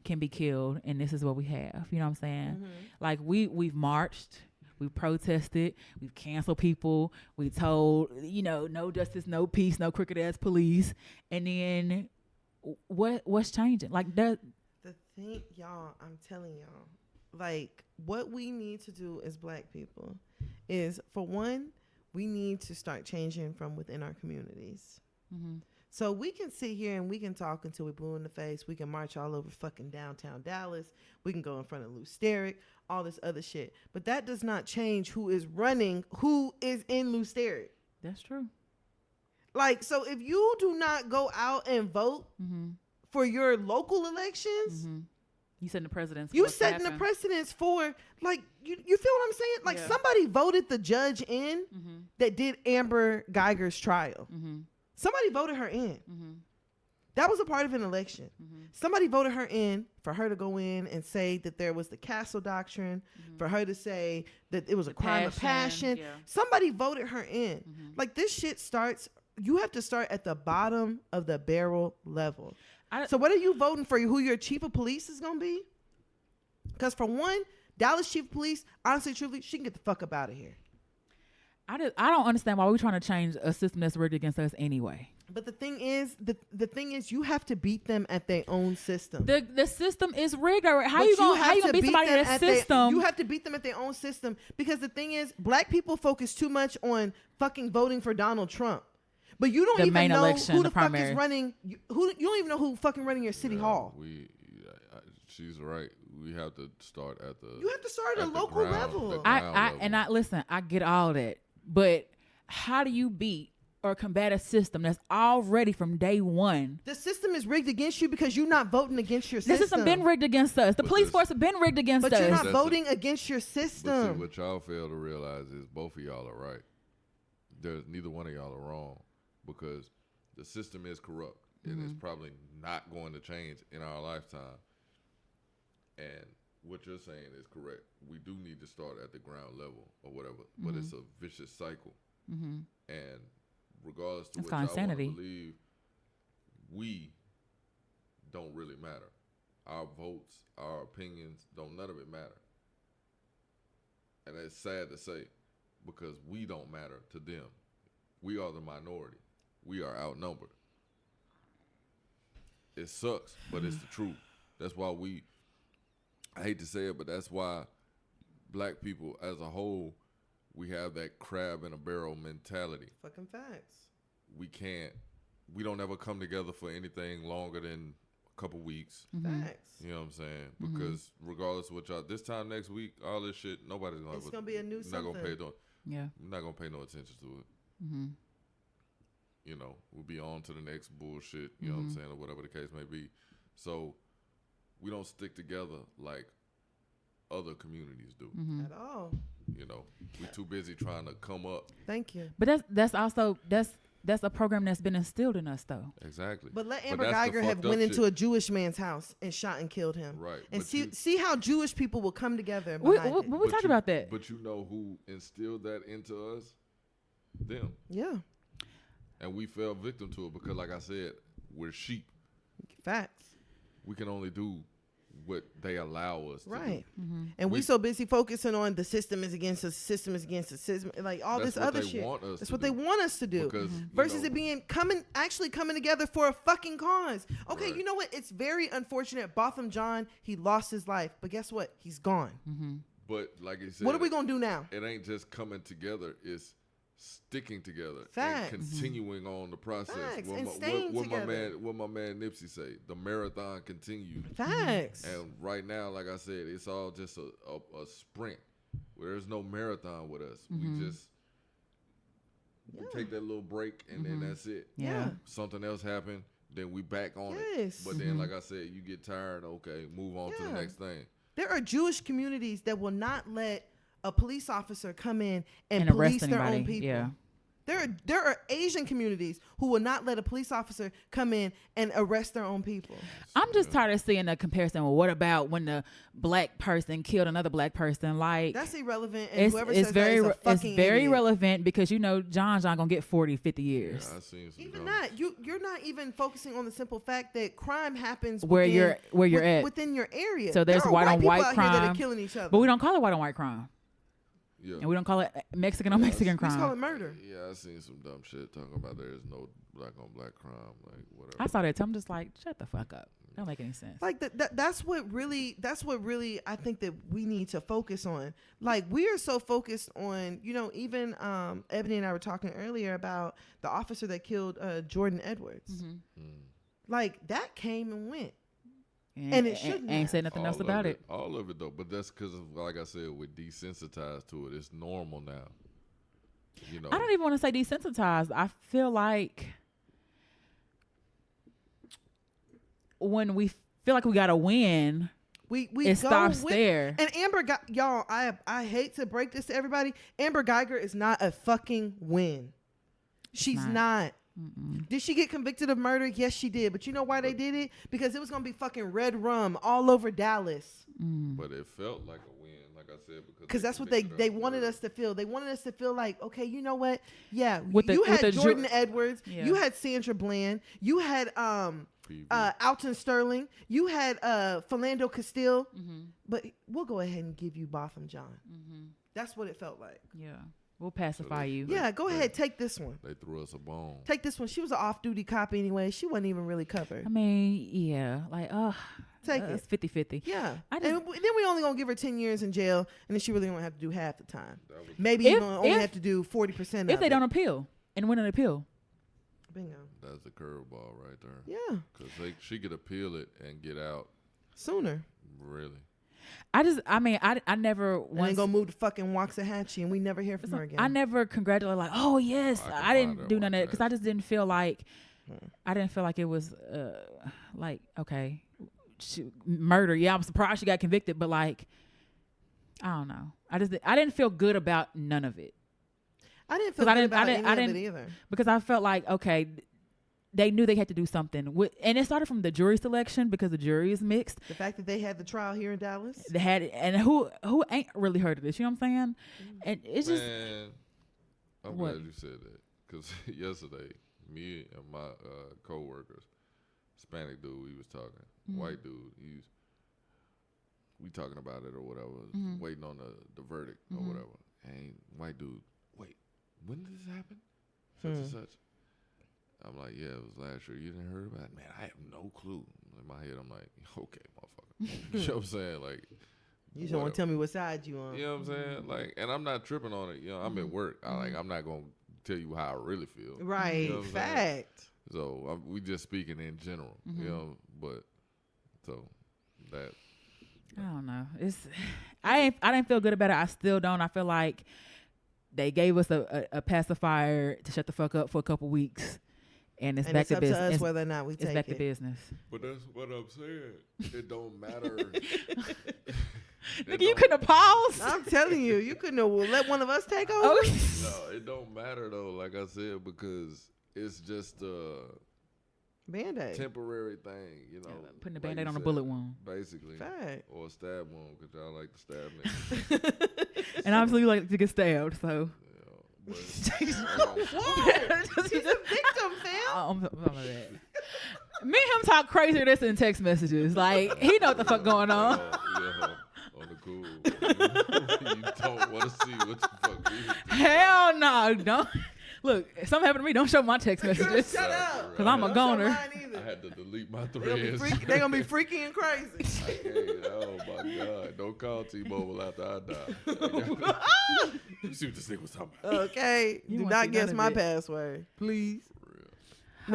can be killed and this is what we have. You know what I'm saying? Like we've marched, we've protested, we've canceled people, we told, no justice, no peace, no crooked ass police, and then what's changing? Like that. The thing, y'all, I'm telling y'all, like what we need to do as black people is, for one, we need to start changing from within our communities. So we can sit here and we can talk until we're blue in the face. We can march all over fucking downtown Dallas. We can go in front of Lou Sterrick, all this other shit. But that does not change who is in Lou Sterrick. That's true. Like, so if you do not go out and vote for your local elections, you setting the precedence. You setting the precedence for, like, you feel what I'm saying? Like, somebody voted the judge in that did Amber Geiger's trial. Somebody voted her in. That was a part of an election. Somebody voted her in for her to go in and say that there was the castle doctrine, for her to say that it was a crime of passion. Somebody voted her in. Like, this shit starts, you have to start at the bottom of the barrel level. So what are you voting for? Who your chief of police is going to be? Because for one, Dallas chief of police, honestly, truly, she can get the fuck up out of here. I don't understand why we're trying to change a system that's rigged against us anyway. But the thing is, you have to beat them at their own system. The system is rigged. How you gonna beat somebody at their system? You have to beat them at their own system, because the thing is, black people focus too much on fucking voting for Donald Trump. But you don't even know who the fuck is running. You don't even know who fucking running your city hall. She's right. We have to start at the. You have to start at a local level. Listen. I get all that, but how do you beat or combat a system that's already from day one? The system is rigged against you because you're not voting against your system. The system been rigged against us. The police force have been rigged against us. But you're not voting against your system. But see, what y'all fail to realize is both of y'all are right. There's neither one of y'all are wrong, because the system is corrupt and it's probably not going to change in our lifetime. And what you're saying is correct. We do need to start at the ground level or whatever, but it's a vicious cycle. And regardless to what y'all want to believe, we don't really matter. Our votes, our opinions, none of it matter. And it's sad to say, because we don't matter to them. We are the minority. We are outnumbered. It sucks, but it's the truth. That's why I hate to say it, but that's why black people as a whole, we have that crab in a barrel mentality. Fucking facts. We don't ever come together for anything longer than a couple weeks. Facts. You know what I'm saying? Because regardless of what y'all, this time next week, all this shit, nobody's going to. It's going to be a new something. We're not going to pay no attention to it. We'll be on to the next bullshit, you know what I'm saying, or whatever the case may be. So we don't stick together like other communities do. Mm-hmm. At all. You know, we're too busy trying to come up. Thank you. But that's also that's a program that's been instilled in us though. Exactly. But let Amber that's the Geiger have fucked up went into shit. a Jewish man's house and shot and killed him. Right. And but see how Jewish people will come together. We behind it. talked you- about that. But you know who instilled that into us? Them. Yeah. And we fell victim to it because, like I said, we're sheep. Facts. We can only do what they allow us to Right. do. Mm-hmm. And we We- so busy focusing on the system is against us, system is against the system, like all That's this what other they shit. want us That's to what do. they want us to do. Because Versus it being actually coming together for a fucking cause. Okay, Right. you know what? It's very unfortunate. Botham John, he lost his life, but guess what? He's gone. Mm-hmm. But like I said, What are we gonna do now? It ain't just coming together; it's sticking together Facts. and continuing on the process. Facts. And staying what together. my man Nipsey say? The marathon continues. Facts. And right now, like I said, it's all just a sprint. Where there's no marathon with us. Mhm. We just we take that little break and then that's it. Yeah. Something else happened, then we back on it. Yes. But then, like I said, you get tired. Okay, move on to the Yeah. next thing. There are Jewish communities that will not let a police officer come in and, And arrest police their anybody. own people. Yeah. There are Asian communities who will not let a police officer come in and arrest their own people. I'm just tired of seeing the comparison. Well, what about when the black person killed another black person? Like That's irrelevant. And whoever says very that is a fucking it's very idiot. relevant because you know John gonna get 40, 50 years. Yeah, I seen some Even dumb- that, you're not even focusing on the simple fact that crime happens Where within, you're at. within your area. So there's there are white on people white out here that are crime, killing each other. But we don't call it white on white crime, Yeah. and we don't call it Mexican on Mexican we just call crime. it murder. Yeah, I seen some dumb shit talking about there's no black on black crime, like whatever. I saw that too. I'm just like, shut the fuck up. Don't make any sense. Like that's what really I think that we need to focus on. Like we are so focused on, you know, even Ebony and I were talking earlier about the officer that killed Jordan Edwards. Mhm. Like that came and went. And, And it shouldn't ain't have. said nothing else about it. All of it though, but that's because, like I said, we're desensitized to it. It's normal now. You know. I don't even want to say desensitized. I feel like when we feel like we gotta win, We it go stops with, there. And Amber y'all, I hate to break this to everybody. Amber Geiger is not a fucking win. She's not. not. Mm-mm. Did she get convicted of murder? Yes, she did. But you know why they did it? Because it was gonna be fucking red rum all over Dallas. Mm. But it felt like a win, like I said, Because that's what they wanted us to feel. They wanted us to feel like, okay, you know what? Yeah, With the- you with had the Jordan Edwards, Yeah. you had Sandra Bland, you had Alton Sterling, you had Philando Castile. Mm-hmm. But we'll go ahead and give you Botham John. Mm-hmm. That's what it felt like. Yeah, we'll pacify you. Yeah, go they- ahead, take this one. They threw us a bone. Take this one. She was an off-duty cop anyway. She wasn't even really covered. I mean, yeah, like, Take it's it. 50-50. Yeah. I And just- then we only gonna give her 10 years in jail, and then she really gonna have to do half the time. That was Maybe If- you gonna only if- have to do 40% If of they it. don't appeal and win an appeal, Bingo. that's the curveball right there. Yeah. Because she could appeal it and get out. Sooner. Really. I never And then once. go move to fucking Waxahachie, and we never hear from her again. I never congratulated like, oh yes, I can I find didn't her do on none of that Waxahachie. because I just didn't feel like, it was like okay, murder. Yeah, I'm surprised she got convicted, but like, I don't know. I didn't feel good about none of it I didn't feel 'Cause I good didn't- about I didn't- any I of it didn't- either. because I felt like okay, they knew they had to do something and it started from the jury selection because the jury is mixed. The fact that they had the trial here in Dallas. They had and who ain't really heard of this, you know what I'm saying? And it's just Man, I'm What? glad you said that. Because yesterday, me and my co-workers, Hispanic dude, we was talking. White dude, we talking about it or whatever, waiting on the verdict or whatever. And white dude, wait, when did this happen? Such and such. I'm like, yeah, it was last year. You didn't hear about it? Man, I have no clue. In my head, I'm like, okay, motherfucker. You know what I'm saying? Like, You just want to tell me what side you on. you know what I'm saying? Like, and I'm not tripping on it. You know, I'm at work. I'm not gonna tell you how I really feel. Right. You know what I'm saying? Fact. So we just speaking in general. You know, but so that. I don't know. I didn't feel good about it. I still don't. I feel like they gave us a pacifier to shut the fuck up for a couple weeks, And it's And back it's to up to business. us whether or not we It's take back to it. business. But that's what I'm saying. It don't matter. Nigga, you couldn't have paused. I'm telling you, you couldn't have let one of us take over. Oh, No, it don't matter though. Like I said, because it's just a Band-Aid. temporary thing, you know. putting a like Band-Aid you on a said, bullet wound. basically, Fact. or a stab wound, because y'all like to stab niggas. And obviously you like to get stabbed, so. But, Whoa! She's a victim, fam. I'm bad. Me and him talk crazier this in text messages. Like, he know what the fuck going on. yeah, on the cool. You don't want to see what the fuck we do. Hell no. Don't. Look, if something happened to me, don't show my text messages. Shut up. Because I'm a Don't show goner. mine I either. had to delete my They're gonna be threads. freaky, they're gonna be freaky and crazy. I can't. Oh my God! Don't call T-Mobile after I die. Let me see what this nigga was talking about. Okay, You do won't not see guess none my of it. password, please. For real.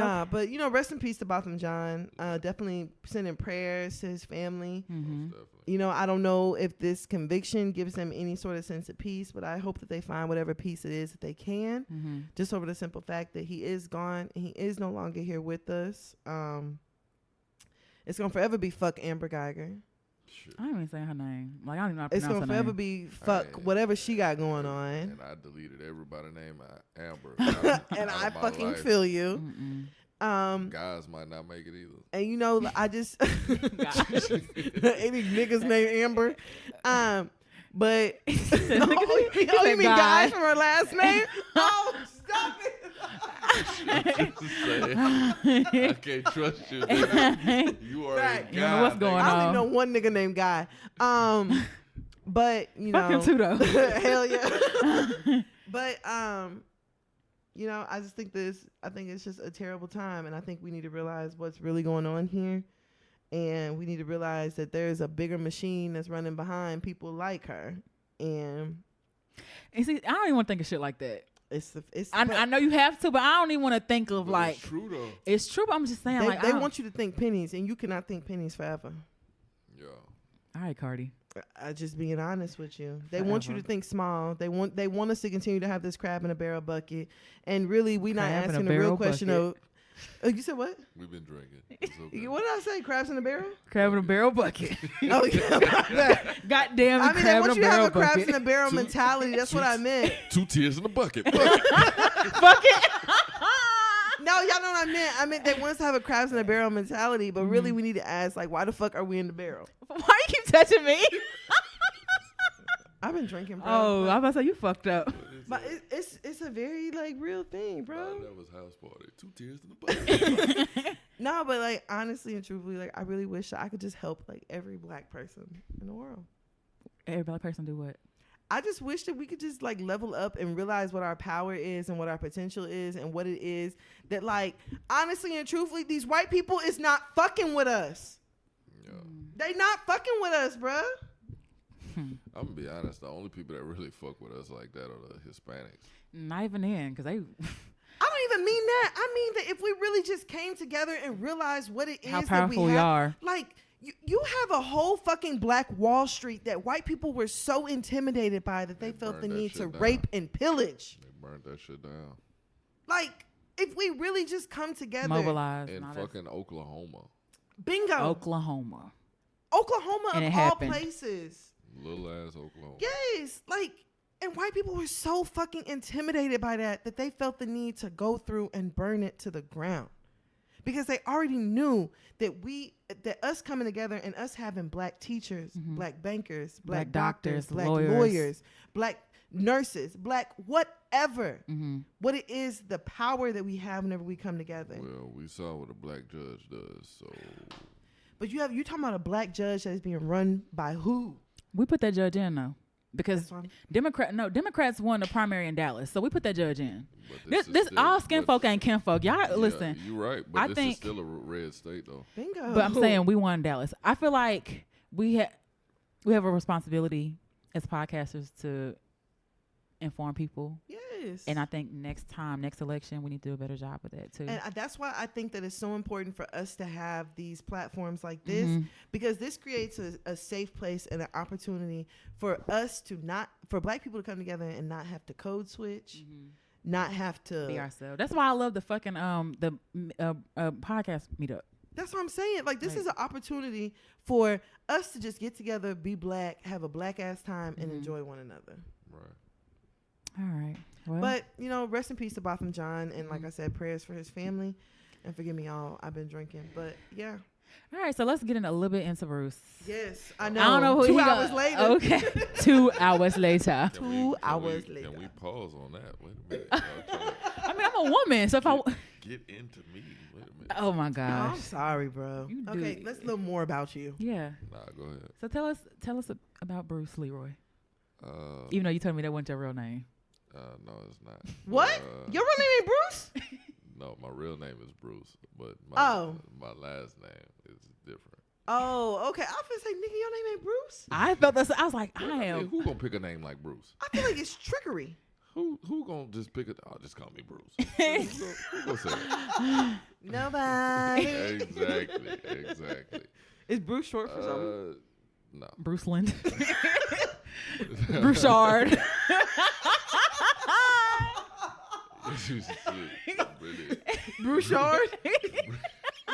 Nah, but rest in peace to Botham John. Definitely sending prayers to his family. Mm-hmm. Definitely. I don't know if this conviction gives them any sort of sense of peace, but I hope that they find whatever peace it is that they can, Mm-hmm. just over the simple fact that he is gone and he is no longer here with us. It's gonna forever be fuck Amber Geiger. Shit. I don't even say her name. Like, I don't even know how to It's pronounce gonna her forever name. be fuck Hey. whatever she got going on. And I deleted everybody's name Amber. And I out of my fucking life. feel you. Mm-mm. Guys might not make it either. And I just any niggas named Amber. But you mean guy. guys from her last name? Oh, stop it. I can't trust you. Nigga. You are Right. a You guy. know what's going I don't on. even know one nigga named Guy. But Fuck him too, though. hell yeah. But I just think I think it's just a terrible time, and I think we need to realize what's really going on here, and we need to realize that there's a bigger machine that's running behind people like her, and See, I don't even want to think of shit like that. I know you have to, but I don't even want to think of But like it's true though. it's true. But I'm just saying, they I don't- want you to think pennies, and you cannot think pennies forever. Yeah. All right, Cardi. I just being honest with you. They want you to Forever. think small. They want us to continue to have this crab in a barrel bucket. And really, we not Crab in a asking the real barrel question bucket. of. Oh, you said what? We've been drinking. It's okay. What did I say? Crabs in a barrel? Crab in a barrel bucket. Oh yeah. Goddamn, I mean, they crab want in you a to have barrel a crabs bucket. in a barrel mentality. That's what I meant. 2 tears in the bucket. Fuck it. No, y'all know what I meant. I meant they want us to have a crabs in a barrel mentality, but really we need to ask, like, why the fuck are we in the barrel? Why you keep touching me? I've been drinking, bro. Oh, I was about to say you fucked up. But it's a very like real thing, bro. That was house party. 2 tears in the bucket. No, but like honestly and truthfully, like I really wish I could just help like every black person in the world. Every black person do what? I just wish that we could just like level up and realize what our power is and what our potential is and what it is that like honestly and truthfully, these white people is not fucking with us. Yeah. They not fucking with us, bruh. I'm gonna be honest. The only people that really fuck with us like that are the Hispanics. Not even in, because they. I don't even mean that. I mean that if we really just came together and realized what it is How that powerful we have, are. like you have a whole fucking Black Wall Street that white people were so intimidated by that they felt the burned that need to shit down. rape and pillage. They burned that shit down. Like if we really just come together, Mobilized. In and all that. fucking Oklahoma. bingo, Oklahoma. Oklahoma And of it all happened. places. Little ass Oklahoma. Yes, like, and white people were so fucking intimidated by that they felt the need to go through and burn it to the ground because they already knew that us coming together and us having black teachers, black bankers, black, Black doctors, doctors, black lawyers. lawyers, black nurses, black whatever, Mm-hmm. what it is, the power that we have whenever we come together. Well, we saw what a black judge does. So But you talking about a black judge that is being run by who? We put that judge in though, because That's what Democrats won the primary in Dallas, so we put that judge in. but This is still- all skin but- folk ain't kinfolk. Y'all yeah, listen. You're right, but I this think- is still a red state though. Bingo. But I'm saying we won Dallas. I feel like we have a responsibility as podcasters to inform people, yes. and I think next election, we need to do a better job with that too. And that's why I think that it's so important for us to have these platforms like this, Mhm. because this creates a safe place and an opportunity for us for black people to come together and not have to code switch, not have to be ourselves. That's why I love the fucking podcast meetup. That's what I'm saying. Like, this Right. is an opportunity for us to just get together, be black, have a black ass time, and enjoy one another. Right. All right. Well, But, you know, rest in peace to Botham John. And like I said, prayers for his family. And forgive me, y'all. I've been drinking. But, yeah. all right. So let's get in a little bit into Bruce. Yes, I know. I don't know who 2 he hours got. later. Okay. 2 hours later. Two hours later. Can we pause on that? Wait a minute. Y'all trying I mean, I'm a woman, so if I. to get into me. Wait a minute. Oh my Oh, gosh. I'm sorry, bro. You do Okay, it. let's know more about you. Yeah. Nah, go ahead. So tell us about Bruce Leeroy. Uh, Even though you told me that wasn't your real name. no, it's not. What? Your real name ain't Bruce? No, my real name is Bruce, but my last name is different. Oh, okay. I was gonna say, nigga, your name ain't Bruce? I felt this. I was like, I Hey, am. who gonna pick a name like Bruce? I feel like it's trickery. Who gonna just pick it? Oh, just call me Bruce. Who gonna say that? Nobody. Exactly. Is Bruce short for something? No. Bruce Lind. Broussard. Broussard?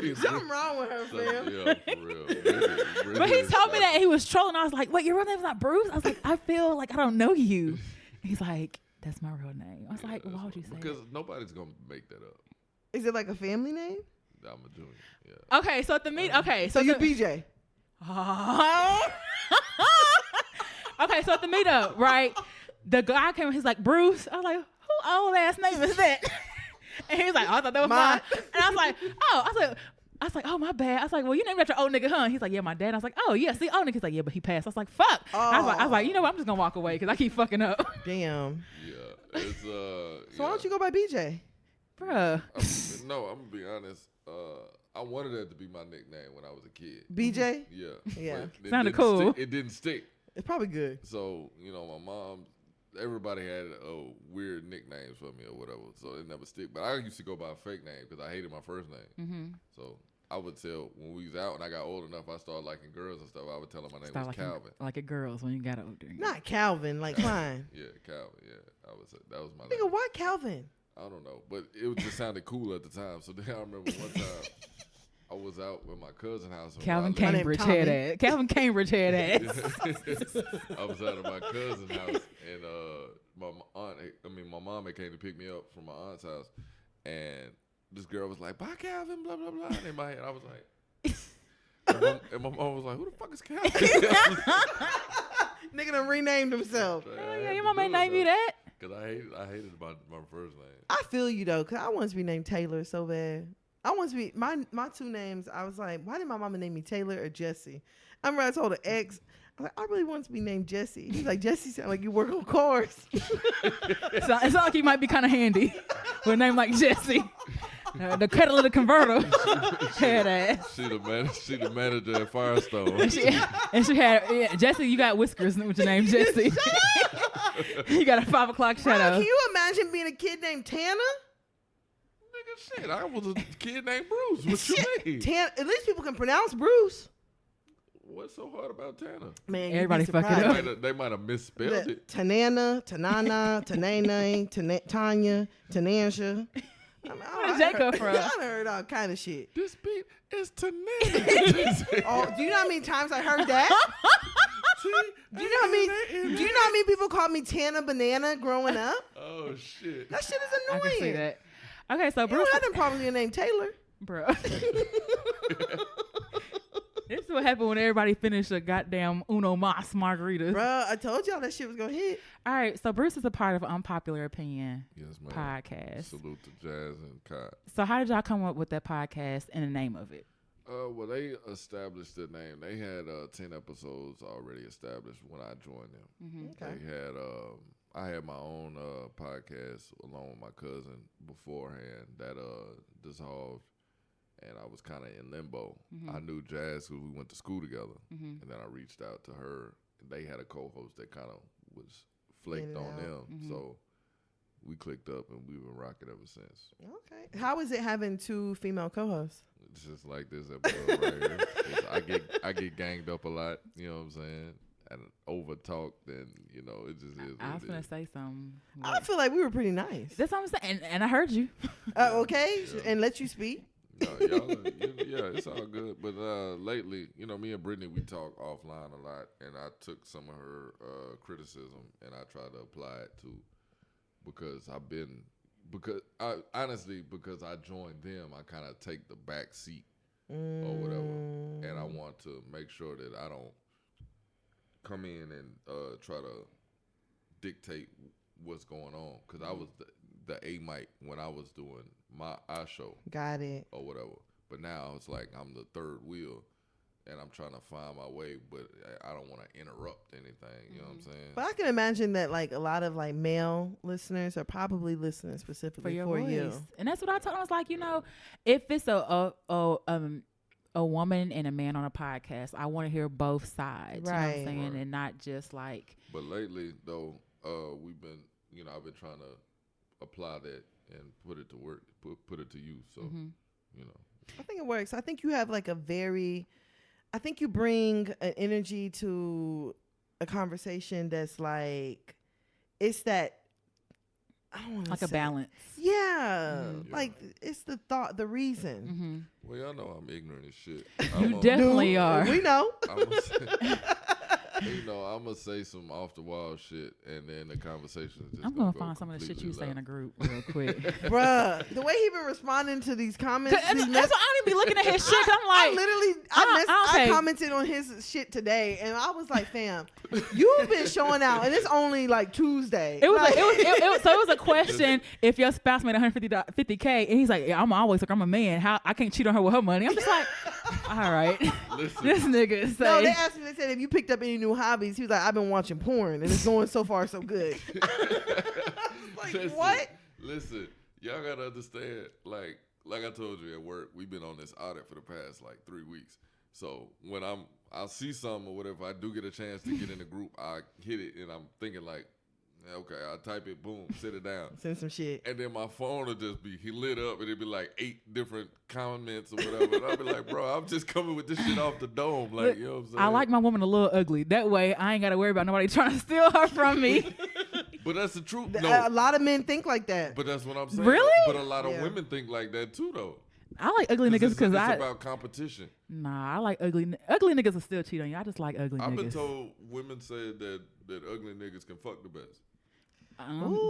Something Something wrong with her, fam. Yeah, for real. Really, But he really told me that something. he was trolling. I was like, wait, your real name's not Bruce? I was like, I feel like I don't know you. He's like, that's my real name. I was like, why would you say Because that? nobody's gonna make that up. Is it like a family name? I'm a junior. Yeah. Okay, so at the meet, okay. So you the- BJ. Okay, so at the meetup, right? The guy came, he's like, Bruce. I was like, who old ass name is that? And he was like, oh, I thought that was mine. And I was like, oh, my bad. I was like, well, you named after old nigga, huh? He's like, yeah, my dad. I was like, oh, yeah, see, old nigga's like, yeah, but he passed. I was like, fuck. I was like, you know what? I'm just gonna walk away because I keep fucking up. Damn. Yeah. It's So why don't you go by BJ? Bruh. No, I'm gonna be honest. I wanted that to be my nickname when I was a kid. BJ? Yeah. Yeah. But it Sounded didn't cool. It didn't stick. It's probably good. So, my mom, everybody had weird nicknames for me or whatever. So it never stick. But I used to go by a fake name because I hated my first name. Mm-hmm. So I would tell when we was out and I got old enough, I started liking girls and stuff. I would tell them my name was Calvin. Like it girls when you got older. Not Calvin, like Klein. Yeah, Calvin. Yeah, that was my Nigga, name. why Calvin? I don't know, but it just sounded cool at the time. So then I remember one time I was out with my cousin house. Calvin My name Cambridge Tommy. had ass. Calvin Cambridge had ass. I was out at my cousin's house, and my mom had came to pick me up from my aunt's house, and this girl was like, "Bye, Calvin," blah blah blah. And in my head, I was like, and my mom was like, "Who the fuck is Calvin?" Nigga done renamed himself. Oh, yeah, your mama ain't name you that. Because I hated my first name. I feel you though, cause I wanted to be named Taylor so bad. I want to be my two names. I was like, why did my mama name me Taylor or Jesse? I remember I told her ex, I was like, I really want to be named Jesse. He's like, Jesse sound like you work on cars. It sounds like you might be kind of handy with a name like Jesse. The catalytic converter had ass. She the manager at Firestone. And she had Jesse. You got whiskers with your name Jesse. You got a 5 o'clock Bro, shadow. can you imagine being a kid named Tana? Nigga, shit, I was a kid named Bruce. What you mean? At least people can pronounce Bruce. What's so hard about Tana? Man, you'd Everybody be fuck it surprised. up. They might have misspelled it. Tanana, Tanana, Tanane, Tanya, Tanansha. Where did Jay come from? I done heard all kind of shit. This beat is Tanana. Oh, do you know how many times I heard that? Do you know how many people called me Tana Banana growing up? Oh shit. That shit is I annoying. can see that. Okay, so You Bruce, know, I done probably named Taylor. bro. This is what happened when everybody finished a goddamn Uno Mas margaritas. Bruh, I told y'all that shit was gonna hit. All right, so Bruce is a part of Unpopular Opinion Yes, man. podcast. Salute to Jazz and Kai. So how did y'all come up with that podcast and the name of it? Well, they established the name. They had 10 episodes already established when I joined them. Mm-hmm. Okay. They had I had my own podcast along with my cousin beforehand that dissolved, and I was kind of in limbo. Mm-hmm. I knew Jazz because we went to school together, Mm-hmm. and then I reached out to her. And they had a co-host that kind of was flaked In and on out. them, Mhm. so we clicked up and we've been rocking ever since. Okay. How is it having 2 female co-hosts? It's just like this episode right here. I get ganged up a lot. You know what I'm saying? over talk, then it just is. I was gonna say something. I feel like we were pretty nice. That's what I'm saying, and I heard you. Okay, and let you speak. No, y'all, yeah, it's all good. But lately, me and Brittany, we talk offline a lot, and I took some of her criticism and I tried to apply it to because I joined them, I kind of take the back seat or whatever, and I want to make sure that I don't come in and try to dictate what's going on because I was the A mic when I was doing our show. Got it. Or whatever. But now it's like I'm the third wheel and I'm trying to find my way, but I don't want to interrupt anything. You know what I'm saying? But I can imagine that like a lot of like male listeners are probably listening specifically for you. And that's what I told them. I was like, if it's a woman and a man on a podcast, I want to hear both sides. Right. You know what I'm saying? And not just like. But lately though, we've been, I've been trying to apply that and put it to work, put it to use. So, I think it works. I think you have like I think you bring an energy to a conversation that's like, it's that, I don't want to like a balance. Yeah. Like it's the thought, the reason. Well, y'all know I'm ignorant as shit. You definitely are. We know. I'm gonna say some off the wall shit, and then the conversation is just. I'm gonna find some of the shit you say in a group real quick, bruh. The way he been responding to these comments, that's why I don't even be looking at his shit. 'Cause I'm like, I commented on his shit today, and I was like, fam, you've been showing out, and it's only like Tuesday. It was a question if your spouse made $150K, and he's like, yeah, I'm a man. How I can't cheat on her with her money? I'm just like, all right, this nigga. No, they asked me. They said, have you picked up any new hobbies? He was like, I've been watching porn, and it's going so far so good. Like, what? Listen, y'all gotta understand. Like I told you at work, we've been on this audit for the past like 3 weeks. So when I'll see something or whatever, I do get a chance to get in the group, I hit it, and I'm thinking like, okay, I'll type it, boom, sit it down. Send some shit. And then my phone will just be, he lit up, and it'd be like 8 different comments or whatever. And I'll be like, bro, I'm just coming with this shit off the dome. Like, you know what I'm saying? I like my woman a little ugly. That way, I ain't got to worry about nobody trying to steal her from me. But that's the truth. A lot of men think like that. But that's what I'm saying. Really? But a lot of women think like that too, though. I like ugly niggas because it's about competition. Nah, I like ugly niggas will still cheat on you. I just like ugly niggas. I've been told women say that ugly niggas can fuck the best.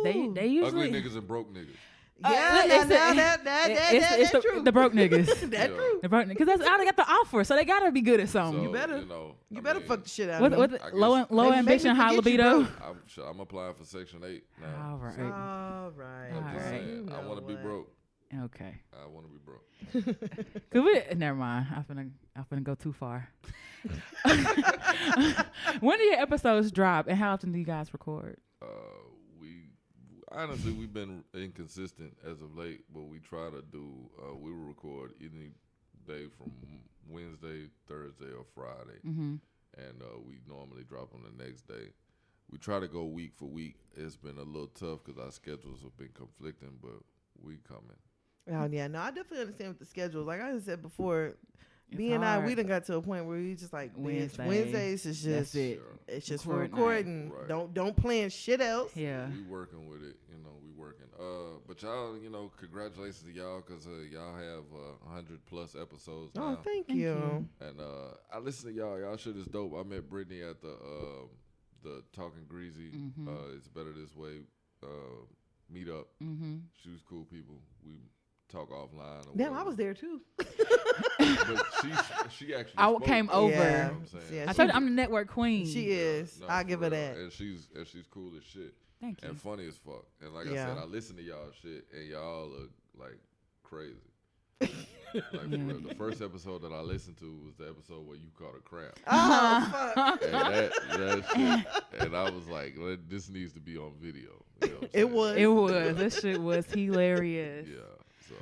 They usually ugly niggas and broke niggas. Yeah, that's true. The broke niggas. That's true. The broke niggas. Because that's all they got the offer, so they gotta be good at something. So, you better fuck the shit out what, of me. Low ambition, high libido. I'm applying for Section 8 now. All right. I'm just saying, I want to be broke. Okay. I want to be broke. Never mind. I'm finna go too far. When do your episodes drop, and how often do you guys record? Honestly, we've been inconsistent as of late, but we try to do. We will record any day from Wednesday, Thursday, or Friday, and we normally drop them the next day. We try to go week for week. It's been a little tough because our schedules have been conflicting, but we coming. Oh yeah, no, I definitely understand with the schedules. Like I said before, B and hard. we done got to a point where we just like Wednesdays is just it. It's just for recording. Right. Don't plan shit else. Yeah, we working with it. We working. But y'all, congratulations to y'all because y'all have 100+ episodes now. Oh, thank you. And I listen to y'all. Y'all shit is dope. I met Brittany at the Talking Greasy. It's Better This Way meet up. She was cool people. We talk offline. Damn, I was there too. But she actually spoke. came over. Yeah. I told you I'm the network queen. She is. No, I'll give her that. And she's cool as shit. Thank you. And funny as fuck. And like I said, I listen to y'all shit, and y'all look like crazy. Like for real. The first episode that I listened to was the episode where you caught a crap. Oh fuck! And that shit, and I was like, this needs to be on video. You know what I'm saying? It was. This shit was hilarious. Yeah. So,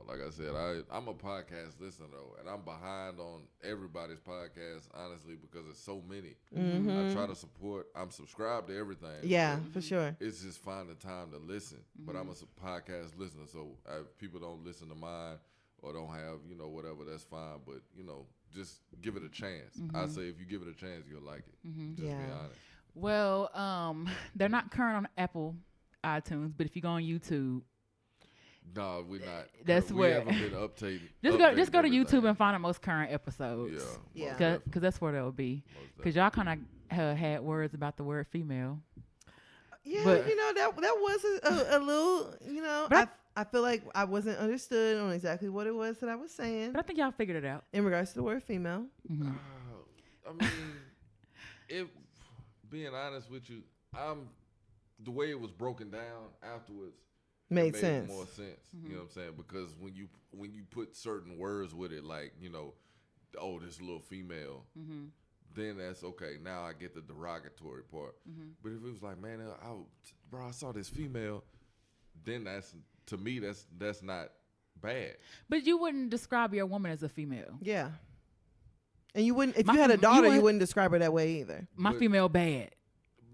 like I said, I'm a podcast listener though, and I'm behind on everybody's podcast, honestly, because there's so many. I try to support. I'm subscribed to everything. Yeah, for sure. It's just finding time to listen. But I'm a podcast listener, so if people don't listen to mine or don't have, whatever, that's fine. But, just give it a chance. I say if you give it a chance, you'll like it. Just be honest. Well, they're not current on Apple iTunes, but if you go on YouTube, no, we're not. That's we where. haven't been updated. Just go to YouTube and find the most current episodes. Yeah. Because that's where they'll be. Because y'all kind of had words about the word female. Yeah, but, that was a little, But I feel like I wasn't understood on exactly what it was that I was saying. But I think y'all figured it out. In regards to the word female. Mm-hmm. I mean, being honest with you, the way it was broken down afterwards made sense. More sense. You know what I'm saying? Because when you put certain words with it, like, oh, this little female, then that's okay. Now I get the derogatory part. But if it was like, man, I saw this female, then to me that's not bad. But you wouldn't describe your woman as a female. Yeah. And you wouldn't, if you had a daughter, you wouldn't describe her that way either. My female bad.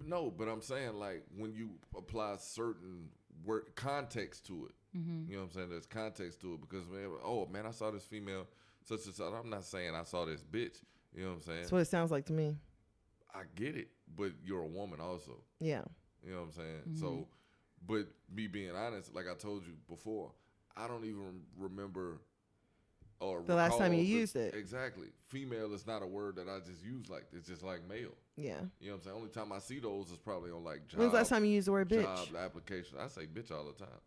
No, but I'm saying, like, when you apply certain word context to it, you know what I'm saying? There's context to it because, man, I saw this female, such and such. I'm not saying I saw this bitch. You know what I'm saying? That's what it sounds like to me. I get it, but you're a woman also. Yeah. You know what I'm saying? So, but me being honest, like I told you before, I don't even remember or the last time you used it. Exactly. Female is not a word that I just use like this. It's just like male. Yeah. You know what I'm saying? Only time I see those is probably on like job. When's the last time you used the word bitch? Job application. I say bitch all the time.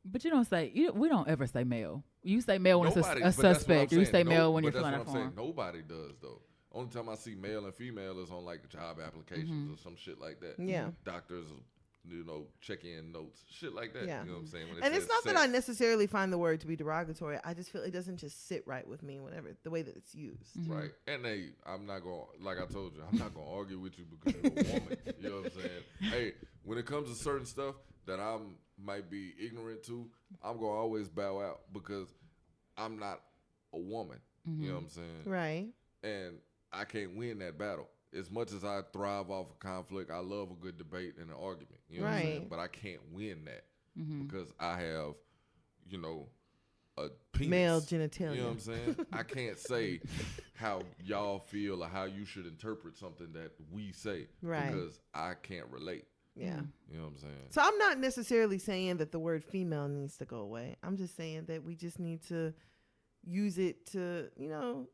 But you don't say, we don't ever say male. You say male when it's a suspect. Or you say male when you're filling out a form. Nobody does, though. Only time I see male and female is on like job applications or some shit like that. Yeah. Doctors, check-in notes, shit like that. Yeah. You know what I'm saying? And it's not that I necessarily find the word to be derogatory. I just feel it doesn't just sit right with me the way that it's used. Right. And I'm not going to, like I told you, I'm not going to argue with you because you're a woman. You know what I'm saying? Hey, when it comes to certain stuff that I might be ignorant to, I'm going to always bow out because I'm not a woman. You know what I'm saying? Right. And I can't win that battle. As much as I thrive off of conflict, I love a good debate and an argument. You know what I'm saying? But I can't win that because I have, a penis. Male genitalia. You know what I'm saying? I can't say how y'all feel or how you should interpret something that we say because I can't relate. Yeah. You know what I'm saying? So I'm not necessarily saying that the word female needs to go away. I'm just saying that we just need to use it to,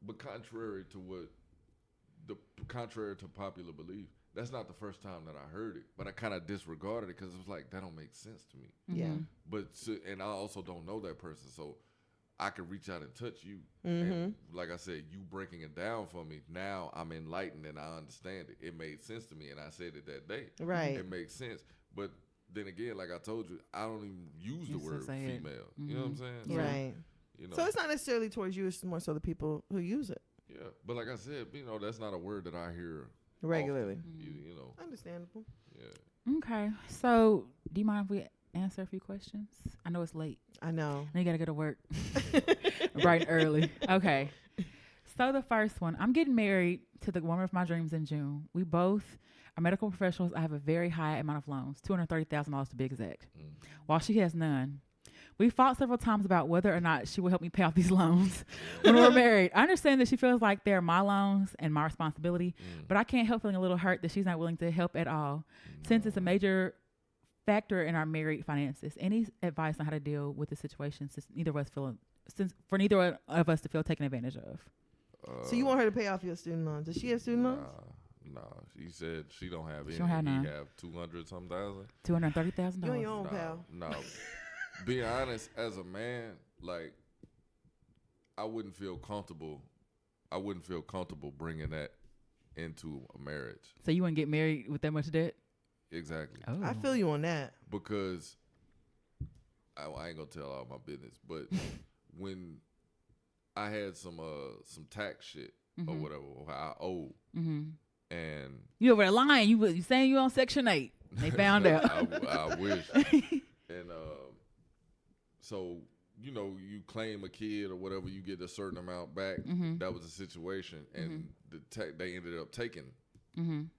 But contrary to popular belief, that's not the first time that I heard it. But I kind of disregarded it because it was like, that don't make sense to me. Yeah. But and I also don't know that person, so I could reach out and touch you. And like I said, you breaking it down for me. Now I'm enlightened and I understand it. It made sense to me, and I said it that day. Right. It makes sense. But then again, like I told you, I don't even use the word female. You know what I'm saying? Right. So it's not necessarily towards you. It's more so the people who use it. Yeah, but like I said, that's not a word that I hear regularly. Often, Understandable. Yeah. Okay. So, do you mind if we answer a few questions? I know it's late. I know. Now you got to go to work bright and early. Okay. So the first one, I'm getting married to the woman of my dreams in June. We both are medical professionals. I have a very high amount of loans, $230,000 to be exact, while she has none. We fought several times about whether or not she will help me pay off these loans when we're married. I understand that she feels like they're my loans and my responsibility, but I can't help feeling a little hurt that she's not willing to help at all, since it's a major factor in our married finances. Any advice on how to deal with the situation since for neither of us to feel taken advantage of? So you want her to pay off your student loans? Does she have student loans? Nah, she said she don't have any. She don't have none. You have 200-some thousand. $230,000. You on your own, pal. No. Being honest, as a man, like, I wouldn't feel comfortable bringing that into a marriage. So you wouldn't get married with that much debt? Exactly. Oh. I feel you on that. Because I ain't gonna tell all my business, but when I had some tax shit or whatever I owed, and you over there lying. You saying you on Section 8? They found out. I wish. And so you claim a kid or whatever, you get a certain amount back. That was the situation, and they ended up taking, and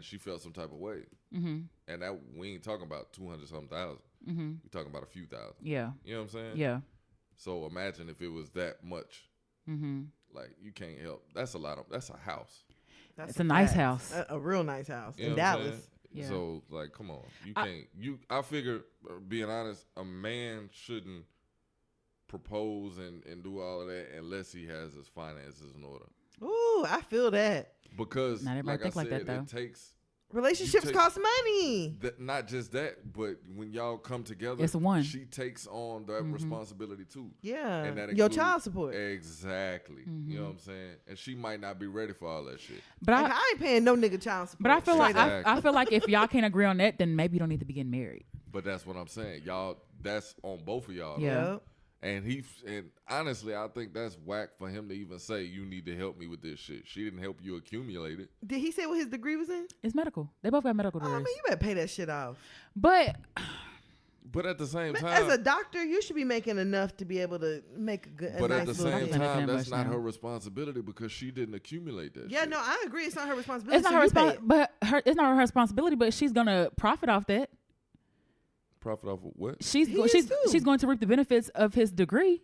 she felt some type of way. And that we ain't talking about 200-something thousand. We talking about a few thousand. Yeah. You know what I'm saying? Yeah. So imagine if it was that much. Like you can't help. That's a lot of. That's a house. It's a nice fact. house. A real nice house You know in what I'm Dallas. saying? Yeah. So like, come on, you can't. I figure, being honest, a man shouldn't propose and do all of that unless he has his finances in order. Ooh, I feel that. Because Not everybody like I think like said, that, though. it takes Relationships cost money. not just that, but when y'all come together, It's one. she takes on that responsibility too. Yeah. And that Your includes- child support. Exactly. You know what I'm saying? And she might not be ready for all that shit. But Like, I ain't paying no nigga child support. But I feel like Exactly. I feel like if y'all can't agree on that, then maybe you don't need to be getting married. But that's what I'm saying. Y'all, that's on both of y'all. Yeah. though. And honestly, I think that's whack for him to even say, you need to help me with this shit. She didn't help you accumulate it. Did he say what his degree was in? It's medical. They both got medical Oh, degrees. man, you better pay that shit off. But But at the same But time, as a doctor, you should be making enough to be able to make a good. but a at nice the little same thing. Making time, that that's much not now. her responsibility because she didn't accumulate that Yeah, shit. no, I agree. It's not her responsibility. it's not so her you pay responsibility. it. But it's not her responsibility. But she's gonna profit off that. Profit off of what? She's He go, is she's too. she's going to reap the benefits of his degree.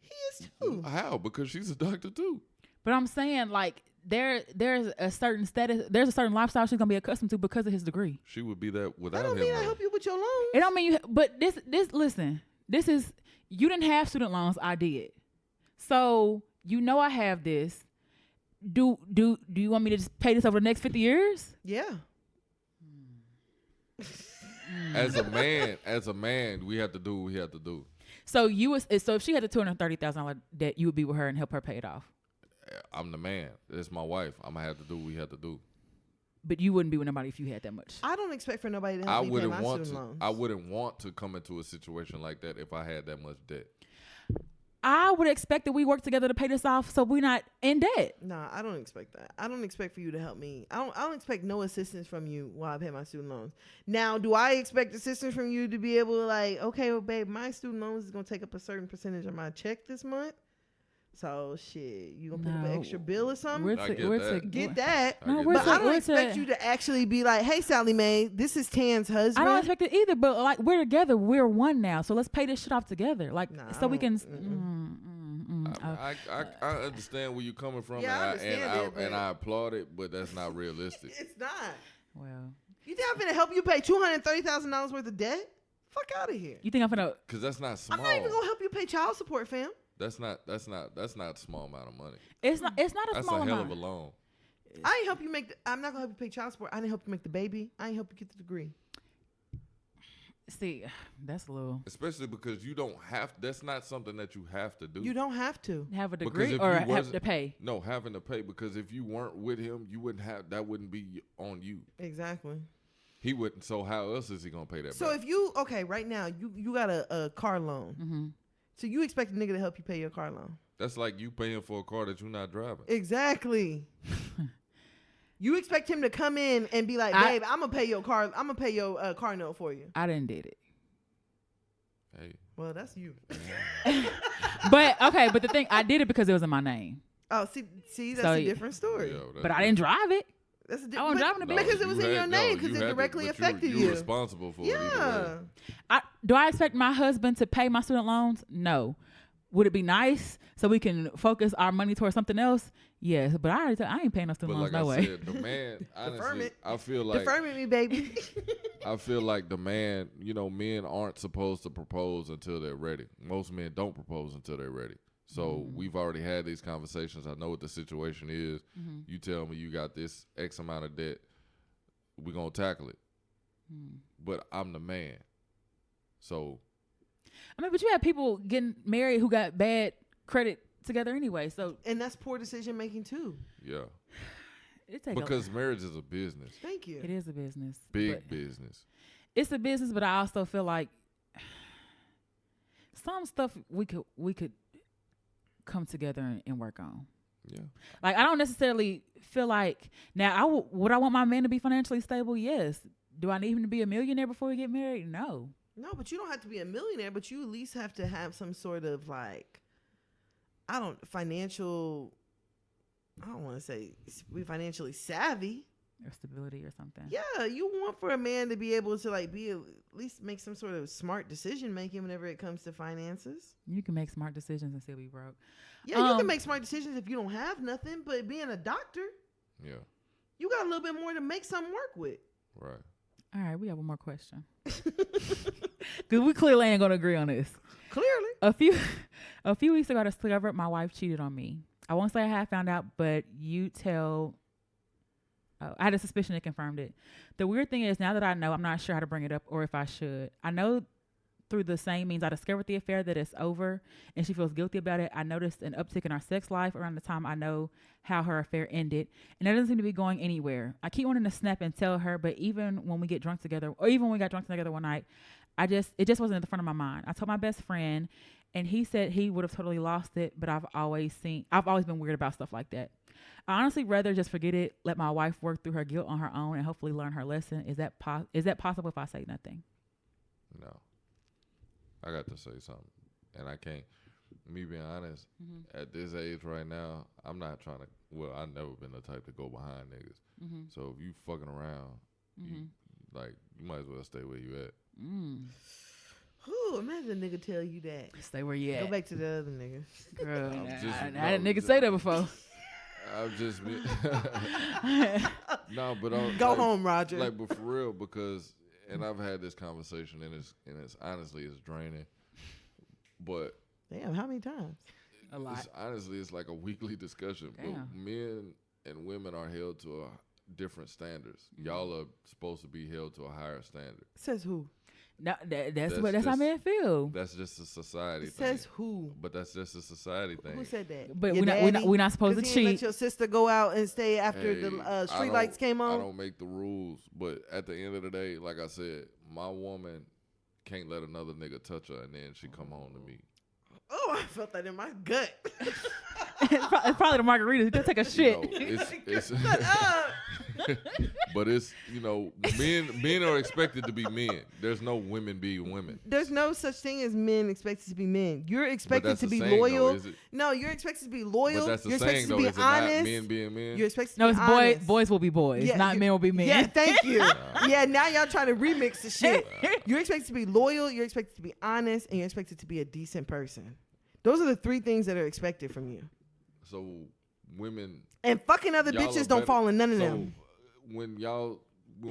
He is too. How? Because she's a doctor too. But I'm saying like there's a certain status, there's a certain lifestyle she's gonna be accustomed to because of his degree. She would be that without That don't him. mean I though. help you with your loans. It don't mean you. But this listen. This is you didn't have student loans. I did. So you know I have this. Do you want me to just pay this over the next 50 years? Yeah. As a man, we have to do what we have to do. So if she had a $230,000 debt, you would be with her and help her pay it off. I'm the man. It's my wife. I'm gonna have to do what we have to do. But you wouldn't be with nobody if you had that much. I don't expect for nobody to I help me pay wouldn't my want student to. loans. I wouldn't want to come into a situation like that if I had that much debt. I would expect that we work together to pay this off so we're not in debt. Nah, I don't expect that. I don't expect for you to help me. I don't expect no assistance from you while I pay my student loans. Now, do I expect assistance from you to be able to like, okay, well, babe, my student loans is gonna take up a certain percentage of my check this month. So shit, you gonna pick up an No. extra bill or something? We're I to, get we're that. to, Get that. I No, get we're that. But I don't we're expect to- you to actually be like, hey, Sally Mae, this is Tan's husband. I don't expect it either, but like we're together, we're one now. So let's pay this shit off together. Like Nah, so we I can. don't- I understand where you're coming from, Yeah, I understand it, but- and I applaud it, but that's not realistic. It's not. Well, You think I'm gonna help you pay $230,000 worth of debt? Fuck out of here. you think I'm gonna? Because that's not small. I'm not even gonna help you pay child support, fam. That's not a small amount of money. It's not. It's not a That's small a hell amount. of a loan. I ain't help you make. I'm not gonna help you pay child support. I didn't help you make the baby. I ain't help you get the degree. See, that's a little. Especially because you don't have. That's not something that you have to do. You don't have to. Have a Because degree if or you have wasn't- to pay. No, having to pay because if you weren't with him, you wouldn't have. That wouldn't be on you. Exactly. He wouldn't. So how else is he gonna pay that So back? if you right now you got a car loan. Mm-hmm. So you expect a nigga to help you pay your car loan? That's like you paying for a car that you're not driving. Exactly. You expect him to come in and be like, babe, I'm gonna pay your car. I'm gonna pay your car note for you. I didn't did it. Hey, Well, that's you. But okay, but the thing I did it because it was in my name. Oh, see, that's So, a different story. yo, that's But I didn't drive it. That's a I wasn't driving the because it you was in had- your name no, because you it had to- directly but affected you. you. You're responsible for it either Yeah. way. Do I expect my husband to pay my student loans? No. Would it be nice so we can focus our money towards something else? Yes, but I ain't paying no student But loans like no I way. said, the man, honestly, Deferment. I feel like Deferment me, baby. I feel like the man, men aren't supposed to propose until they're ready. Most men don't propose until they're ready. So we've already had these conversations. I know what the situation is. You tell me you got this X amount of debt. We're going to tackle it. But I'm the man. So I mean, but you have people getting married who got bad credit together anyway. So And that's poor decision making too. yeah, it takes because marriage is a business, Thank you. it is a business. big but business. It's a business, but I also feel like some stuff we could come together and work on. Yeah, Like I don't necessarily feel like now would I want my man to be financially stable? Yes. Do I need him to be a millionaire before we get married? No. No, but you don't have to be a millionaire, but you at least have to have some sort of like, financial, I don't want to say be financially savvy. or stability or something. Yeah, you want for a man to be able to like be at least make some sort of smart decision making whenever it comes to finances. You can make smart decisions and still be broke. Yeah, you can make smart decisions if you don't have nothing, but being a doctor, Yeah. you got a little bit more to make something work with. Right. All right, we have one more question. Because we clearly ain't gonna agree on this. Clearly. A few weeks ago, I discovered my wife cheated on me. I won't say I had found out, but I had a suspicion that confirmed it. The weird thing is, now that I know, I'm not sure how to bring it up or if I should. I know through the same means I discovered the affair that it's over, and she feels guilty about it. I noticed an uptick in our sex life around the time I know how her affair ended, and that doesn't seem to be going anywhere. I keep wanting to snap and tell her, but even when we get drunk together, or even when we got drunk together one night, it just wasn't at the front of my mind. I told my best friend, and he said he would have totally lost it, but I've always been weird about stuff like that. I honestly rather just forget it, let my wife work through her guilt on her own, and hopefully learn her lesson. Is that possible if I say nothing? No. I got to say something, and I can't. Me being honest, at this age right now, I'm not trying to. Well, I've never been the type to go behind niggas. So if you fucking around, you might as well stay where you at. Ooh, imagine a nigga tell you that. Stay where you at. Go back to the other nigga. Girl, I had a nigga say that before. I've just been no, but go home, Roger. Like, but for real, because and I've had this conversation, and it's honestly it's draining. But damn, how many times? A lot. It's like a weekly discussion. Damn. But men and women are held to a different standards. Y'all are supposed to be held to a higher standard. Says who? No, that's how men feel. That's just a society thing. Says who? But that's just a society thing. Who said that? But Your we're not supposed to you didn't cheat. let your sister go out and stay after the street lights came on? I don't make the rules, but at the end of the day, like I said, my woman can't let another nigga touch her, and then she come home to me. Oh, I felt that in my gut. It's probably the margarita. Go take a shit. It's but it's, men are expected to be men. There's no women being women. There's no such thing as men expected to be men. You're expected to be saying, loyal. though, is it? No, you're expected to be loyal. But that's the you're saying, expected though. to be Is it honest. not men being men? You're expected No, to it's be honest. boys will be boys, not men will be men. Yeah, thank you. Yeah, now y'all trying to remix the shit. You're expected to be loyal. You're expected to be honest, and you're expected to be a decent person. Those are the three things that are expected from you. So women and fucking other bitches don't fall in none of them. When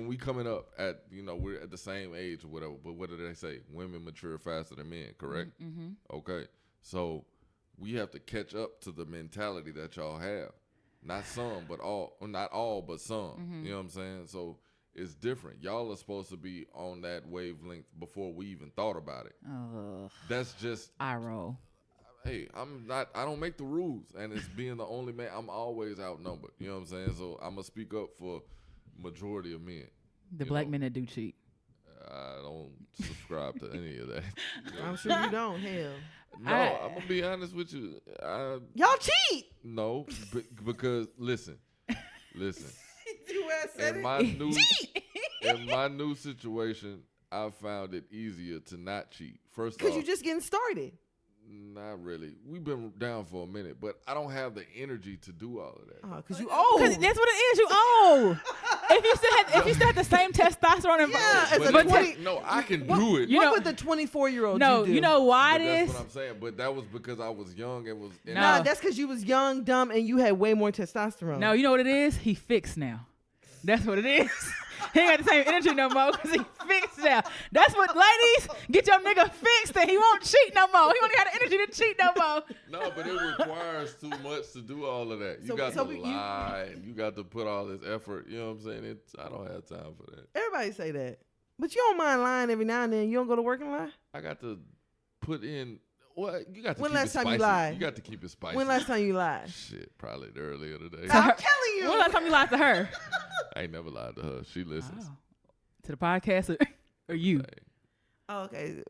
we coming up at, we're at the same age or whatever, but what do they say? Women mature faster than men, correct? Mm-hmm. Okay. So we have to catch up to the mentality that y'all have. Not some, but all, or not all, but some. Mm-hmm. You know what I'm saying? So it's different. Y'all are supposed to be on that wavelength before we even thought about it. That's just eye roll. Hey, I don't make the rules, and it's being the only man. I'm always outnumbered. You know what I'm saying? So I'm gonna speak up for majority of men. The black men that do cheat. I don't subscribe to any of that. I'm sure you don't. Hell. No, I'm gonna be honest with you. Y'all cheat. No, because listen. In my new situation, I found it easier to not cheat. First off, because you're just getting started. Not really. We've been down for a minute, but I don't have the energy to do all of that. Because you old. That's what it is. You old. if you still had the same testosterone, I can do it. What would the 24-year-old do? You know why that's what I'm saying. But that was because I was young and was. Nah, that's because you was young, dumb, and you had way more testosterone. No, you know what it is? He fixed now. That's what it is. He ain't got the same energy no more because he fixed now. That's what, ladies, get your nigga fixed and he won't cheat no more. He only got the energy to cheat no more. No, but it requires too much to do all of that. You got to lie and you got to put all this effort. You know what I'm saying? I don't have time for that. Everybody say that. But you don't mind lying every now and then. You don't go to work and lie? I got to put in. Well, you got to when keep last it spicy. time you lied? You got to keep it spicy. When last time you lied? Shit, probably earlier today. I'm telling you. When last time you lied to her? I ain't never lied to her. She listens. Oh. To the podcast or you? Hey. Oh, okay.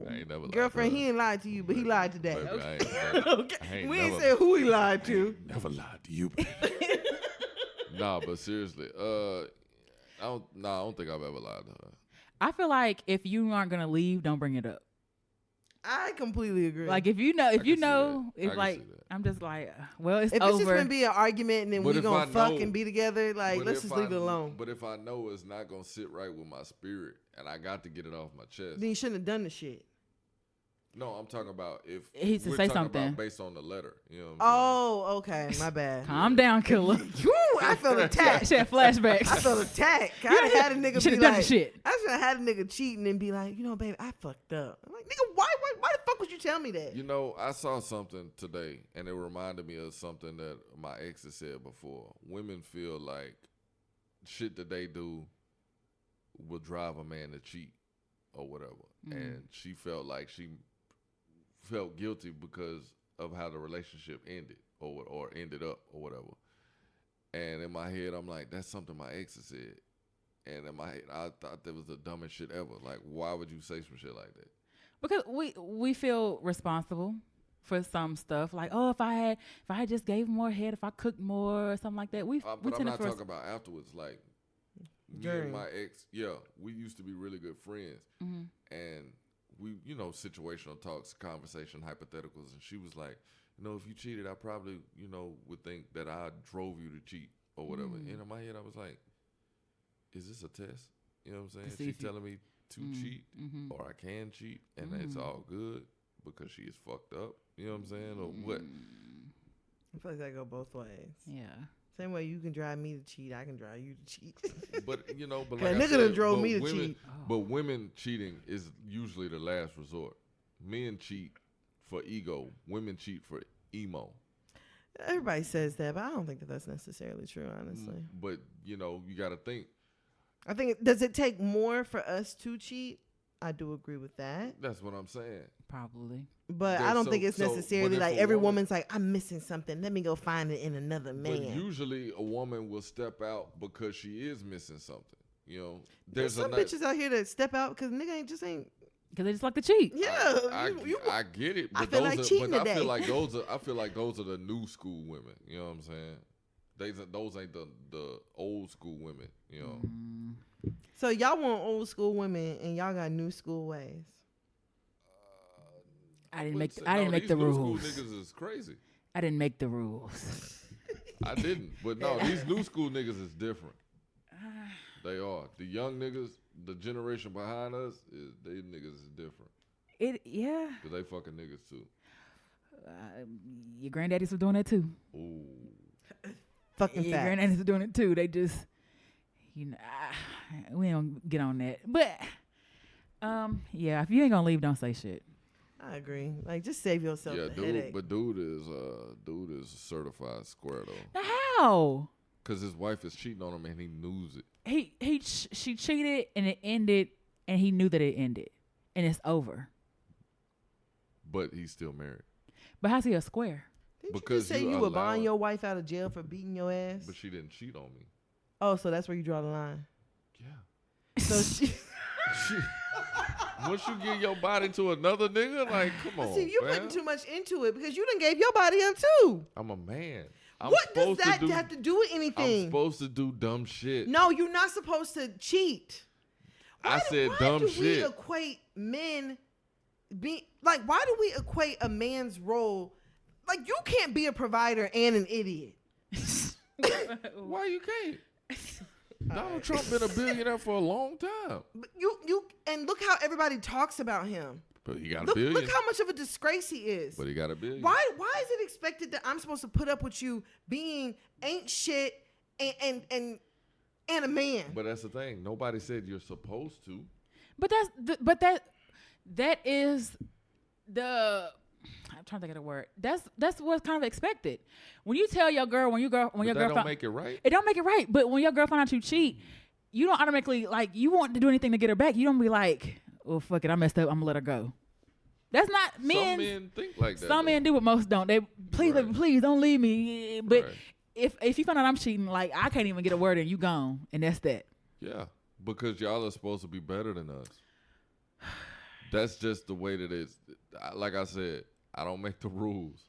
I ain't never lied Girlfriend, to her. he ain't lied to you, but he lied today. Baby, Okay. We ain't said who he lied to. Never lied to you, baby. Nah, but seriously, I don't think I've ever lied to her. I feel like if you aren't gonna leave, don't bring it up. I completely agree. Like if you know, I can see that. if I like can see that. I'm just like, well, it's if over. it's just gonna be an argument and then But we if gonna I fuck know- and be together, like But let's if just leave it alone. But if I know it's not gonna sit right with my spirit, and I got to get it off my chest. Then you shouldn't have done the shit. No, I'm talking about if He should we're say talking something. about based on the letter. You know what I'm Oh, okay, my bad. Calm down, killer. Woo, I felt attacked. She had flashbacks. I felt attacked. I done had a nigga Should be have done like, the shit. I should have had a nigga cheating and be like, baby, I fucked up. I'm like, nigga, why the fuck would you tell me that? You know, I saw something today, and it reminded me of something that my ex had said before. Women feel like shit that they do will drive a man to cheat or whatever. And she felt like she felt guilty because of how the relationship ended or ended up or whatever. And in my head, I'm like, that's something my ex had said. And in my head, I thought that was the dumbest shit ever. Like, why would you say some shit like that? Because we feel responsible for some stuff. Like, oh, if I had just gave more head, if I cooked more or something like that. We But I'm tend not to talking about afterwards. Like, me and my ex, we used to be really good friends. And we, situational talks, conversation, hypotheticals. And she was like, if you cheated, I probably, would think that I drove you to cheat or whatever. And in my head, I was like, is this a test? You know what I'm saying? She's telling me to cheat or I can cheat and it's all good because she is fucked up. You know what I'm saying? Or what? I feel like that go both ways. Yeah. Same way you can drive me to cheat, I can drive you to cheat. But but a like nigga done drove me to women, cheat. But women cheating is usually the last resort. Men cheat for ego. Women cheat for emo. Everybody says that, but I don't think that that's necessarily true, honestly. But you got to think. I think does it take more for us to cheat? I do agree with that. That's what I'm saying. Probably. But I don't think it's necessarily but like if a every woman- woman's like, I'm missing something. Let me go find it in another man. But usually a woman will step out because she is missing something. There's some bitches out here that step out because nigga ain't. Because they just like to cheat. Yeah, I get it. But I feel like cheating I today. feel like those are the new school women. You know what I'm saying? Those ain't the old school women. So y'all want old school women and y'all got new school ways. I didn't make these the new rules. School niggas is crazy. I didn't make the rules. I didn't. But no, these new school niggas is different. They are. The young niggas, the generation behind us, they niggas is different. Yeah. Because they fucking niggas too. Your granddaddies were doing that too. Ooh. Fucking Your facts. granddaddies were doing it too. They just, we don't get on that. But, yeah, if you ain't gonna leave, don't say shit. I agree. Like, just save yourself the headache. But dude is certified square though. How? Because his wife is cheating on him and he knows it. She cheated and it ended, and he knew that it ended, and it's over. But he's still married. But how's he a square? Didn't because you just say you you would allow bond it. your wife out of jail for beating your ass? But she didn't cheat on me. Oh, so that's where you draw the line. Yeah. So she. Once you give your body to another nigga, like, come on. See, you fam. putting too much into it because you done gave your body up too. I'm a man. I'm What does supposed that to do, have to do with anything? I'm supposed to do dumb shit. No, you're not supposed to cheat. I said dumb Why do shit. we equate men being like? Why do we equate a man's role? Like, you can't be a provider and an idiot. Why you can't? Donald Trump been a billionaire for a long time. But you and look how everybody talks about him. But he got a Look, billion. look how much of a disgrace he is. But he got a billion. Why is it expected that I'm supposed to put up with you being ain't shit and a man? But that's the thing. Nobody said you're supposed to. But that is the. I'm trying to think of the word. That's what's kind of expected. When you tell your girl, when your girl don't make it right. It don't make it right. But when your girl find out you cheat, you don't automatically like you want to do anything to get her back. You don't be like, oh fuck it, I messed up. I'm gonna let her go. That's not men. Some men think like that. Some men do, but most don't. They please don't leave me. But Right. if you find out I'm cheating, like I can't even get a word in, you gone, and that's that. Yeah, because y'all are supposed to be better than us. That's just the way that it is. Like I said, I don't make the rules.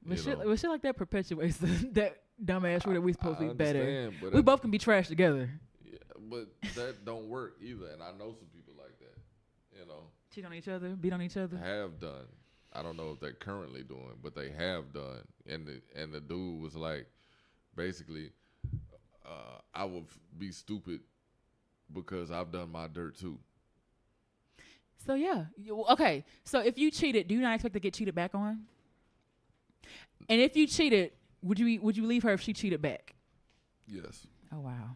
But you shit, know. but shit like that perpetuates that dumbass rule that we supposed to be better. understand, but We both can be trash together. Yeah, but that don't work either, and I know some people like that. You know, Cheat on each other, beat on each other. Have done. I don't know if they're currently doing, but they have done. And the dude was like, basically, I would be stupid because I've done my dirt too. So yeah, okay. So if you cheated, do you not expect to get cheated back on? And if you cheated, would you leave her if she cheated back? Yes. Oh wow.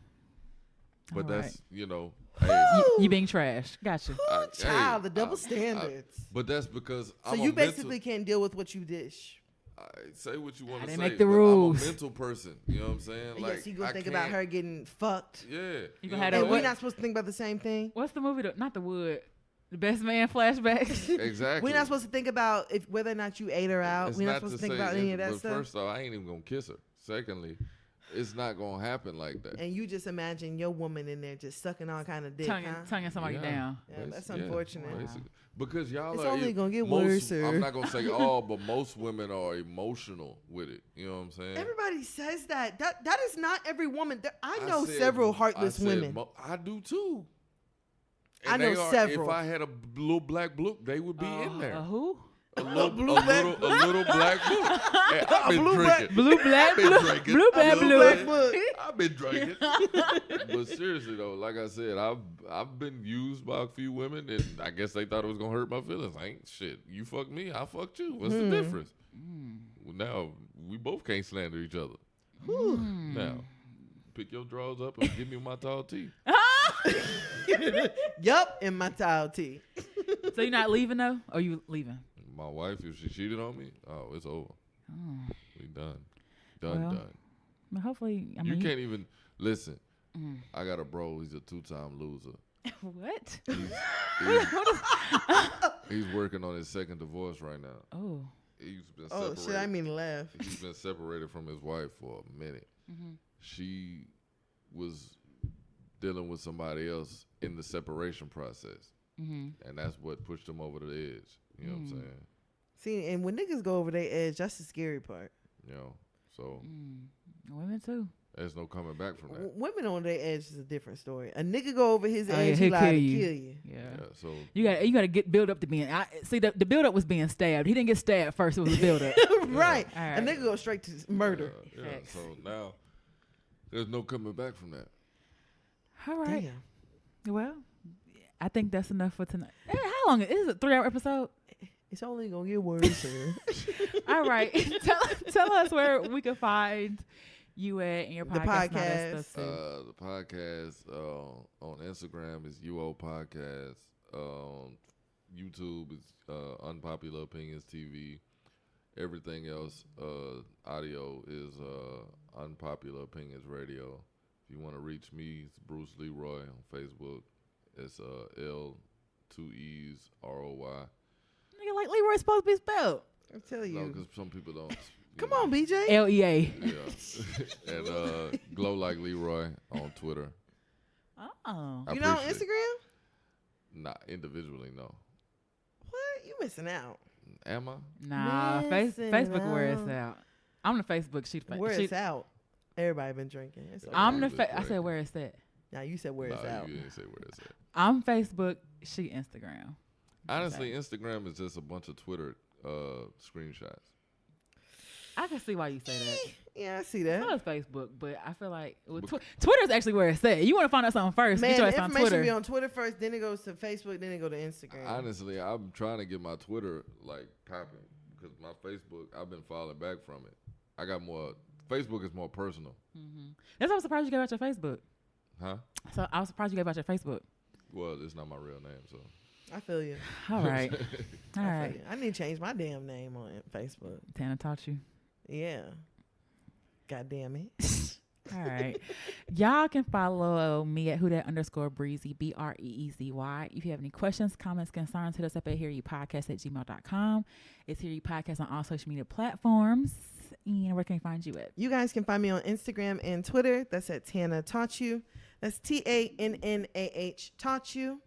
But All that's right. Hey, you being trash. Gotcha. Child, the double standards. but that's because So you basically can't deal with what you dish. Say what you want to say. didn't make the rules. I'm a mental person. You know what I'm saying? Like, yes, you gonna think about her getting fucked. Yeah. You gonna have And that we're not supposed to think about the same thing. What's the movie? Not The Wood. The Best Man flashbacks. Exactly. We're not supposed to think about whether or not you ate her out. It's We're not supposed to think about any of that but stuff. First off, I ain't even gonna kiss her. Secondly, it's not gonna happen like that. And you just imagine your woman in there just sucking all kind of dick, tonguing somebody down. Yeah, that's unfortunate. Basically. Because y'all It's are only gonna get most, worse. I'm not gonna say all, but most women are emotional with it. You know what I'm saying? Everybody says that. That is not every woman. I know said- several heartless women. I do too. I And know they are, several. If I had a little black book, they would be in there. Who? A little black book. Hey, I've been blue drinking. Blue black I've been blue. drinking. Blue black You know blue. what I'm Black saying? book. I've been drinking. But seriously though, like I said, I've been used by a few women, and I guess they thought it was gonna hurt my feelings. Ain't shit. You fucked me, I fucked you. What's the difference? Well, now we both can't slander each other. Now, pick your drawers up and give me my tall tea. Yup, in my towel tea. So you're not leaving though? Or you leaving? My wife, if she cheated on me, oh, it's over. Oh. We done. Done. Well, hopefully, I You mean, can't even listen. I got a bro. He's a 2-time loser. What? He's working on his second divorce right now. Oh. He's been Oh separated. shit! I mean, laugh. He's been separated from his wife for a minute. She was dealing with somebody else in the separation process, and that's what pushed him over the edge. You know what I'm saying? See, and when niggas go over their edge, that's the scary part. You know, so Women too. there's no coming back from that. Women on their edge is a different story. A nigga go over his edge, he'll he liable to kill you. kill you. Yeah. Yeah, so You gotta get build up to being. See, the build up was being stabbed. He didn't get stabbed first. It was a build up. Right. All right. A nigga go straight to murder. yeah. Facts. So now there's no coming back from that. All right. Damn. Well, I think that's enough for tonight. How long is it? A 3-hour episode? It's only gonna get worse. All right. tell us where we can find you at and your The podcast. And all that podcast. stuff too. The podcast on Instagram is UO Podcast. YouTube is Unpopular Opinions TV. Everything else, audio is Unpopular Opinions Radio. If you want to reach me, it's Bruce Leeroy on Facebook. It's L2E's ROY. Nigga, like Leeroy's supposed to be spelled. I tell you. No, because some people don't. Come on, BJ. LEA. Yeah. And Glow Like Leeroy on Twitter. Oh. I You know, appreciate it. Instagram? Not individually, no. What? You missing out. Am I? Nah, Missing Facebook where it's out. out. I'm the Facebook. Where it's out. Everybody been drinking. It's okay. I'm the. Facebook I said where it's at. Now you said where it's Nah, out. you didn't say where it's at. I'm Facebook. She Instagram. Honestly, Instagram is just a bunch of Twitter screenshots. I can see why you say that. Yeah, I see So that. is Facebook, but I feel like Twitter's actually where it's at. You want to find out something first? Man, get your the ass on information Twitter. be on Twitter first, then it goes to Facebook, then it go to Instagram. Honestly, I'm trying to get my Twitter like popping because my Facebook, I've been falling back from it. I got more. Facebook is more personal, That's why I'm surprised you gave out your Facebook. huh? So I was surprised you gave out your Facebook. Well, it's not my real name, so. I feel you. All right. All I feel right. you. I need to change my damn name on Facebook. Tana taught you. Yeah. God damn it. All right. Y'all can follow me at whodat_breezy, BREEZY. If you have any questions, comments, concerns, hit us up at hearyoupodcast@gmail.com. It's Hear You Podcast on all social media platforms. And where can we find you at? You guys can find me on Instagram and Twitter. That's at Tana Taught You. That's TANNAH Taught You.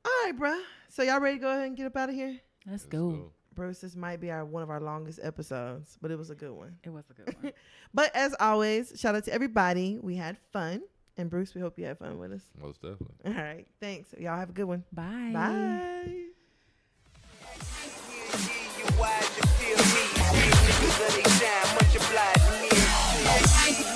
All right, bruh. So y'all ready to go ahead and get up out of here? Let's go. Bruce, this might be one of our longest episodes, but it was a good one. It was a good one. But as always, shout out to everybody. We had fun And Bruce, we hope you had fun with us. Most definitely. All right. Thanks. Y'all have a good one. Bye. Bye. Why you feel me? Niggas of they time, much obliged to me.